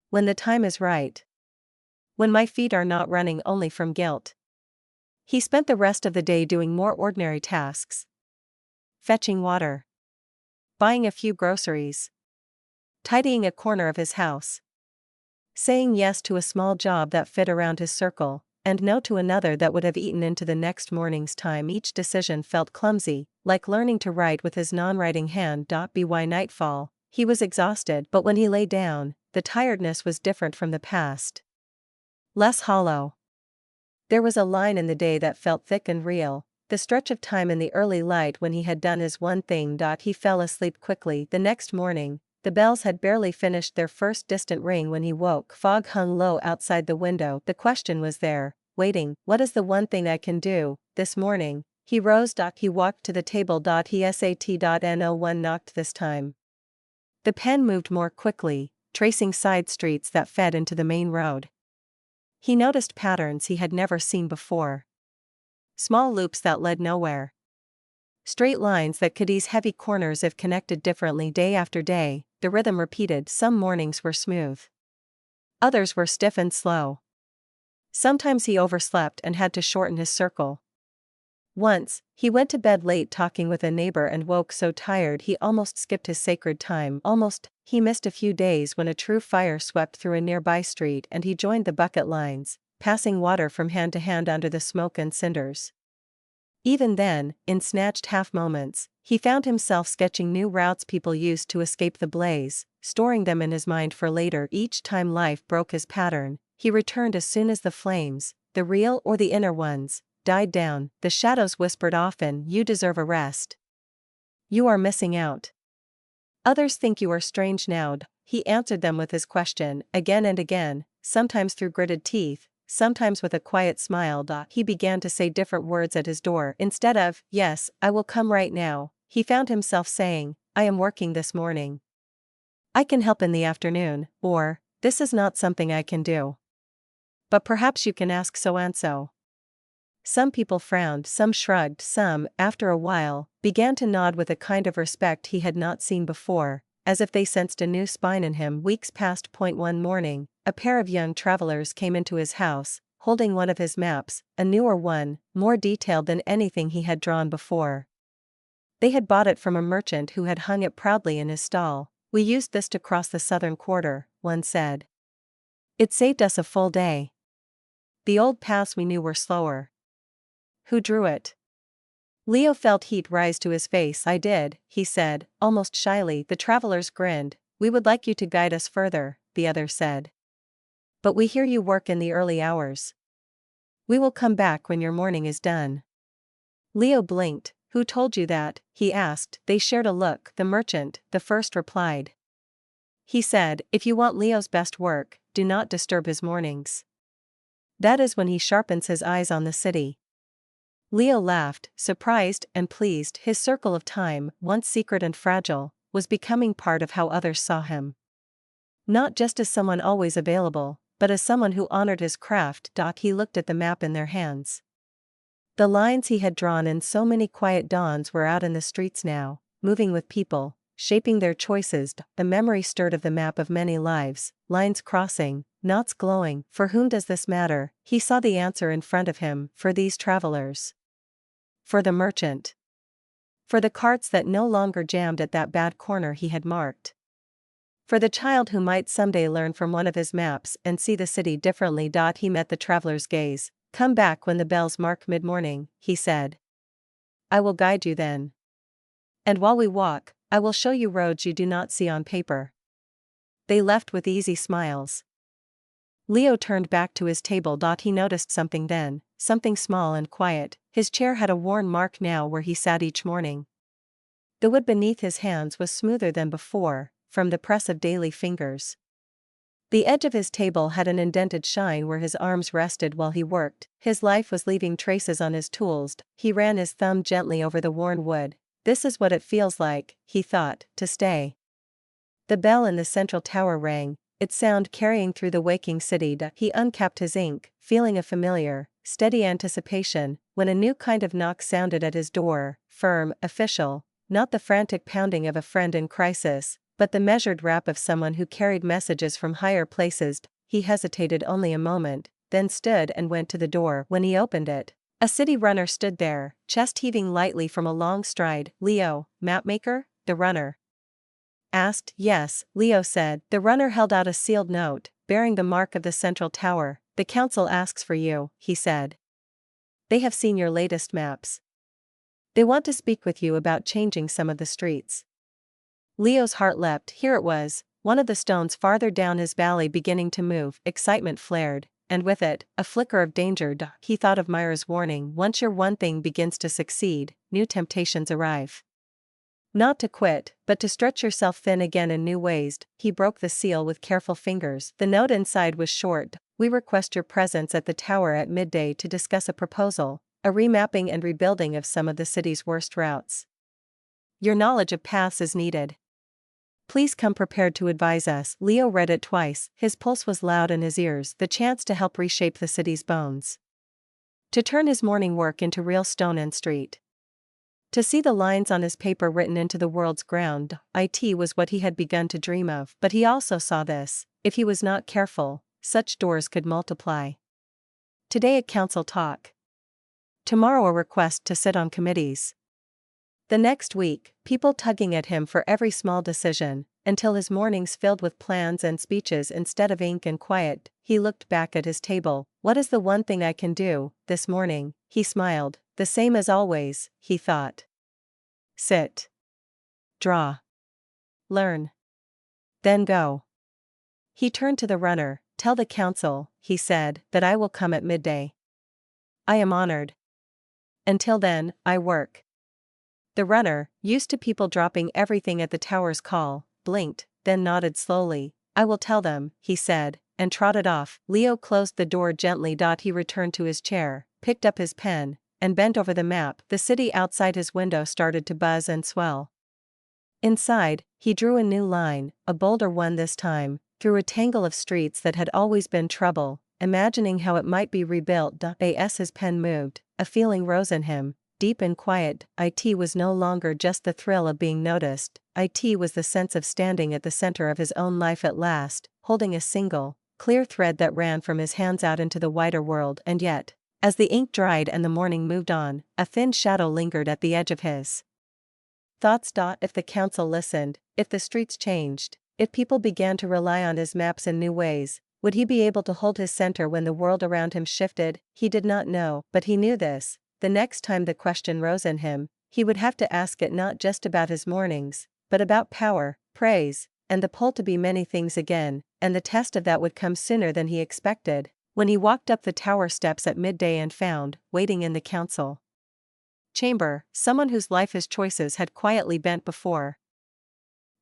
When the time is right. When my feet are not running only from guilt. He spent the rest of the day doing more ordinary tasks. Fetching water. Buying a few groceries. Tidying a corner of his house. Saying yes to a small job that fit around his circle, and no to another that would have eaten into the next morning's time. Each decision felt clumsy, like learning to write with his non-writing hand. By nightfall, he was exhausted, but when he lay down, the tiredness was different from the past. Less hollow. There was a line in the day that felt thick and real, the stretch of time in the early light when he had done his one thing. He fell asleep quickly. The next morning, the bells had barely finished their first distant ring when he woke. Fog hung low outside the window. The question was there, waiting. What is the one thing I can do, this morning? He rose. He walked to the table. He sat. No one knocked this time. The pen moved more quickly, tracing side streets that fed into the main road. He noticed patterns he had never seen before. Small loops that led nowhere. Straight lines that could ease heavy corners if connected differently. Day after day, the rhythm repeated. Some mornings were smooth. Others were stiff and slow. Sometimes he overslept and had to shorten his circle. Once, he went to bed late talking with a neighbor and woke so tired he almost skipped his sacred time. He missed a few days when a true fire swept through a nearby street and he joined the bucket lines, passing water from hand to hand under the smoke and cinders. Even then, in snatched half moments, he found himself sketching new routes people used to escape the blaze, storing them in his mind for later. Each time life broke his pattern, he returned as soon as the flames, the real or the inner ones, died down. The shadows whispered often, you deserve a rest. You are missing out. Others think you are strange now. He answered them with his question, again and again, sometimes through gritted teeth, sometimes with a quiet smile. He began to say different words at his door. Instead of, yes, I will come right now, he found himself saying, I am working this morning. I can help in the afternoon, or, this is not something I can do. But perhaps you can ask so and so. Some people frowned, some shrugged, some, after a while, began to nod with a kind of respect he had not seen before, as if they sensed a new spine in him. Weeks passed. One morning, a pair of young travelers came into his house, holding one of his maps, a newer one, more detailed than anything he had drawn before. They had bought it from a merchant who had hung it proudly in his stall. We used this to cross the southern quarter, one said. It saved us a full day. The old paths we knew were slower. Who drew it? Leo felt heat rise to his face. I did, he said, almost shyly. The travelers grinned. We would like you to guide us further, the other said. But we hear you work in the early hours. We will come back when your morning is done. Leo blinked. Who told you that? He asked. They shared a look. The merchant, the first replied. He said, if you want Leo's best work, do not disturb his mornings. That is when he sharpens his eyes on the city. Leo laughed, surprised and pleased. His circle of time, once secret and fragile, was becoming part of how others saw him. Not just as someone always available, but as someone who honored his craft. He looked at the map in their hands. The lines he had drawn in so many quiet dawns were out in the streets now, moving with people, shaping their choices. The memory stirred of the map of many lives, lines crossing, knots glowing. For whom does this matter? He saw the answer in front of him. For these travelers. For the merchant. For the carts that no longer jammed at that bad corner he had marked. For the child who might someday learn from one of his maps and see the city differently. He met the traveler's gaze. Come back when the bells mark mid-morning, he said. I will guide you then. And while we walk, I will show you roads you do not see on paper. They left with easy smiles. Leo turned back to his table. He noticed something then, something small and quiet. His chair had a worn mark now where he sat each morning. The wood beneath his hands was smoother than before, from the press of daily fingers. The edge of his table had an indented shine where his arms rested while he worked. His life was leaving traces on his tools. He ran his thumb gently over the worn wood. This is what it feels like, he thought, to stay. The bell in the central tower rang, its sound carrying through the waking city. He uncapped his ink, feeling a familiar, steady anticipation, when a new kind of knock sounded at his door, firm, official, not the frantic pounding of a friend in crisis, but the measured rap of someone who carried messages from higher places. He hesitated only a moment, then stood and went to the door. When he opened it, a city runner stood there, chest heaving lightly from a long stride. Leo, mapmaker? The runner asked. Yes, Leo said. The runner held out a sealed note, bearing the mark of the central tower. The council asks for you, he said. They have seen your latest maps. They want to speak with you about changing some of the streets. Leo's heart leapt. Here it was, one of the stones farther down his valley beginning to move. Excitement flared, and with it, a flicker of danger. He thought of Myra's warning. Once your one thing begins to succeed, new temptations arrive. Not to quit, but to stretch yourself thin again in new ways. He broke the seal with careful fingers. The note inside was short. We request your presence at the tower at midday to discuss a proposal, a remapping and rebuilding of some of the city's worst routes. Your knowledge of paths is needed. Please come prepared to advise us. Leo read it twice. His pulse was loud in his ears. The chance to help reshape the city's bones. To turn his morning work into real stone and street. To see the lines on his paper written into the world's ground. It was what he had begun to dream of. But he also saw this. If he was not careful, such doors could multiply. Today a council talk. Tomorrow a request to sit on committees. The next week, people tugging at him for every small decision, until his mornings filled with plans and speeches instead of ink and quiet. He looked back at his table. What is the one thing I can do, this morning? He smiled. The same as always, he thought. Sit. Draw. Learn. Then go. He turned to the runner. Tell the council, he said, that I will come at midday. I am honored. Until then, I work. The runner, used to people dropping everything at the tower's call, blinked, then nodded slowly. I will tell them, he said, and trotted off. Leo closed the door gently. He returned to his chair, picked up his pen, and bent over the map. The city outside his window started to buzz and swell. Inside, he drew a new line, a bolder one this time, through a tangle of streets that had always been trouble, imagining how it might be rebuilt. As his pen moved, a feeling rose in him. Deep and quiet. It was no longer just the thrill of being noticed. It was the sense of standing at the center of his own life at last, holding a single, clear thread that ran from his hands out into the wider world. And yet, as the ink dried and the morning moved on, a thin shadow lingered at the edge of his thoughts. If the council listened, if the streets changed, if people began to rely on his maps in new ways, would he be able to hold his center when the world around him shifted? He did not know, but he knew this. The next time the question rose in him, he would have to ask it not just about his mornings, but about power, praise, and the pull to be many things again, and the test of that would come sooner than he expected, when he walked up the tower steps at midday and found, waiting in the council chamber, someone whose life his choices had quietly bent before.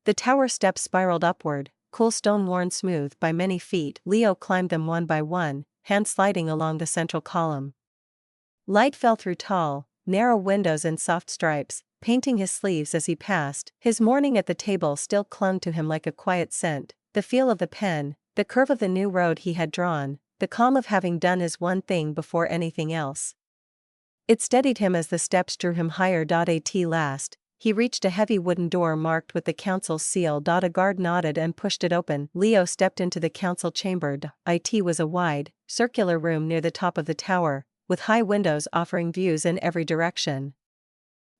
The tower steps spiraled upward, cool stone worn smooth by many feet. Leo climbed them one by one, hand sliding along the central column. Light fell through tall, narrow windows in soft stripes, painting his sleeves as he passed. His morning at the table still clung to him like a quiet scent, the feel of the pen, the curve of the new road he had drawn, the calm of having done his one thing before anything else. It steadied him as the steps drew him higher. At last, he reached a heavy wooden door marked with the council's seal. A guard nodded and pushed it open. Leo stepped into the council chamber. It was a wide, circular room near the top of the tower, with high windows offering views in every direction.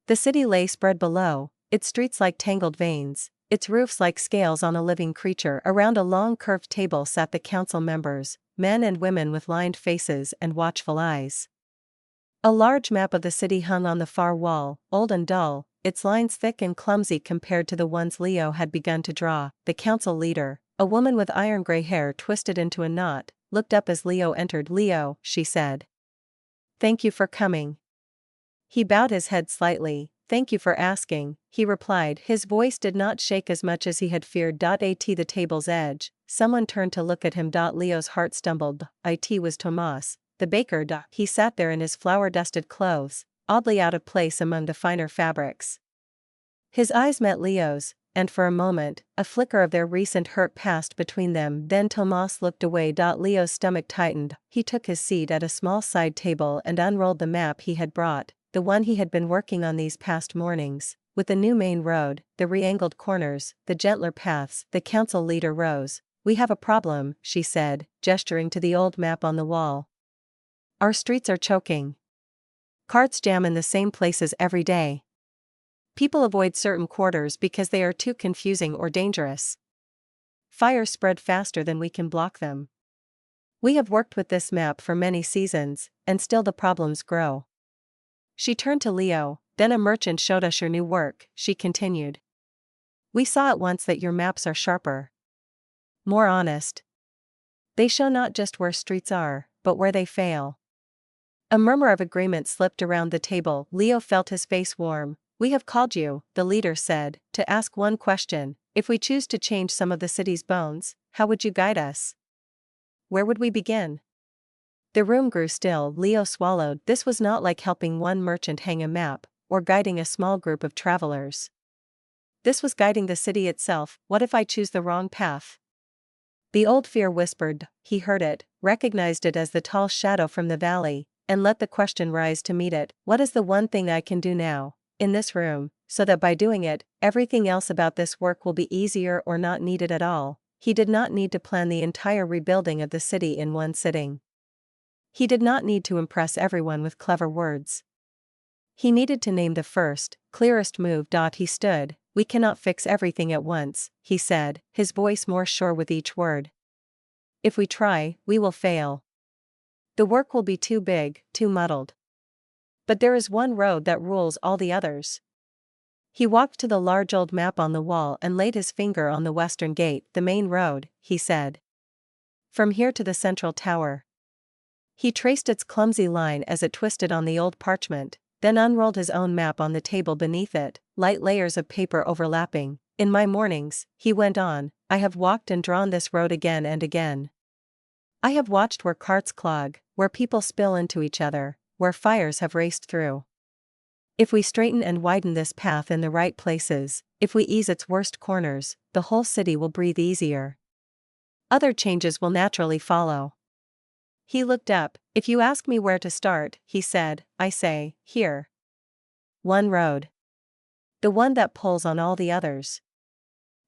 The city lay spread below, its streets like tangled veins, its roofs like scales on a living creature. Around a long curved table sat the council members, men and women with lined faces and watchful eyes. A large map of the city hung on the far wall, old and dull, its lines thick and clumsy compared to the ones Leo had begun to draw. The council leader, a woman with iron gray hair twisted into a knot, looked up as Leo entered. "Leo," she said. "Thank you for coming." He bowed his head slightly. "Thank you for asking," he replied. His voice did not shake as much as he had feared. At the table's edge, someone turned to look at him. Leo's heart stumbled. It was Tomas, the baker. He sat there in his flour-dusted clothes, oddly out of place among the finer fabrics. His eyes met Leo's, and for a moment, a flicker of their recent hurt passed between them. Then Tomas looked away. Leo's stomach tightened. He took his seat at a small side table and unrolled the map he had brought, the one he had been working on these past mornings, with the new main road, the re-angled corners, the gentler paths. The council leader rose. "We have a problem," she said, gesturing to the old map on the wall. "Our streets are choking. Carts jam in the same places every day. People avoid certain quarters because they are too confusing or dangerous. Fires spread faster than we can block them. We have worked with this map for many seasons, and still the problems grow." She turned to Leo. "Then a merchant showed us your new work," she continued. "We saw at once that your maps are sharper, more honest. They show not just where streets are, but where they fail." A murmur of agreement slipped around the table. Leo felt his face warm. "We have called you," the leader said, "to ask one question. If we choose to change some of the city's bones, how would you guide us? Where would we begin?" The room grew still. Leo swallowed. This was not like helping one merchant hang a map, or guiding a small group of travelers. This was guiding the city itself. "What if I choose the wrong path?" The old fear whispered. He heard it, recognized it as the tall shadow from the valley, and let the question rise to meet it. "What is the one thing I can do now, in this room, so that by doing it, everything else about this work will be easier or not needed at all?" He did not need to plan the entire rebuilding of the city in one sitting. He did not need to impress everyone with clever words. He needed to name the first, clearest move. He stood. "We cannot fix everything at once," he said, his voice more sure with each word. "If we try, we will fail. The work will be too big, too muddled. But there is one road that rules all the others." He walked to the large old map on the wall and laid his finger on the western gate. "The main road," he said. "From here to the central tower." He traced its clumsy line as it twisted on the old parchment, then unrolled his own map on the table beneath it, light layers of paper overlapping. "In my mornings," he went on, "I have walked and drawn this road again and again. I have watched where carts clog, where people spill into each other, where fires have raced through. If we straighten and widen this path in the right places, if we ease its worst corners, the whole city will breathe easier. Other changes will naturally follow." He looked up. "If you ask me where to start," he said, "I say, here. One road. The one that pulls on all the others."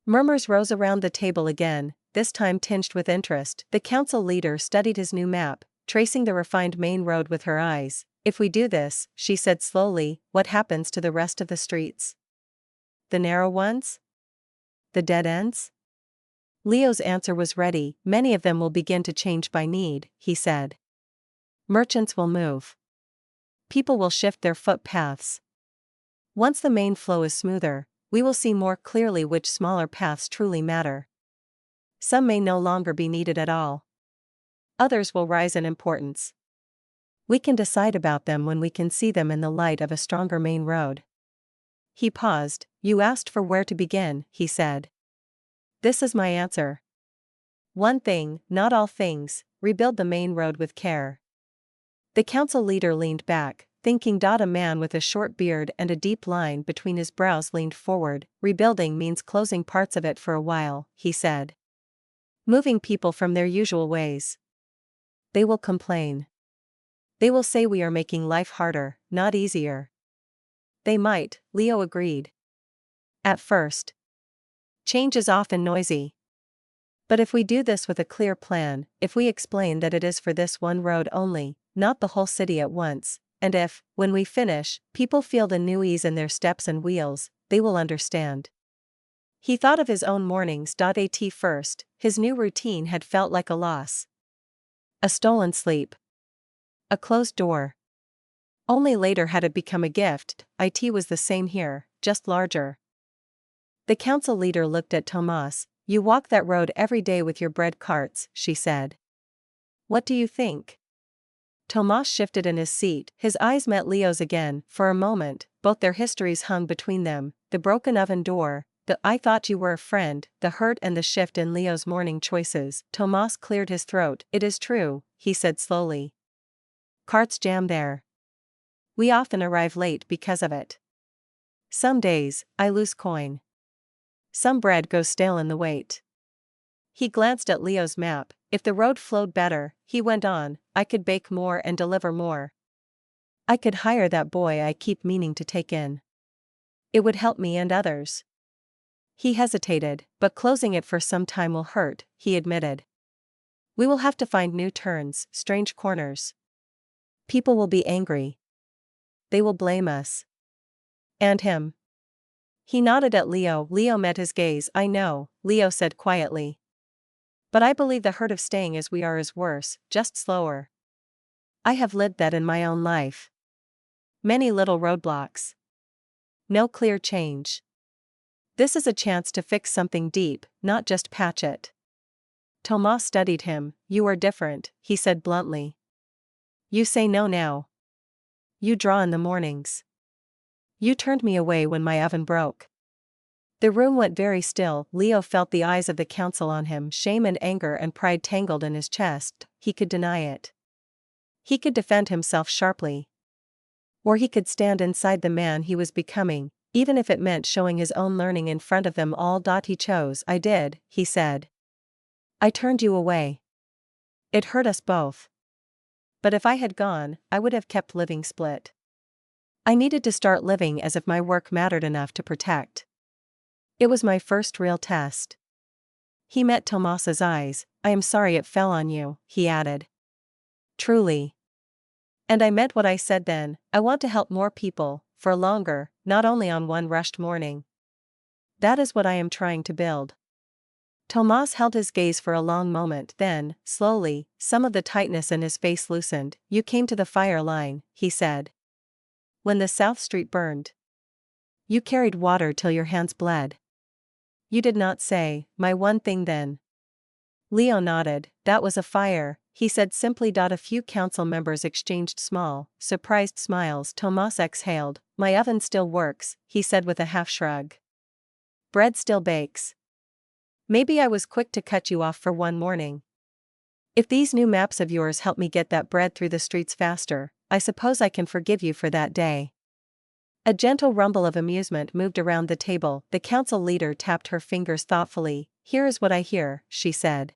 Murmurs rose around the table again, this time tinged with interest. The council leader studied his new map, tracing the refined main road with her eyes. "If we do this," she said slowly, "what happens to the rest of the streets? The narrow ones? The dead ends?" Leo's answer was ready. "Many of them will begin to change by need," he said. "Merchants will move. People will shift their footpaths. Once the main flow is smoother, we will see more clearly which smaller paths truly matter. Some may no longer be needed at all. Others will rise in importance. We can decide about them when we can see them in the light of a stronger main road. He paused. You asked for where to begin, he said. This is my answer. One thing, not all things, rebuild the main road with care. The council leader leaned back, thinking. A man with a short beard and a deep line between his brows leaned forward. Rebuilding means closing parts of it for a while, he said. Moving people from their usual ways. They will complain. They will say we are making life harder, not easier. They might, Leo agreed. At first. Change is often noisy. But if we do this with a clear plan, if we explain that it is for this one road only, not the whole city at once, and if, when we finish, people feel the new ease in their steps and wheels, they will understand. He thought of his own mornings. At first, his new routine had felt like a loss. A stolen sleep. A closed door. Only later had it become a gift. It was the same here, just larger. The council leader looked at Tomas. You walk that road every day with your bread carts, she said. What do you think? Tomas shifted in his seat. His eyes met Leo's again. For a moment, both their histories hung between them. The broken oven door, the I thought you were a friend, the hurt and the shift in Leo's morning choices. Tomas cleared his throat. It is true, he said slowly. Carts jam there. We often arrive late because of it. Some days, I lose coin. Some bread goes stale in the wait. He glanced at Leo's map. If the road flowed better, he went on, I could bake more and deliver more. I could hire that boy I keep meaning to take in. It would help me and others. He hesitated, but closing it for some time will hurt, he admitted. We will have to find new turns, strange corners. People will be angry. They will blame us. And him. He nodded at Leo. Leo met his gaze. I know, Leo said quietly. But I believe the hurt of staying as we are is worse, just slower. I have lived that in my own life. Many little roadblocks. No clear change. This is a chance to fix something deep, not just patch it. Tomas studied him. You are different, he said bluntly. You say no now. You draw in the mornings. You turned me away when my oven broke. The room went very still. Leo felt the eyes of the council on him. Shame and anger and pride tangled in his chest. He could deny it. He could defend himself sharply. Or he could stand inside the man he was becoming, even if it meant showing his own learning in front of them all. He chose. I did, he said. I turned you away. It hurt us both. But if I had gone, I would have kept living split. I needed to start living as if my work mattered enough to protect. It was my first real test. He met Tomas's eyes. I am sorry it fell on you, he added. Truly. And I meant what I said then. I want to help more people, for longer, not only on one rushed morning. That is what I am trying to build. Tomas held his gaze for a long moment. Then, slowly, some of the tightness in his face loosened. You came to the fire line, he said. When the South Street burned. You carried water till your hands bled. You did not say, my one thing then. Leo nodded. That was a fire, he said simply. A few council members exchanged small, surprised smiles. Tomas exhaled. My oven still works, he said with a half shrug. Bread still bakes. Maybe I was quick to cut you off for one morning. If these new maps of yours help me get that bread through the streets faster, I suppose I can forgive you for that day. A gentle rumble of amusement moved around the table. The council leader tapped her fingers thoughtfully. Here is what I hear, she said.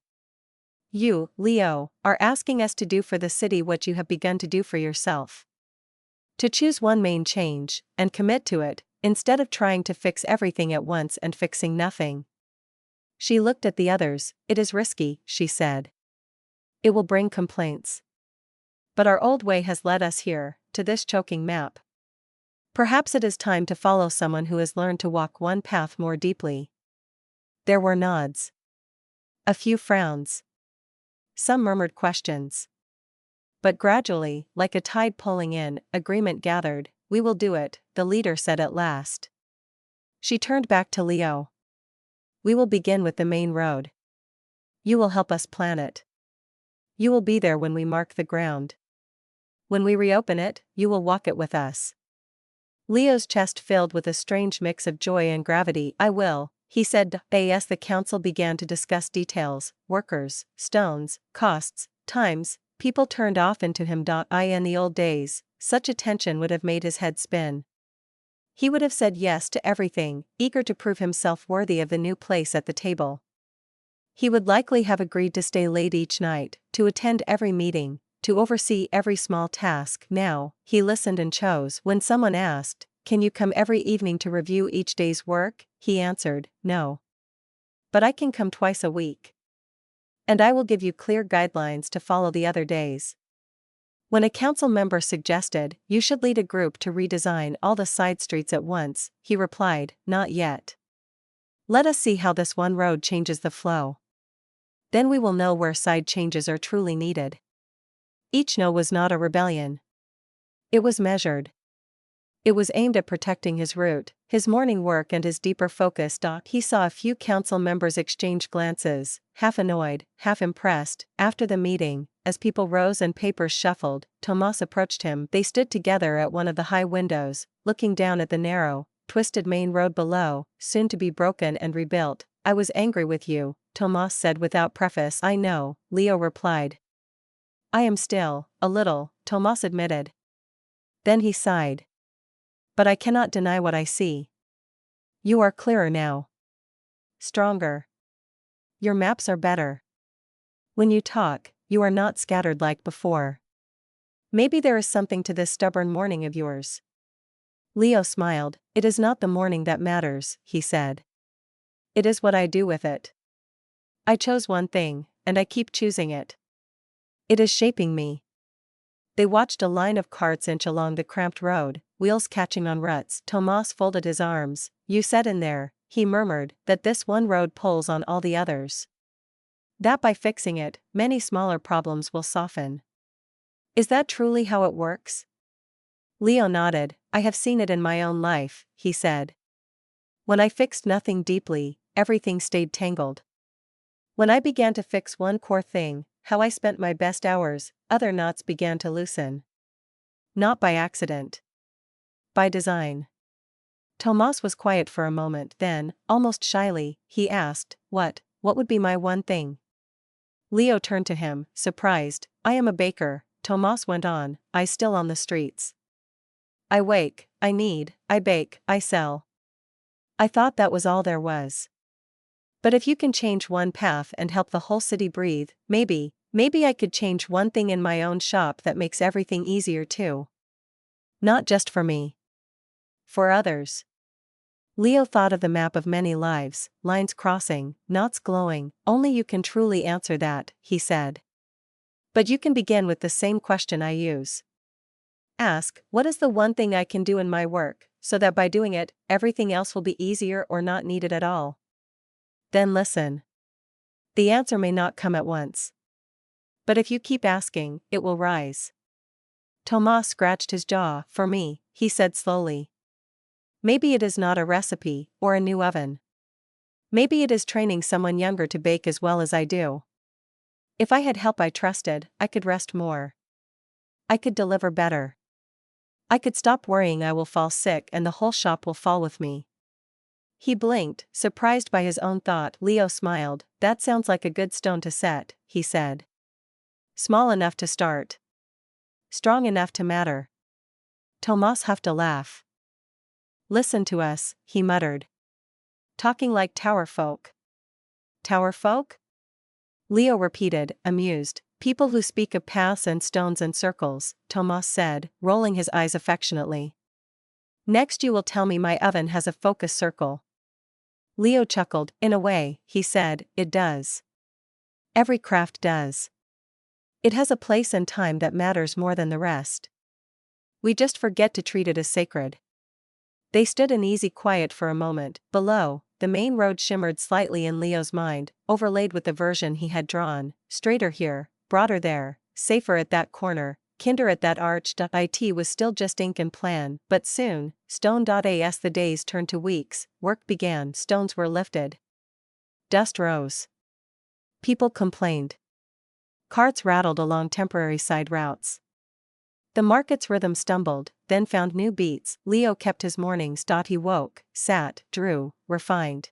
You, Leo, are asking us to do for the city what you have begun to do for yourself. To choose one main change, and commit to it, instead of trying to fix everything at once and fixing nothing. She looked at the others. It is risky, she said. It will bring complaints. But our old way has led us here, to this choking map. Perhaps it is time to follow someone who has learned to walk one path more deeply. There were nods. A few frowns. Some murmured questions. But gradually, like a tide pulling in, agreement gathered. We will do it, the leader said at last. She turned back to Leo. We will begin with the main road. You will help us plan it. You will be there when we mark the ground. When we reopen it, you will walk it with us. Leo's chest filled with a strange mix of joy and gravity. I will, he said. As the council began to discuss details, workers, stones, costs, times, people turned off into him. In the old days, such attention would have made his head spin. He would have said yes to everything, eager to prove himself worthy of the new place at the table. He would likely have agreed to stay late each night, to attend every meeting, to oversee every small task. Now, he listened and chose. When someone asked, "Can you come every evening to review each day's work?" he answered, "No. But I can come twice a week. And I will give you clear guidelines to follow the other days." When a council member suggested, "You should lead a group to redesign all the side streets at once," he replied, "Not yet. Let us see how this one road changes the flow. Then we will know where side changes are truly needed." Each no was not a rebellion. It was measured. It was aimed at protecting his route, his morning work and his deeper focus. He saw a few council members exchange glances, half annoyed, half impressed. After the meeting, as people rose and papers shuffled, Tomas approached him. They stood together at one of the high windows, looking down at the narrow, twisted main road below, soon to be broken and rebuilt. "I was angry with you," Tomas said without preface. "I know," Leo replied. "I am still, a little," Tomas admitted. Then he sighed. "But I cannot deny what I see. You are clearer now. Stronger. Your maps are better. When you talk, you are not scattered like before. Maybe there is something to this stubborn morning of yours." Leo smiled. "It is not the morning that matters," he said. "It is what I do with it. I chose one thing, and I keep choosing it. It is shaping me." They watched a line of carts inch along the cramped road, wheels catching on ruts. Tomas folded his arms. "You said in there," he murmured, "that this one road pulls on all the others. That by fixing it, many smaller problems will soften. Is that truly how it works?" Leo nodded. "I have seen it in my own life," he said. "When I fixed nothing deeply, everything stayed tangled. When I began to fix one core thing, how I spent my best hours, other knots began to loosen. Not by accident. By design." Tomas was quiet for a moment. Then, almost shyly, he asked, What would be my one thing?" Leo turned to him, surprised. "I am a baker," Tomas went on, "I still on the streets. I wake, I knead, I bake, I sell. I thought that was all there was. But if you can change one path and help the whole city breathe, maybe I could change one thing in my own shop that makes everything easier too. Not just for me. For others." Leo thought of the map of many lives, lines crossing, knots glowing. "Only you can truly answer that," he said. "But you can begin with the same question I use. Ask, what is the one thing I can do in my work, so that by doing it, everything else will be easier or not needed at all? Then listen. The answer may not come at once. But if you keep asking, it will rise." Tomas scratched his jaw. "For me," he said slowly. "Maybe it is not a recipe, or a new oven. Maybe it is training someone younger to bake as well as I do. If I had help I trusted, I could rest more. I could deliver better. I could stop worrying I will fall sick and the whole shop will fall with me." He blinked, surprised by his own thought. Leo smiled. "That sounds like a good stone to set," he said. "Small enough to start. Strong enough to matter." Tomas huffed a laugh. "Listen to us," he muttered. "Talking like tower folk." "Tower folk?" Leo repeated, amused. "People who speak of paths and stones and circles," Tomas said, rolling his eyes affectionately. "Next you will tell me my oven has a focus circle." Leo chuckled. "In a way," he said, "it does. Every craft does. It has a place and time that matters more than the rest. We just forget to treat it as sacred." They stood in easy quiet for a moment. Below, the main road shimmered slightly in Leo's mind, overlaid with the version he had drawn. Straighter here, broader there, safer at that corner, kinder at that arch. It was still just ink and plan, but soon, stone.as the days turned to weeks, work began. Stones were lifted. Dust rose. People complained. Carts rattled along temporary side routes. The market's rhythm stumbled, then found new beats. Leo kept his mornings. He woke, sat, drew, refined.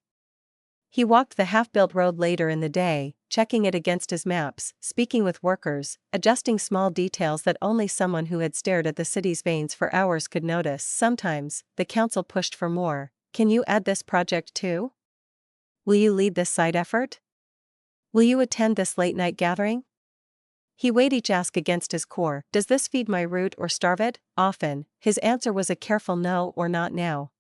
He walked the half-built road later in the day, checking it against his maps, speaking with workers, adjusting small details that only someone who had stared at the city's veins for hours could notice. Sometimes, the council pushed for more. Can you add this project too? Will you lead this side effort? Will you attend this late-night gathering? He weighed each ask against his core. Does this feed my root or starve it? Often, his answer was a careful no or not now.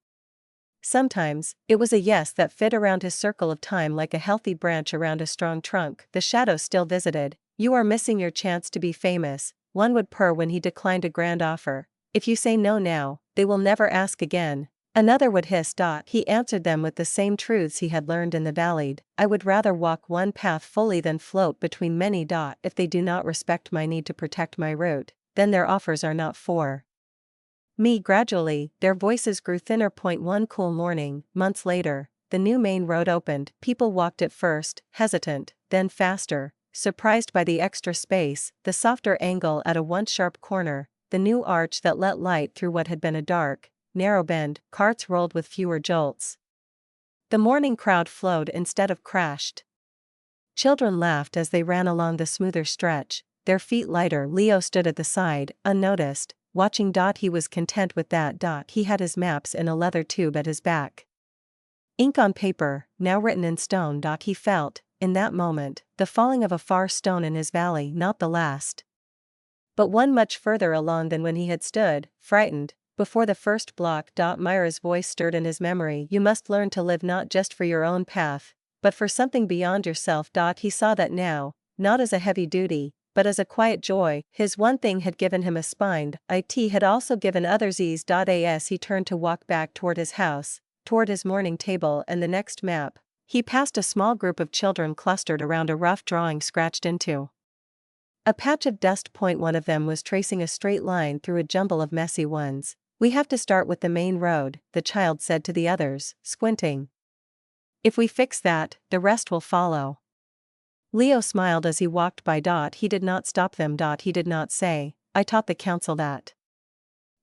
Sometimes, it was a yes that fit around his circle of time like a healthy branch around a strong trunk. The shadow still visited. You are missing your chance to be famous, one would purr when he declined a grand offer. If you say no now, they will never ask again. Another would hiss. He answered them with the same truths he had learned in the valley. I would rather walk one path fully than float between many. If they do not respect my need to protect my root, then their offers are not for me. Gradually, their voices grew thinner. One cool morning, months later, the new main road opened. People walked at first, hesitant, then faster, surprised by the extra space, the softer angle at a once sharp corner, the new arch that let light through what had been a dark, narrow bend. Carts rolled with fewer jolts. The morning crowd flowed instead of crashed. Children laughed as they ran along the smoother stretch, their feet lighter. Leo stood at the side, unnoticed, watching. He was content with that. He had his maps in a leather tube at his back. Ink on paper, now written in stone. He felt, in that moment, the falling of a far stone in his valley, not the last, but one much further along than when he had stood, frightened, before the first block. Myra's voice stirred in his memory. You must learn to live not just for your own path, but for something beyond yourself. He saw that now, not as a heavy duty, but as a quiet joy. His one thing had given him a spine, it had also given others ease. As he turned to walk back toward his house, toward his morning table and the next map, he passed a small group of children clustered around a rough drawing scratched into a patch of dust. One of them was tracing a straight line through a jumble of messy ones. We have to start with the main road, the child said to the others, squinting. If we fix that, the rest will follow. Leo smiled as he walked by. He did not stop them. He did not say, I taught the council that.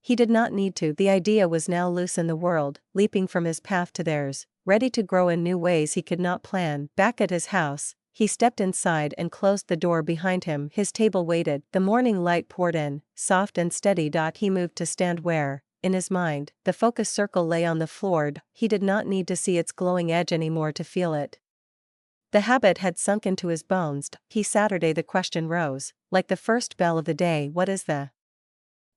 He did not need to. The idea was now loose in the world, leaping from his path to theirs, ready to grow in new ways he could not plan. Back at his house, he stepped inside and closed the door behind him. His table waited. The morning light poured in, soft and steady. He moved to stand where, in his mind, the focus circle lay on the floor. He did not need to see its glowing edge anymore to feel it. The habit had sunk into his bones. Saturday the question rose, like the first bell of the day. What is the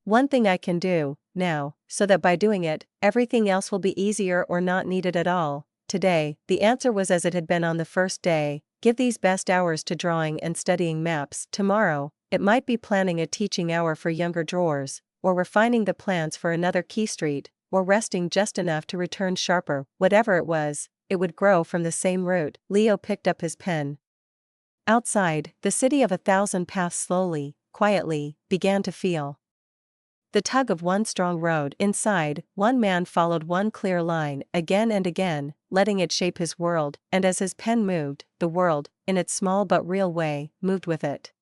one thing I can do, now, so that by doing it, everything else will be easier or not needed at all? Today, the answer was as it had been on the first day. Give these best hours to drawing and studying maps. Tomorrow, it might be planning a teaching hour for younger drawers, or refining the plans for another key street, or resting just enough to return sharper. Whatever it was, it would grow from the same root. Leo picked up his pen. Outside, the city of 1,000 paths slowly, quietly, began to feel the tug of one strong road. Inside, one man followed one clear line, again and again, letting it shape his world, and as his pen moved, the world, in its small but real way, moved with it.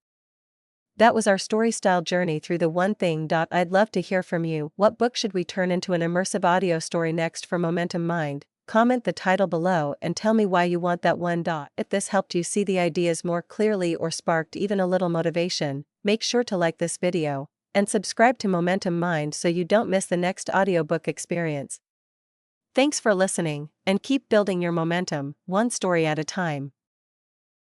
That was our story-style journey through the one thing. I'd love to hear from you. What book should we turn into an immersive audio story next for Momentum Mind? Comment the title below and tell me why you want that one. If this helped you see the ideas more clearly or sparked even a little motivation, make sure to like this video and subscribe to Momentum Mind so you don't miss the next audiobook experience. Thanks for listening, and keep building your momentum, one story at a time.